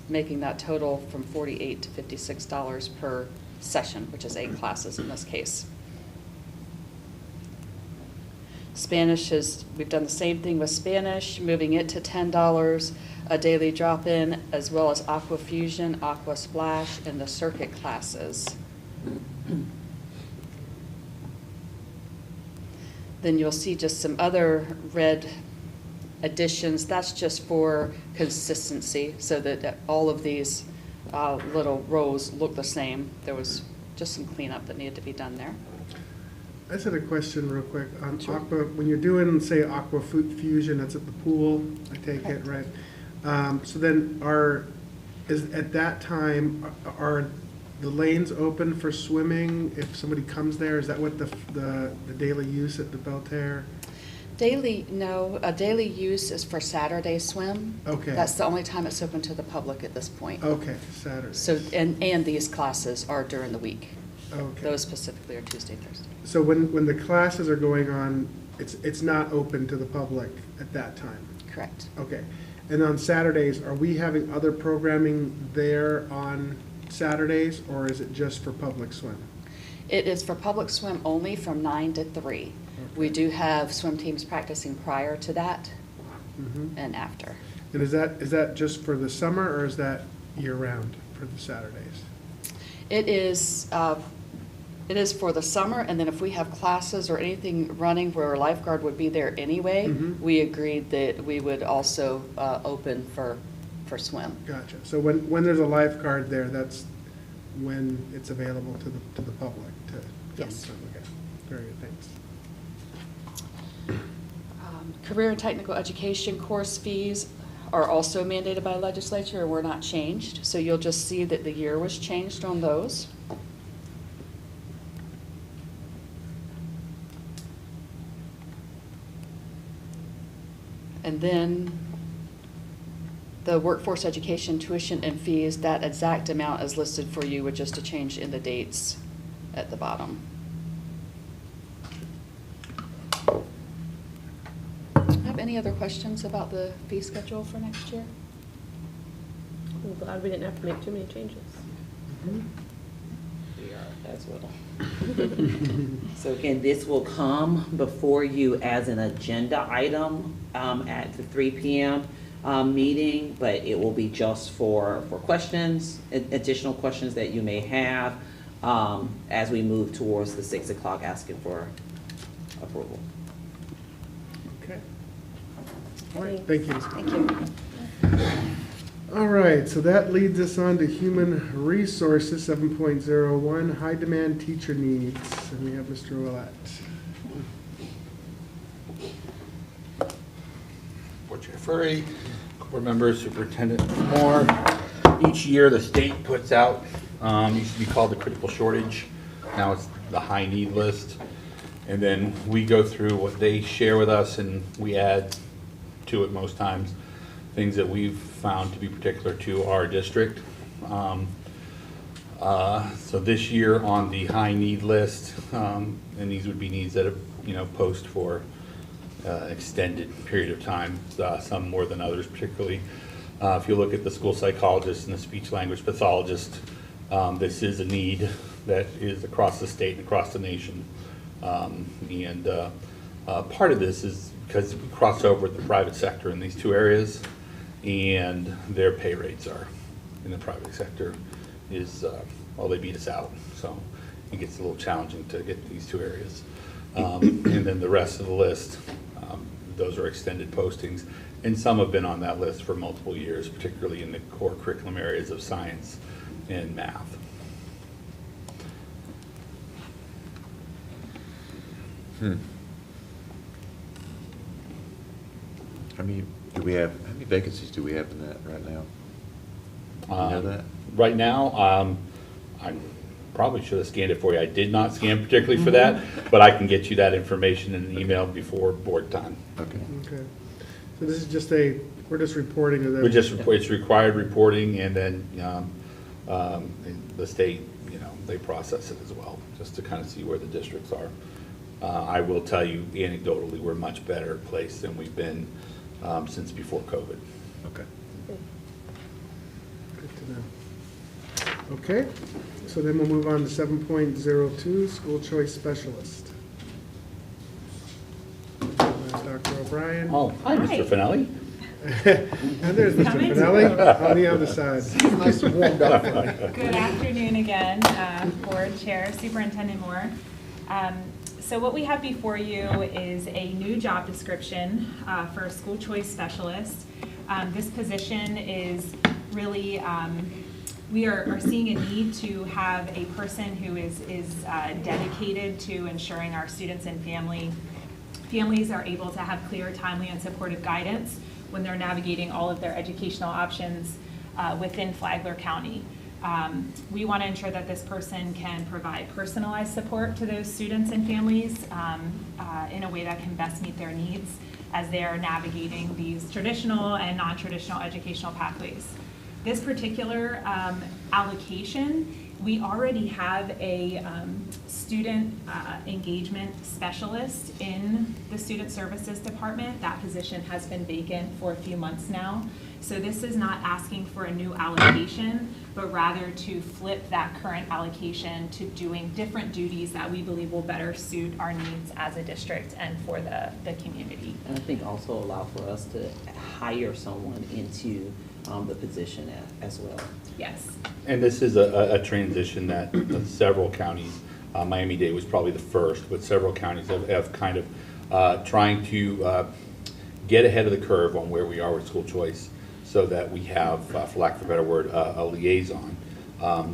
Speaker 17: making that total from $48 to $56 per session, which is 8 classes in this case. Spanish we've done the same thing with Spanish, moving it to $10 a daily drop-in, as well as Aqua Fusion, Aqua Splash, and the circuit classes. Then you'll see just some other red additions. That's just for consistency, so that all of these little rows look the same. There was just some cleanup that needed to be done there.
Speaker 1: I just had a question real quick on Aqua. When you're doing, say, Aqua Fusion, that's at the pool, I take it, right? So then at that time, are the lanes open for swimming if somebody comes there? Is that what the daily use at the Belterre?
Speaker 17: A daily use is for Saturday swim.
Speaker 1: Okay.
Speaker 17: That's the only time it's open to the public at this point.
Speaker 1: Okay, Saturday.
Speaker 17: So, and these classes are during the week.
Speaker 1: Okay.
Speaker 17: Those specifically are Tuesday, Thursday.
Speaker 1: So when the classes are going on it's not open to the public at that time?
Speaker 17: Correct.
Speaker 1: Okay. And on Saturdays, are we having other programming there on Saturdays, or is it just for public swim?
Speaker 17: It is for public swim only from 9 to 3. We do have swim teams practicing prior to that and after.
Speaker 1: And is that just for the summer, or is that year-round for the Saturdays?
Speaker 17: It is for the summer, and then if we have classes or anything running where a lifeguard would be there anyway, we agreed that we would also open for swim.
Speaker 1: Gotcha. So when there's a lifeguard there, that's when it's available to the public to come
Speaker 17: Yes.
Speaker 1: swim? Okay. Very good, thanks.
Speaker 17: Career and technical education course fees are also mandated by legislature and were not changed. So you'll just see that the year was changed on those. And then the workforce education tuition and fees, that exact amount is listed for you with just a change in the dates at the bottom. Have any other questions about the fee schedule for next year?
Speaker 4: I'm glad we didn't have to make too many changes.
Speaker 5: We are as well. So again, this will come before you as an agenda item at the 3 p.m. Meeting, but it will be just for questions, additional questions that you may have as we move towards the 6 o'clock asking for approval.
Speaker 1: Okay. All right, thank you.
Speaker 17: Thank you.
Speaker 1: All right, so that leads us on to human resources, 7.01, high demand teacher needs. And we have Mr. Willett.
Speaker 18: Board Chair Furry, board members, Superintendent Moore. Each year, the state puts out, used to be called the critical shortage. Now it's the high need list. And then we go through what they share with us, and we add to it most times things that we've found to be particular to our district. So this year on the high need list, and these would be needs that have, post for extended period of time, some more than others particularly. If you look at the school psychologist and the speech language pathologist, this is a need that is across the state and across the nation. And part of this is because we cross over with the private sector in these two areas, and their pay rates are in the private sector is, they beat us out. So it gets a little challenging to get to these two areas. And then the rest of the list, those are extended postings, and some have been on that list for multiple years, particularly in the core curriculum areas of science and math.
Speaker 3: How many vacancies do we have in that right now? Do you know that?
Speaker 18: Right now, I probably should have scanned it for you. I did not scan particularly for that, but I can get you that information in an email before board time.
Speaker 3: Okay.
Speaker 1: Okay. So this is just we're just reporting to them.
Speaker 18: It's required reporting, and then the state, they process it as well, just to kind of see where the districts are. I will tell you anecdotally, we're much better placed than we've been since before COVID.
Speaker 3: Okay.
Speaker 1: Good to know. Okay, so then we'll move on to 7.02, school choice specialist. Dr. O'Brien.
Speaker 18: Oh, hi, Mr. Finelli.
Speaker 1: And there's Mr. Finelli on the other side. Nice and warmed up for me.
Speaker 11: Good afternoon again, Board Chair, Superintendent Moore. So what we have before you is a new job description for a school choice specialist. This position is really, we are seeing a need to have a person who is dedicated to ensuring our students and families are able to have clear, timely, and supportive guidance when they're navigating all of their educational options within Flagler County. We want to ensure that this person can provide personalized support to those students and families in a way that can best meet their needs as they are navigating these traditional and non-traditional educational pathways. This particular allocation, we already have a student engagement specialist in the student services department. That position has been vacant for a few months now. So this is not asking for a new allocation, but rather to flip that current allocation to doing different duties that we believe will better suit our needs as a district and for the community.
Speaker 5: And I think also allow for us to hire someone into the position as well.
Speaker 11: Yes.
Speaker 18: And this is a transition that several counties, Miami-Dade was probably the first, but several counties have kind of trying to get ahead of the curve on where we are with school choice, so that we have, for lack of a better word, a liaison,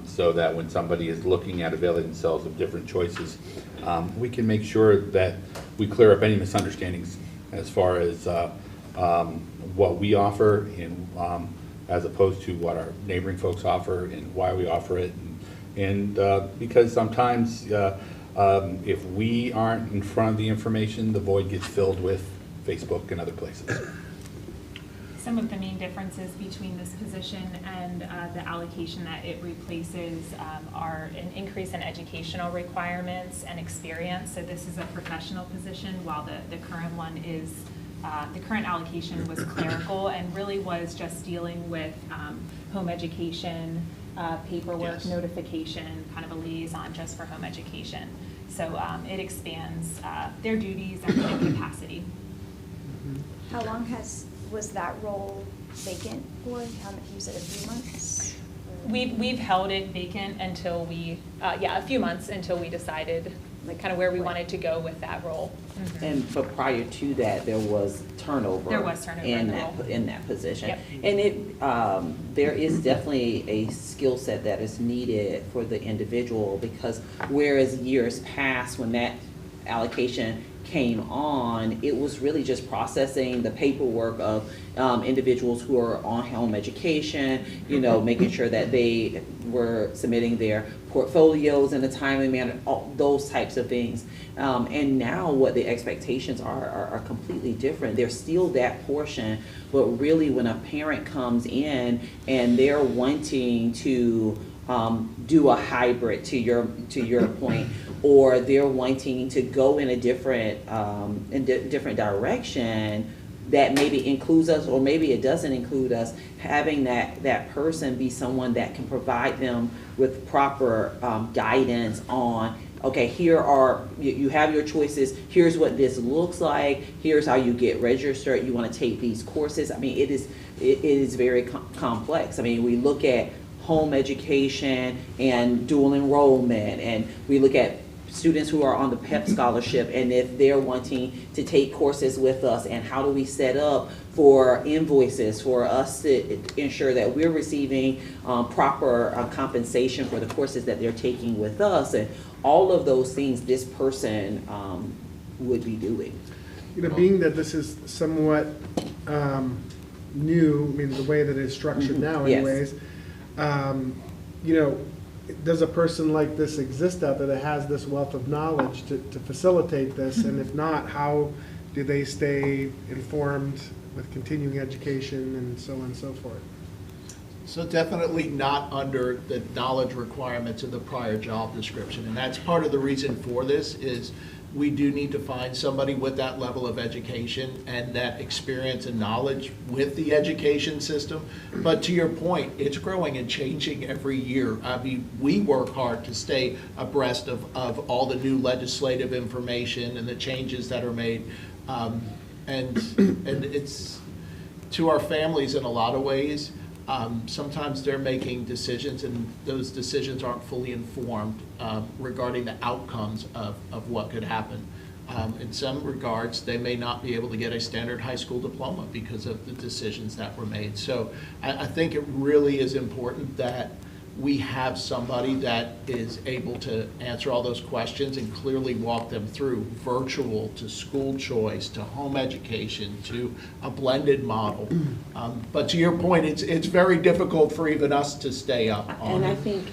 Speaker 18: so that when somebody is looking at availing themselves of different choices, we can make sure that we clear up any misunderstandings as far as what we offer and as opposed to what our neighboring folks offer and why we offer it. And because sometimes if we aren't in front of the information, the void gets filled with Facebook and other places.
Speaker 11: Some of the main differences between this position and the allocation that it replaces are an increase in educational requirements and experience. So this is a professional position, while the current one is, the current allocation was clerical and really was just dealing with home education, paperwork, notification, kind of a liaison just for home education. So it expands their duties and their capacity.
Speaker 2: How long was that role vacant for? You said a few months?
Speaker 11: We've held it vacant until we, a few months until we decided like kind of where we wanted to go with that role. Mm-hmm.
Speaker 5: And but prior to that, there was turnover.
Speaker 11: There was turnover
Speaker 5: in that position.
Speaker 11: Yep.
Speaker 5: And it there is definitely a skill set that is needed for the individual, because whereas years past when that allocation came on, it was really just processing the paperwork of individuals who are on home education, you know, making sure that they were submitting their portfolios in a timely manner, all those types of things. And now what the expectations are completely different. There's still that portion, but really when a parent comes in and they're wanting to do a hybrid, to your point, or they're wanting to go in a different different direction that maybe includes us or maybe it doesn't include us, having that person be someone that can provide them with proper guidance on, okay, here are, you have your choices, here's what this looks like, here's how you get registered, you want to take these courses. I mean, it is very complex. I mean, we look at home education and dual enrollment, and we look at students who are on the PEP scholarship, and if they're wanting to take courses with us, and how do we set up for invoices for us to ensure that we're receiving proper compensation for the courses that they're taking with us, and all of those things this person would be doing.
Speaker 1: You know, being that this is somewhat new, I mean, the way that it's structured now anyways, you know, does a person like this exist out there that has this wealth of knowledge to facilitate this? And if not, how do they stay informed with continuing education and so on and so forth?
Speaker 13: So definitely not under the knowledge requirements of the prior job description. And that's part of the reason for this is we do need to find somebody with that level of education and that experience and knowledge with the education system. But to your point, it's growing and changing every year. I mean, we work hard to stay abreast of all the new legislative information and the changes that are made. And it's to our families in a lot of ways. Sometimes they're making decisions and those decisions aren't fully informed regarding the outcomes of what could happen. In some regards, they may not be able to get a standard high school diploma because of the decisions that were made. So I think it really is important that we have somebody that is able to answer all those questions and clearly walk them through virtual to school choice to home education to a blended model. But to your point, it's very difficult for even us to stay up on
Speaker 5: And I
Speaker 13: it.
Speaker 5: think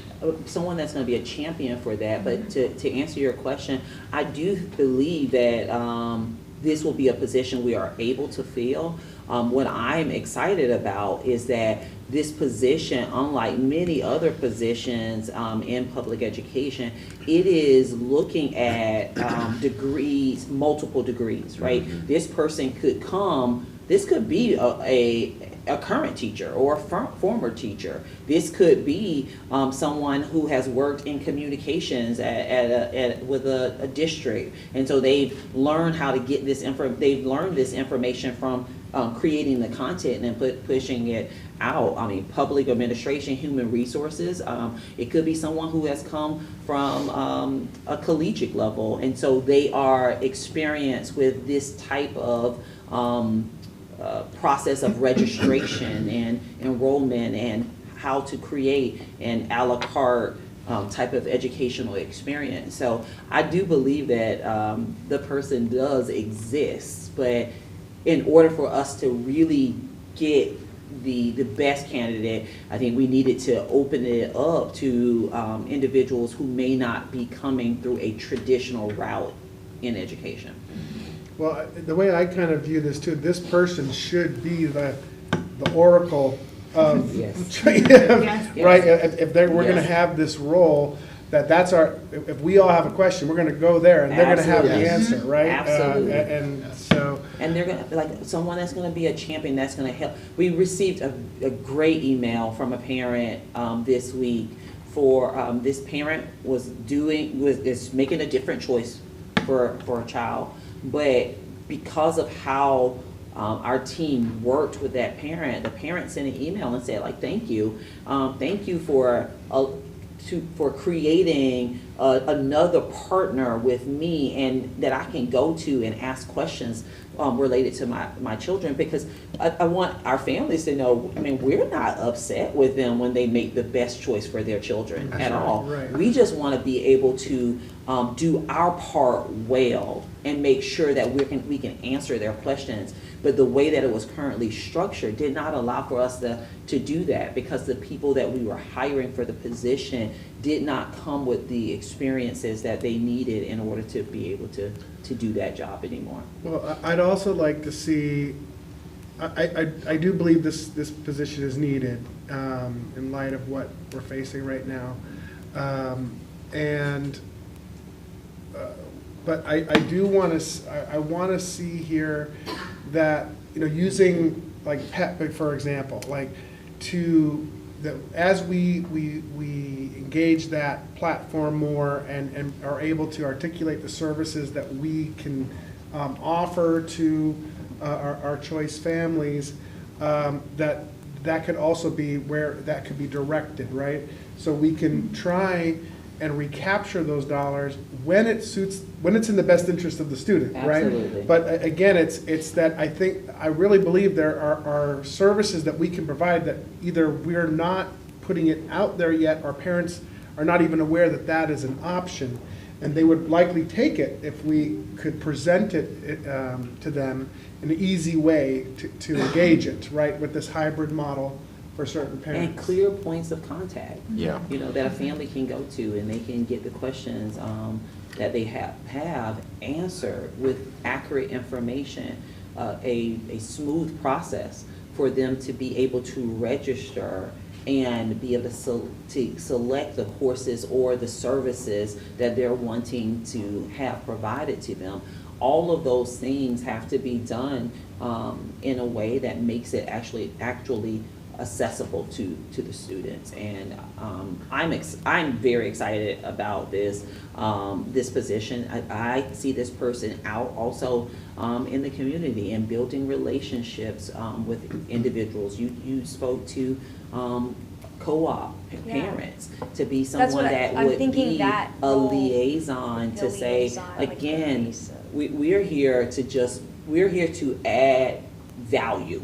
Speaker 5: someone that's going to be a champion for that. But to answer your question, I do believe that this will be a position we are able to fill. What I'm excited about is that this position, unlike many other positions in public education, it is looking at degrees, multiple degrees, right? This person could come, this could be a current teacher or a former teacher. This could be someone who has worked in communications with a district, and so they've learned how to get this they've learned this information from creating the content and pushing it out. I mean, public administration, human resources. It could be someone who has come from a collegiate level, and so they are experienced with this type of process of registration and enrollment and how to create an a la carte type of educational experience. So I do believe that the person does exist, but in order for us to really get the best candidate, I think we needed to open it up to individuals who may not be coming through a traditional route in education.
Speaker 1: Well, the way I kind of view this too, this person should be the oracle of,
Speaker 5: Yes.
Speaker 1: right?
Speaker 5: Yes.
Speaker 1: If we're going to have this role, that's our. If we all have a question, we're going to go there, and they're going to have the answer, right?
Speaker 5: Absolutely.
Speaker 1: And
Speaker 5: they're going to, like, someone that's going to be a champion that's going to help. We received a great email from a parent this week for this parent was making a different choice for a child. But because of how our team worked with that parent, the parent sent an email and said, like, thank you for creating another partner with me and that I can go to and ask questions related to my children, because I want our families to know, I mean, we're not upset with them when they make the best choice for their children at all.
Speaker 1: Right.
Speaker 5: We just want to be able to do our part well and make sure that we can answer their questions. But the way that it was currently structured did not allow for us to do that, because the people that we were hiring for the position did not come with the experiences that they needed in order to be able to do that job anymore.
Speaker 1: well, I'd also like to see. I do believe this position is needed in light of what we're facing right now, but I do want to. I want to see here that, using like PEP, for example, like as we engage that platform more and are able to articulate the services that we can offer to our choice families, that could also be where that could be directed, right? So we can try and recapture those dollars when it's in the best interest of the student, right?
Speaker 5: Absolutely.
Speaker 1: But again, it's that I really believe there are services that we can provide that either we're not putting it out there yet, or parents are not even aware that is an option, and they would likely take it if we could present it to them in an easy way to engage it, right, with this hybrid model for certain parents.
Speaker 5: And clear points of contact.
Speaker 3: Yeah.
Speaker 5: That a family can go to and they can get the questions that they have answered with accurate information, a smooth process for them to be able to register and be able to select the courses or the services that they're wanting to have provided to them. All of those things have to be done in a way that makes it actually accessible to the students, and I'm very excited about this position. I see this person out also in the community and building relationships with individuals. You spoke to co-op parents, to be someone that would be a liaison to say, again, we're here to add value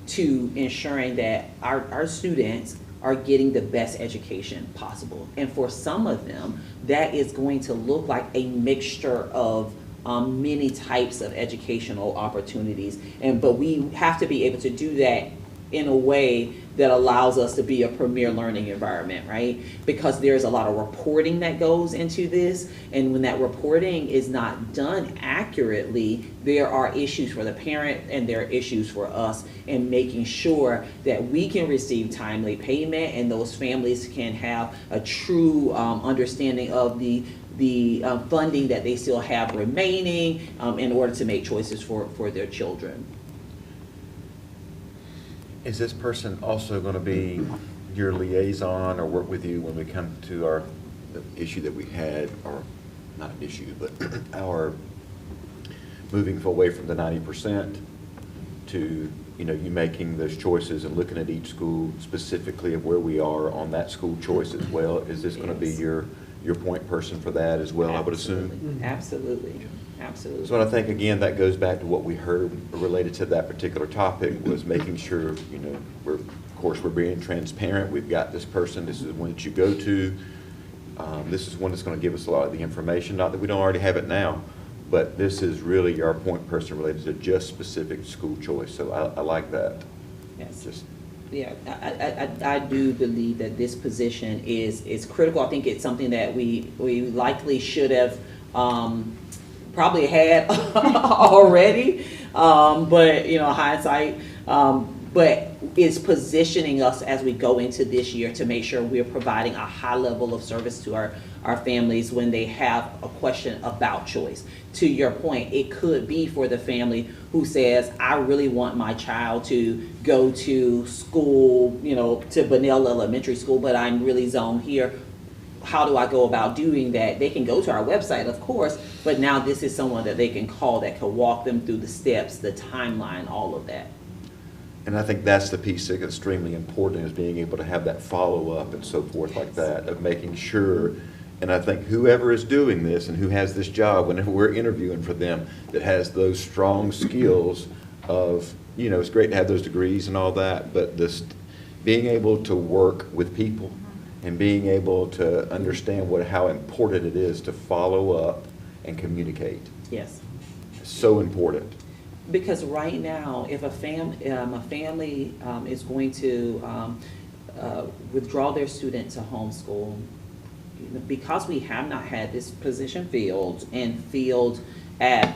Speaker 5: to ensuring that our students are getting the best education possible. And for some of them, that is going to look like a mixture of many types of educational opportunities. But we have to be able to do that in a way that allows us to be a premier learning environment, right? Because there's a lot of reporting that goes into this, and when that reporting is not done accurately, there are issues for the parent and there are issues for us in making sure that we can receive timely payment and those families can have a true understanding of the funding that they still have remaining in order to make choices for their children.
Speaker 3: Is this person also going to be your liaison or work with you when we come to the issue that we had, or not an issue, but our moving away from the 90% to, you making those choices and looking at each school specifically of where we are on that school choice as well? Is this going to be your point person for that as well, I would assume?
Speaker 5: Absolutely. Absolutely.
Speaker 3: So I think, again, that goes back to what we heard related to that particular topic, was making sure, of course, we're being transparent. We've got this person, this is one that you go to. This is one that's going to give us a lot of the information, not that we don't already have it now, but this is really our point person related to just specific school choice. So I like that.
Speaker 5: Yes. Yeah, I do believe that this position is critical. I think it's something that we likely should have probably had already, but hindsight, but it's positioning us as we go into this year to make sure we're providing a high level of service to our families when they have a question about choice. To your point, it could be for the family who says, I really want my child to go to school, to Bunnell Elementary School, but I'm really zoned here. How do I go about doing that? They can go to our website, of course, but now this is someone that they can call that can walk them through the steps, the timeline, all of that.
Speaker 3: And I think that's the piece that's extremely important, is being able to have that follow-up and so forth like that, of making sure. And I think whoever is doing this and who has this job, whenever we're interviewing for them, that has those strong skills of, it's great to have those degrees and all that, but this being able to work with people and being able to understand how important it is to follow up and communicate.
Speaker 5: Yes.
Speaker 3: So important.
Speaker 5: Because right now, if a family is going to withdraw their student to homeschool, because we have not had this position filled at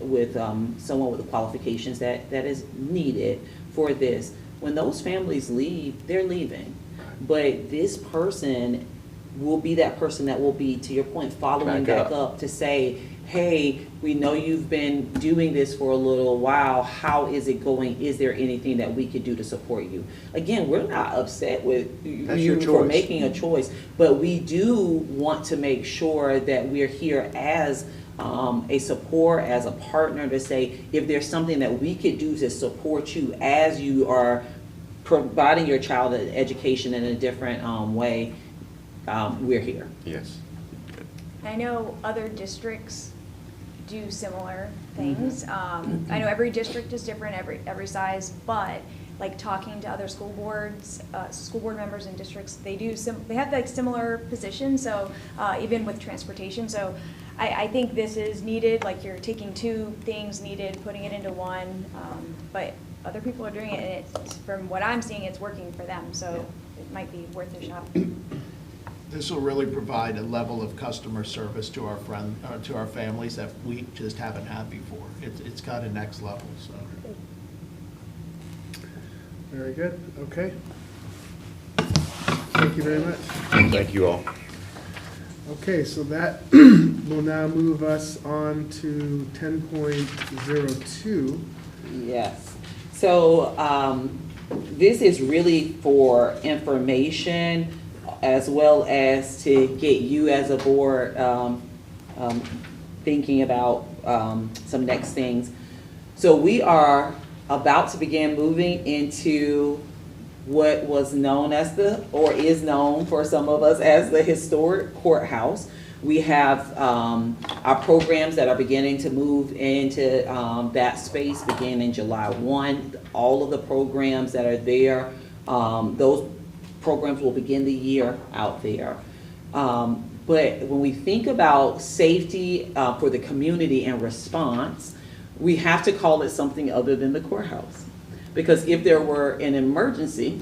Speaker 5: with someone with the qualifications that is needed for this, when those families leave, they're leaving. But this person will be that person that will be, to your point, following back up to say, hey, we know you've been doing this for a little while. How is it going? Is there anything that we could do to support you? Again, we're not upset with you for making a choice, but we do want to make sure that we're here as a support, as a partner, to say, if there's something that we could do to support you as you are providing your child an education in a different way, we're here.
Speaker 3: Yes.
Speaker 2: I know other districts do similar things. I know every district is different, every size, but like talking to other school boards, school board members in districts, they have like similar positions. So even with transportation, so I think this is needed. Like you're taking two things needed, putting it into one, but other people are doing it, and it's, from what I'm seeing, it's working for them. So it might be worth a shot.
Speaker 13: This will really provide a level of customer service to our families that we just haven't had before. It's got a next level. So.
Speaker 1: Very good. Okay. Thank you very much.
Speaker 3: Thank you all.
Speaker 1: Okay, so that will now move us on to 10.02.
Speaker 5: Yes. So this is really for information, as well as to get you as a board thinking about some next things. So we are about to begin moving into what was known as or is known for some of us as the historic courthouse. We have our programs that are beginning to move into that space beginning July 1. All of the programs that are there, those programs will begin the year out there. But when we think about safety for the community and response, we have to call it something other than the courthouse. Because if there were an emergency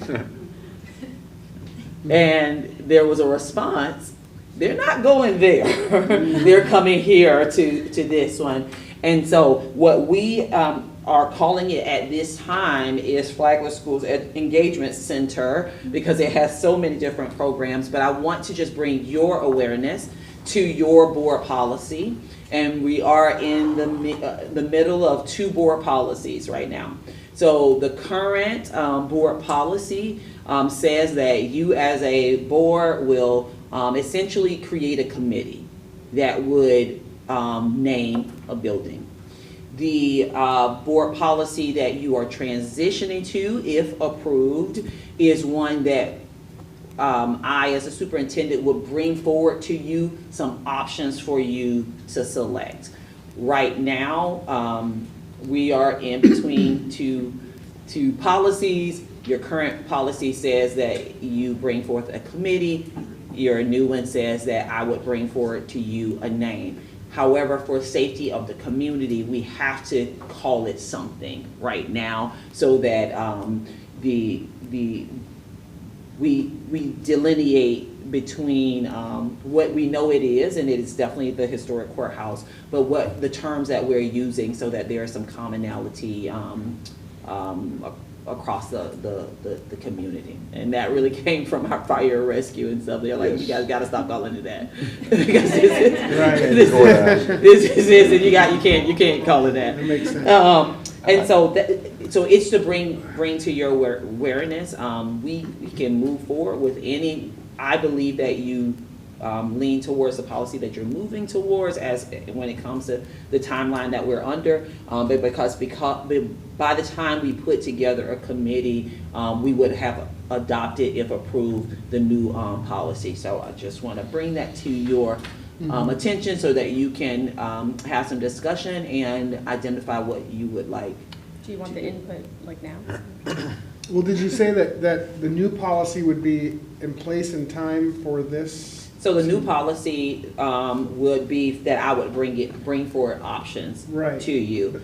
Speaker 5: and there was a response, they're not going there. They're coming here to this one. And so what we are calling it at this time is Flagler School's Engagement Center, because it has so many different programs. But I want to just bring your awareness to your board policy. And we are in the middle of 2 board policies right now. So the current board policy says that you as a board will essentially create a committee that would name a building. The board policy that you are transitioning to, if approved, is one that I, as a superintendent, would bring forward to you some options for you to select. Right now, we are in between two policies. Your current policy says that you bring forth a committee. Your new one says that I would bring forward to you a name. However, for safety of the community, we have to call it something right now so that we delineate between what we know it is, and it is definitely the historic courthouse, but what the terms that we're using so that there is some commonality across the community. And that really came from our fire rescue and stuff. They're like, you guys got to stop calling it that. Because this is and you can't call it that.
Speaker 1: That makes sense.
Speaker 5: And so it's to bring to your awareness. We can move forward with any. I believe that you lean towards the policy that you're moving towards as when it comes to the timeline that we're under. But because by the time we put together a committee, we would have adopted, if approved, the new policy. So I just want to bring that to your attention so that you can have some discussion and identify what you would like.
Speaker 4: Do you want the input like now?
Speaker 1: Well, did you say that the new policy would be in place in time for this?
Speaker 5: So the new policy would be that I would bring forward options to you.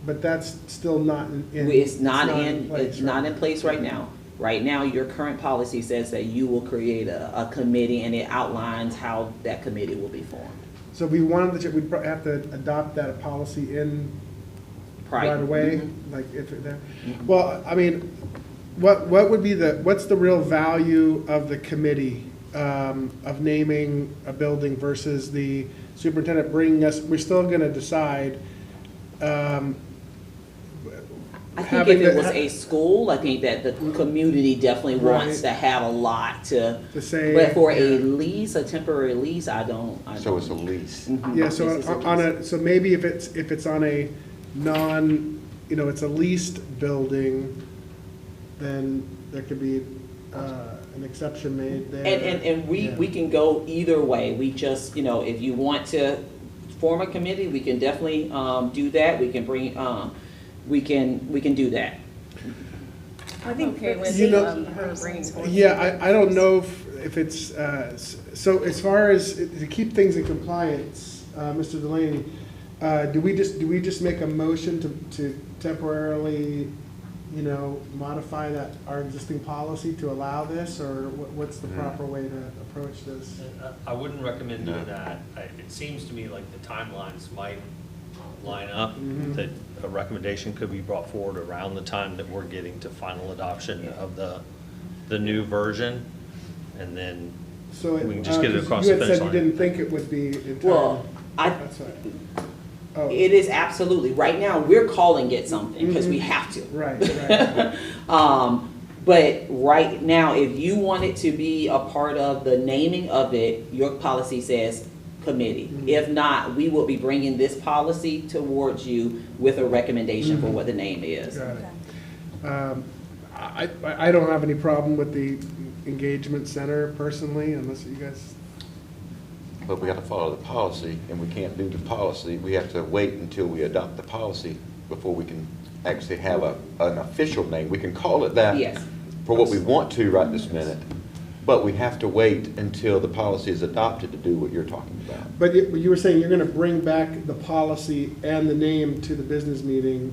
Speaker 1: But that's still not in.
Speaker 5: It's not in place right now. Right now, your current policy says that you will create a committee, and it outlines how that committee will be formed.
Speaker 1: So we wanted to, we'd have to adopt that policy in right away, like if it there. Well, I mean, what would be what's the real value of the committee of naming a building versus the superintendent bringing us? We're still going to decide.
Speaker 5: I think if it was a school, I think that the community definitely wants to have a lot to say. But for a lease, a temporary lease, I don't.
Speaker 3: So it's a lease.
Speaker 1: Yeah. So so maybe if it's on a it's a leased building, then there could be an exception made there.
Speaker 5: And we can go either way. We just, if you want to form a committee, we can definitely do that. We can bring. We can do that.
Speaker 4: I think okay with her bringing forward.
Speaker 1: Yeah, I don't know if it's so. As far as to keep things in compliance, Mr. Delaney, do we just make a motion to temporarily, modify our existing policy to allow this, or what's the proper way to approach this?
Speaker 16: I wouldn't recommend doing that. It seems to me like the timelines might line up, that a recommendation could be brought forward around the time that we're getting to final adoption of the new version, and then we can just get it across the finish line.
Speaker 1: You had said you didn't think it would be entirely.
Speaker 5: Well,
Speaker 1: that's right.
Speaker 5: It is absolutely. Right now, we're calling it something because we have to.
Speaker 1: Right.
Speaker 5: But right now, if you want it to be a part of the naming of it, your policy says committee. If not, we will be bringing this policy towards you with a recommendation for what the name is.
Speaker 1: Got it. I don't have any problem with the engagement center personally, unless you guys.
Speaker 3: But we have to follow the policy, and we can't do the policy. We have to wait until we adopt the policy before we can actually have an official name. We can call it that for what we want to right this minute, but we have to wait until the policy is adopted to do what you're talking about.
Speaker 1: But you were saying you're going to bring back the policy and the name to the business meeting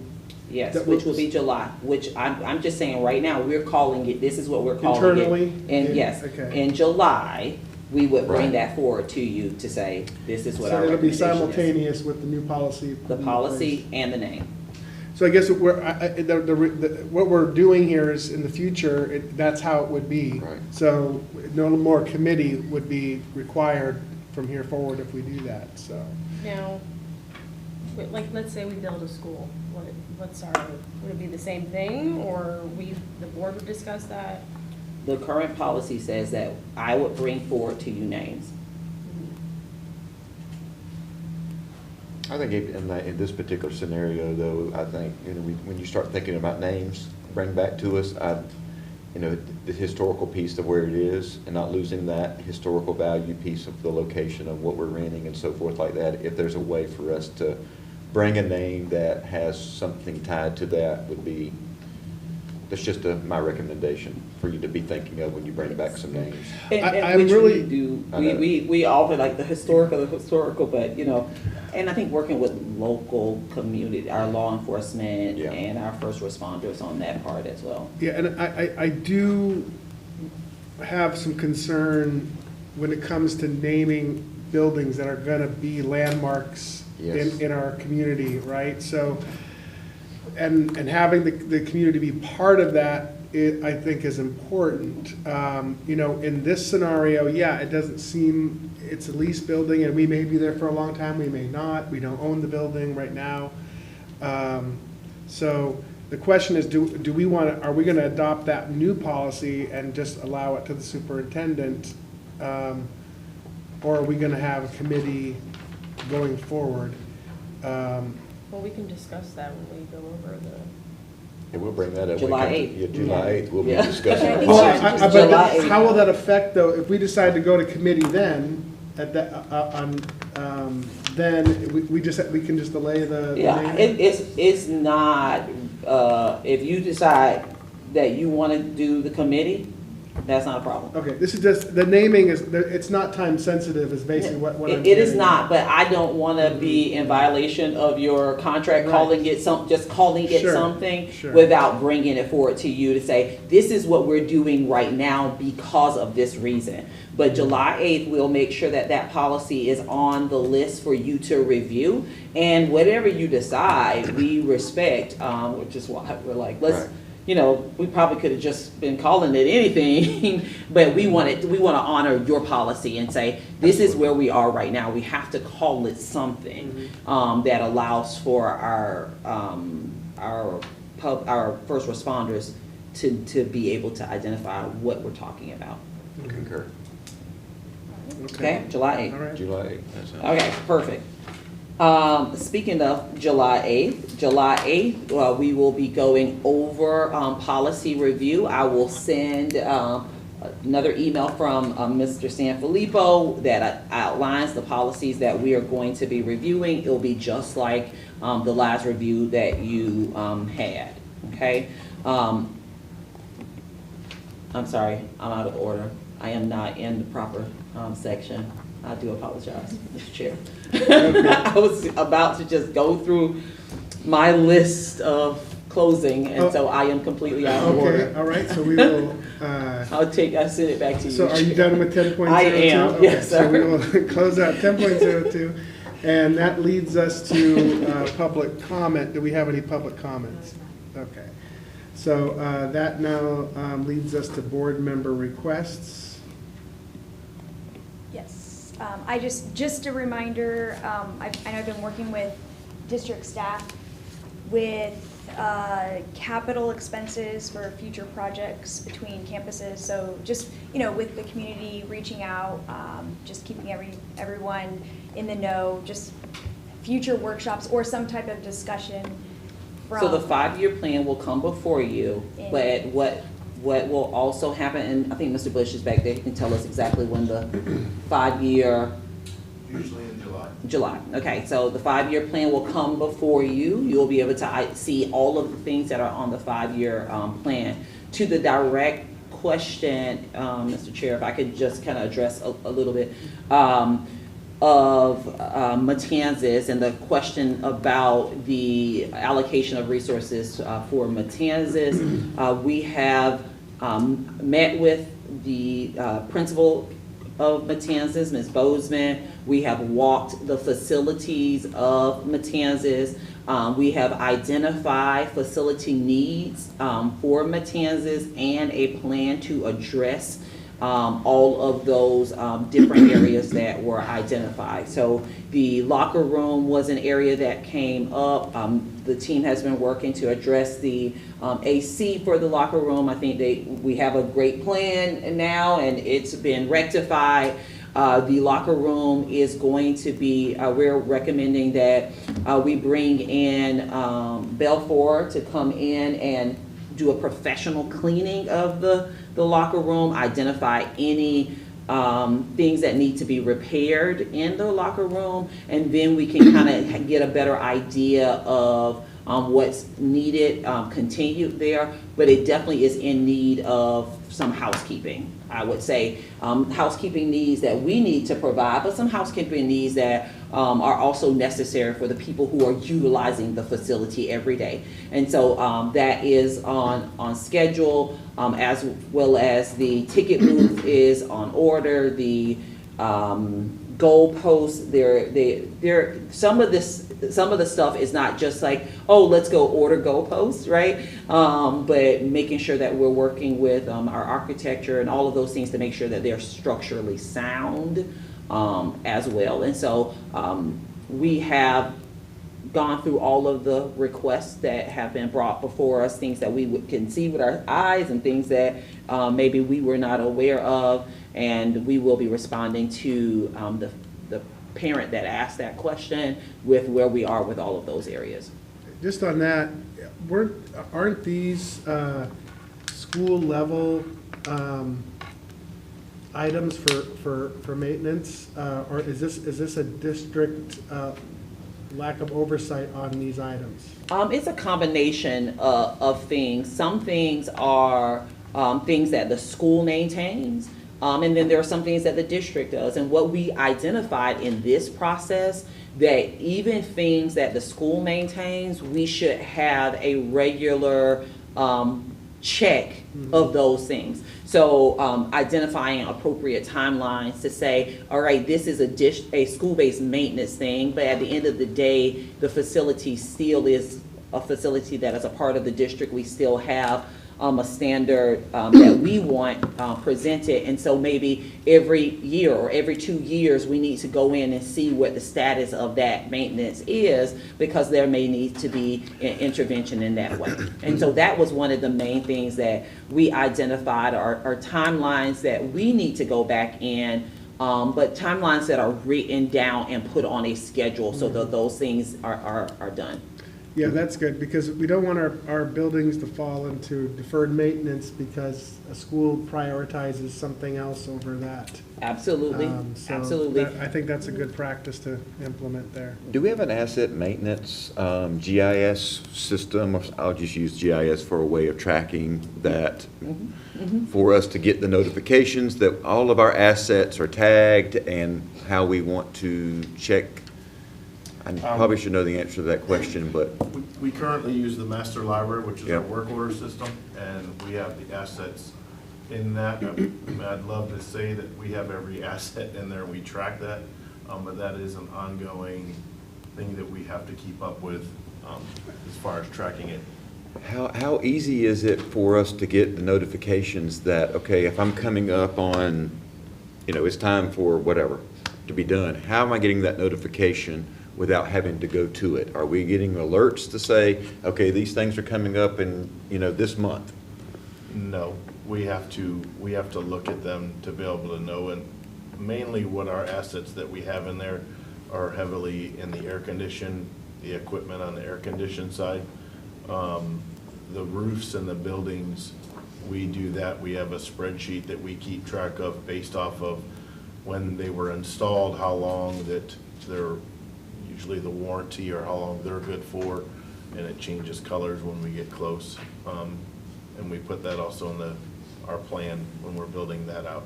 Speaker 5: Yes,
Speaker 1: That
Speaker 5: which
Speaker 1: will-
Speaker 5: will be July, which I'm just saying right now, we're calling it, this is what we're calling it.
Speaker 1: Internally?
Speaker 5: And
Speaker 1: Yeah,
Speaker 5: yes,
Speaker 1: okay.
Speaker 5: in July, we would bring
Speaker 3: Right.
Speaker 5: that forward to you to say, this is what
Speaker 1: So
Speaker 5: our
Speaker 1: it'll be
Speaker 5: recommendation is.
Speaker 1: simultaneous with the new policy.
Speaker 5: The policy and the name.
Speaker 1: So I guess what what we're doing here is, in the future, that's how it would be.
Speaker 3: Right.
Speaker 1: So no more committee would be required from here forward if we do that, so.
Speaker 4: Now, like, let's say we build a school, what's our, would it be the same thing, or the board would discuss that?
Speaker 5: The current policy says that I would bring forward to you names.
Speaker 3: I think in this particular scenario, though, I think, when you start thinking about names, bring back to us, the historical piece of where it is, and not losing that historical value piece of the location of what we're renting and so forth like that. If there's a way for us to bring a name that has something tied to that, that's just my recommendation for you to be thinking of when you bring back some names.
Speaker 1: I'm
Speaker 5: Which
Speaker 1: really-
Speaker 5: we do,
Speaker 3: I know.
Speaker 5: we offer like the historical, but, and I think working with local community, our law enforcement
Speaker 3: Yeah.
Speaker 5: and our first responders on that part as well.
Speaker 1: Yeah, and I do have some concern when it comes to naming buildings that are gonna be landmarks
Speaker 3: Yes.
Speaker 1: in our community, right? So, and having the community be part of that, I think is important. In this scenario, yeah, it doesn't seem, it's a lease building, and we may be there for a long time, we may not, we don't own the building right now. So the question is, are we gonna adopt that new policy and just allow it to the superintendent? Or are we gonna have a committee going forward?
Speaker 4: Well, we can discuss that when we go over the.
Speaker 3: And we'll bring that up.
Speaker 5: July
Speaker 3: We can-
Speaker 5: 8th.
Speaker 3: Yeah, July 8th, we'll be
Speaker 5: Yeah.
Speaker 3: discussing.
Speaker 2: I think
Speaker 1: Well,
Speaker 2: so.
Speaker 5: July
Speaker 1: but
Speaker 5: 8th.
Speaker 1: how will that affect, though, if we decide to go to committee then, then we can just delay the
Speaker 5: Yeah,
Speaker 1: naming?
Speaker 5: it's not, if you decide that you want to do the committee, that's not a problem.
Speaker 1: Okay, this is just, the naming it's not time sensitive is basically what I'm
Speaker 5: It is
Speaker 1: getting
Speaker 5: not,
Speaker 1: at.
Speaker 5: but I don't want to be in violation of your contract,
Speaker 1: Right.
Speaker 5: calling it
Speaker 1: Sure,
Speaker 5: something
Speaker 1: sure.
Speaker 5: without bringing it forward to you to say, this is what we're doing right now because of this reason. But July 8th, we'll make sure that that policy is on the list for you to review. And whatever you decide, we respect, which is why we're like, let's,
Speaker 3: Right.
Speaker 5: we probably could have just been calling it anything, but we want to honor your policy and say, this is where we are right now. We have to call it something that allows for our first responders to be able to identify what we're talking about.
Speaker 3: Concur.
Speaker 5: Okay, July 8th.
Speaker 1: All right.
Speaker 3: July 8th. that sounds-
Speaker 5: Okay, perfect. Speaking of July 8th, we will be going over policy review. I will send another email from Mr. Sanfilippo that outlines the policies that we are going to be reviewing. It'll be just like the last review that you had, okay? I'm sorry, I'm out of order. I am not in the proper section. I do apologize, Mr. Chair. I was about to just go through my list of closing, and so I am completely out of order.
Speaker 1: Okay, all right, so we will,
Speaker 5: I'll send it back to you.
Speaker 1: so are you done with 10.02?
Speaker 5: I am,
Speaker 1: Okay,
Speaker 5: yes,
Speaker 1: so
Speaker 5: sir.
Speaker 1: we will close out 10.02, and that leads us to public comment. Do we have any public comments? Okay, so that now leads us to board member requests.
Speaker 2: Yes, just a reminder, I know I've been working with district staff with capital expenses for future projects between campuses. So just, with the community reaching out, just keeping everyone in the know, just future workshops or some type of discussion from.
Speaker 5: So the 5-year plan will come before you, but what will also happen, and I think Mr. Bush is back there, he can tell us exactly when the 5-year.
Speaker 6: Usually in July.
Speaker 5: July, okay, so the 5-year plan will come before you. You'll be able to see all of the things that are on the 5-year plan. To the direct question, Mr. Chair, if I could just kind of address a little bit. of Matanzas and the question about the allocation of resources for Matanzas. We have met with the principal of Matanzas, Ms. Bozeman. We have walked the facilities of Matanzas. We have identified facility needs for Matanzas and a plan to address all of those different areas that were identified. So the locker room was an area that came up. The team has been working to address the AC for the locker room. I think we have a great plan now, and it's been rectified. The locker room is going to be, we're recommending that we bring in Belfour to come in and do a professional cleaning of the locker room, identify any things that need to be repaired in the locker room, and then we can kind of get a better idea of what's needed continued there. But it definitely is in need of some housekeeping. I would say housekeeping needs that we need to provide, but some housekeeping needs that are also necessary for the people who are utilizing the facility every day. And so that is on schedule, as well as the ticket booth is on order. The goal posts, some of the stuff is not just like, oh, let's go order goal posts, right? But making sure that we're working with our architecture and all of those things to make sure that they're structurally sound as well. And so we have gone through all of the requests that have been brought before us, things that we can see with our eyes and things that maybe we were not aware of, and we will be responding to the parent that asked that question with where we are with all of those areas.
Speaker 1: Just on that, aren't these school level items for maintenance, or is this a district lack of oversight on these items?
Speaker 5: It's a combination of things. Some things are things that the school maintains, and then there are some things that the district does. And what we identified in this process, that even things that the school maintains, we should have a regular check of those things. So identifying appropriate timelines to say, all right, this is a school-based maintenance thing, but at the end of the day, the facility still is a facility that is a part of the district. We still have a standard that we want presented, and so maybe every year or every 2 years we need to go in and see what the status of that maintenance is, because there may need to be an intervention in that way. And so that was one of the main things that we identified are timelines that we need to go back in, but timelines that are written down and put on a schedule so that those things are done.
Speaker 1: Yeah, that's good, because we don't want our buildings to fall into deferred maintenance because a school prioritizes something else over that.
Speaker 5: Absolutely,
Speaker 1: So
Speaker 5: absolutely.
Speaker 1: I think that's a good practice to implement there.
Speaker 3: Do we have an asset maintenance GIS system? I'll just use GIS for a way of tracking that, for us to get the notifications that all of our assets are tagged and how we want to check. I probably should know the answer to that question, but.
Speaker 19: We currently use the master library, which is our work order system, and we have the assets in that. I'd love to say that we have every asset in there, we track that, but that is an ongoing thing that we have to keep up with as far as tracking it.
Speaker 3: How easy is it for us to get the notifications that, okay, if I'm coming up on, it's time for whatever to be done, how am I getting that notification without having to go to it? Are we getting alerts to say, okay, these things are coming up in, this month?
Speaker 19: No, we have to look at them to be able to know, and mainly what our assets that we have in there are heavily in the air condition, the equipment on the air conditioned side. The roofs and the buildings, we do that. We have a spreadsheet that we keep track of based off of when they were installed, how long that they're, usually the warranty, or how long they're good for, and it changes colors when we get close. And we put that also in our plan when we're building that out.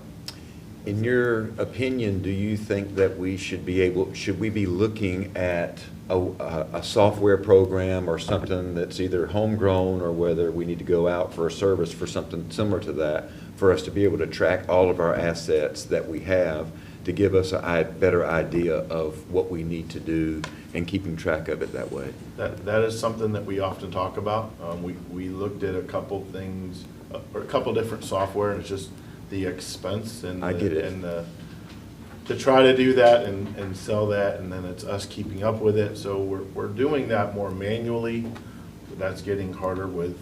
Speaker 3: In your opinion, do you think that we should we be looking at a software program or something that's either homegrown, or whether we need to go out for a service for something similar to that, for us to be able to track all of our assets that we have, to give us a better idea of what we need to do and keeping track of it that way?
Speaker 19: That is something that we often talk about. We looked at a couple things, or a couple different software, and it's just the expense and
Speaker 3: I get it.
Speaker 19: and to try to do that and sell that, and then it's us keeping up with it. So we're doing that more manually. That's getting harder with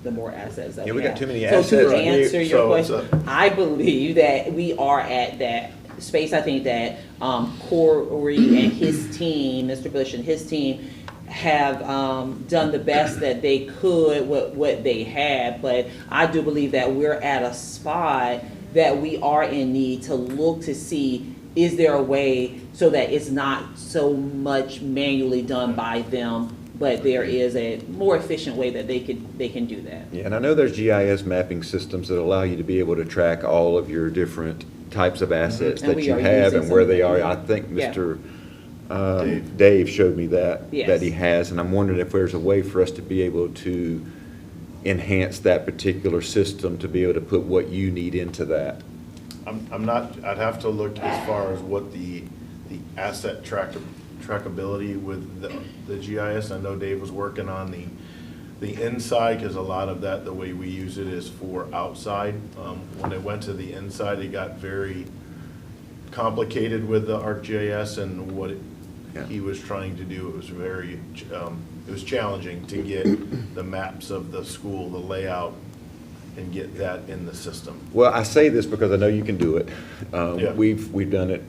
Speaker 5: the more assets that
Speaker 3: Yeah,
Speaker 5: we
Speaker 3: we got
Speaker 5: have.
Speaker 3: too many
Speaker 5: So
Speaker 3: assets.
Speaker 5: to
Speaker 3: Right.
Speaker 5: answer your
Speaker 19: So it's
Speaker 5: question, I believe that we are at that space. I think that Corey and his team, Mr. Bush and his team, have done the best that they could with what they had, but I do believe that we're at a spot that we are in need to look to see, is there a way so that it's not so much manually done by them, but there is a more efficient way that they can do that.
Speaker 3: Yeah, and I know there's GIS mapping systems that allow you to be able to track all of your different types of assets
Speaker 5: And
Speaker 3: that
Speaker 5: we
Speaker 3: you
Speaker 5: are
Speaker 3: have
Speaker 5: using
Speaker 3: and where
Speaker 5: some.
Speaker 3: they are. I think
Speaker 5: Yeah.
Speaker 3: Mr. Dave showed me that
Speaker 5: Yes.
Speaker 3: he has, and I'm wondering if there's a way for us to be able to enhance that particular system, to be able to put what you need into that.
Speaker 19: I'm not, I'd have to look as far as what the asset trackability with the GIS. I know Dave was working on the inside, because a lot of that, the way we use it is for outside. When it went to the inside, it got very complicated with the ArcGIS and what he was trying to do. It was very, it was challenging to get the maps of the school, the layout, and get that in the system.
Speaker 3: Well, I say this because I know you can do it.
Speaker 19: Yeah.
Speaker 3: We've done it,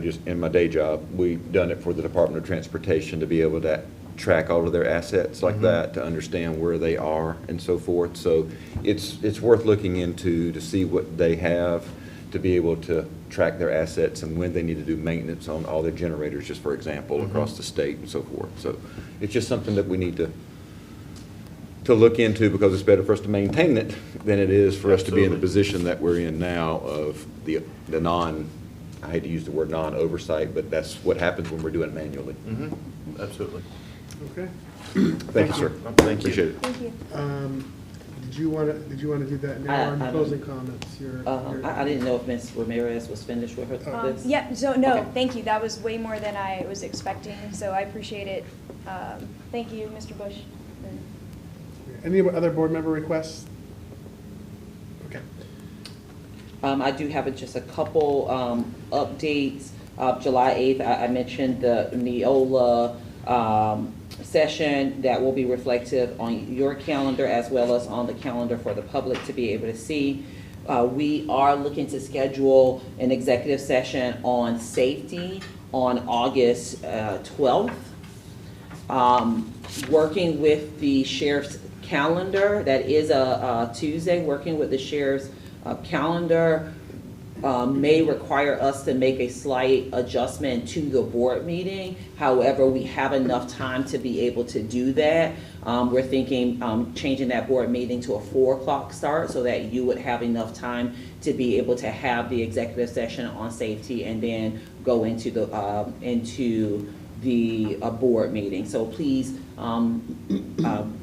Speaker 3: just in my day job. We've done it for the Department of Transportation to be able to track all of their assets like that, to understand where they are and so forth. So it's worth looking into to see what they have, to be able to track their assets and when they need to do maintenance on all their generators, just for example, across the state and so forth. So it's just something that we need to look into, because it's better for us to maintain it than it is for us to be in the position that we're in now of the I hate to use the word non-oversight, but that's what happens when we're doing it manually.
Speaker 19: Absolutely.
Speaker 1: Okay.
Speaker 3: Thank you, sir.
Speaker 19: Thank you.
Speaker 3: Appreciate it.
Speaker 2: Thank you.
Speaker 1: Did you want to do that now, or in
Speaker 5: I
Speaker 1: closing comments?
Speaker 5: I didn't know if Ms. Ramirez was finished with her this.
Speaker 2: Yeah, so no,
Speaker 5: Okay.
Speaker 2: thank you. That was way more than I was expecting, so I appreciate it. Thank you, Mr. Bush.
Speaker 1: Any other board member requests? Okay.
Speaker 5: I do have just a couple updates. July 8th, I mentioned the Neola session that will be reflective on your calendar as well as on the calendar for the public to be able to see. We are looking to schedule an executive session on safety on August 12th. Working with the sheriff's calendar, that is a Tuesday, working with the sheriff's calendar may require us to make a slight adjustment to the board meeting. However, we have enough time to be able to do that. We're thinking changing that board meeting to a 4 o'clock start so that you would have enough time to be able to have the executive session on safety and then go into the board meeting. So please,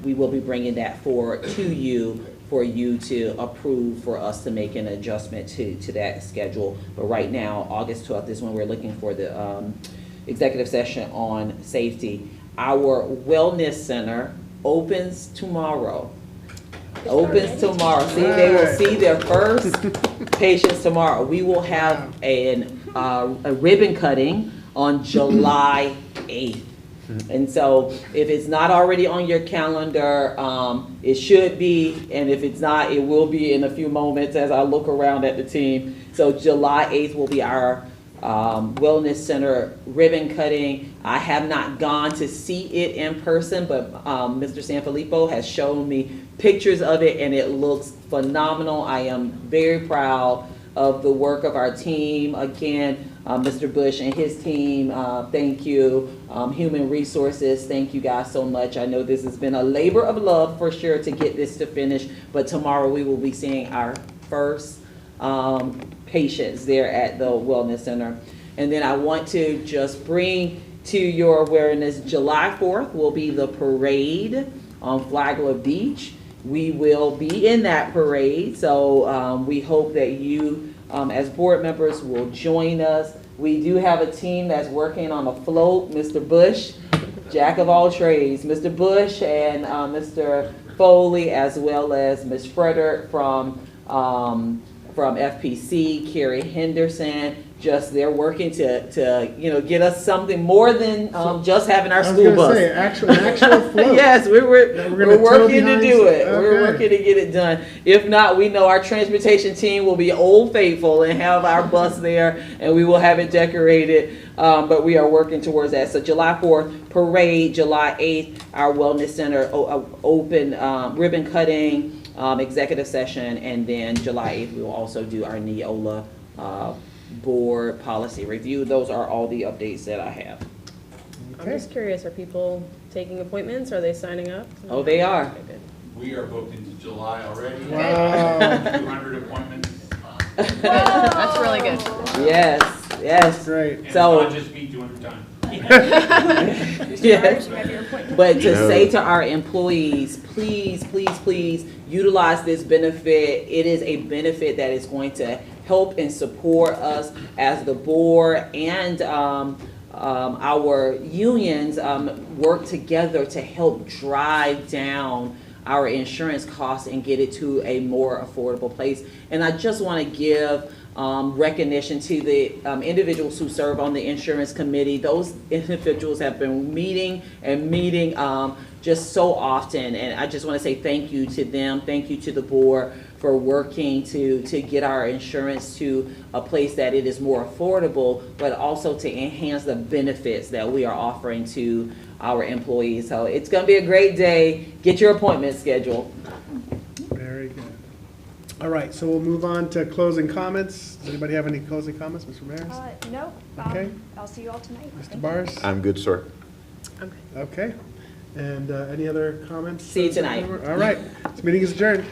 Speaker 5: we will be bringing that forward to you for you to approve, for us to make an adjustment to that schedule. But right now, August 12th is when we're looking for the executive session on safety. Our wellness center opens tomorrow. Opens tomorrow. See, they will see their first patients tomorrow. We will have a ribbon cutting on July 8th. And so if it's not already on your calendar, it should be, and if it's not, it will be in a few moments as I look around at the team. So July 8th will be our Wellness Center ribbon cutting. I have not gone to see it in person, but Mr. Sanfilippo has shown me pictures of it, and it looks phenomenal. I am very proud of the work of our team. Again, Mr. Bush and his team, thank you. Human Resources, thank you guys so much. I know this has been a labor of love for sure to get this to finish, but tomorrow we will be seeing our first patients there at the Wellness Center. And then I want to just bring to your awareness, July 4th will be the parade on Flagler Beach. We will be in that parade, so we hope that you, as board members, will join us. We do have a team that's working on a float, Mr. Bush, jack of all trades, Mr. Bush and Mr. Foley, as well as Ms. Frederick from FPC, Carrie Henderson. Just they're working to get us something more than just having our school bus.
Speaker 1: Say, actual float.
Speaker 5: Yes, we're working to do it.
Speaker 1: Okay.
Speaker 5: We're working to get it done. If not, we know our transportation team will be Old Faithful and have our bus there, and we will have it decorated. But we are working towards that. So July 4th, parade. July 8th, our Wellness Center open ribbon cutting, executive session, and then July 8th we will also do our Neola board policy review. Those are all the updates that I have.
Speaker 4: I'm just curious, are people taking appointments? Are they signing up?
Speaker 5: Oh, they are.
Speaker 4: Okay, good.
Speaker 18: We are booked into July already.
Speaker 1: Wow.
Speaker 18: 200 appointments.
Speaker 4: That's really good.
Speaker 5: Yes, yes.
Speaker 1: Great.
Speaker 18: And
Speaker 5: So,
Speaker 18: not just me 200 times.
Speaker 5: yes. But to say to our employees, please, please, please utilize this benefit. It is a benefit that is going to help and support us as the board and our unions work together to help drive down our insurance costs and get it to a more affordable place. And I just want to give recognition to the individuals who serve on the insurance committee. Those individuals have been meeting just so often, and I just want to say thank you to them. Thank you to the board for working to get our insurance to a place that it is more affordable, but also to enhance the benefits that we are offering to our employees. So it's going to be a great day. Get your appointment scheduled.
Speaker 1: Very good. All right, so we'll move on to closing comments. Does anybody have any closing comments, Mr. Ramirez?
Speaker 2: No.
Speaker 1: Okay.
Speaker 2: I'll see you all tonight.
Speaker 1: Mr. Bars?
Speaker 3: I'm good, sir.
Speaker 1: Okay. And any other comments?
Speaker 5: See you tonight.
Speaker 1: All right, this meeting is adjourned.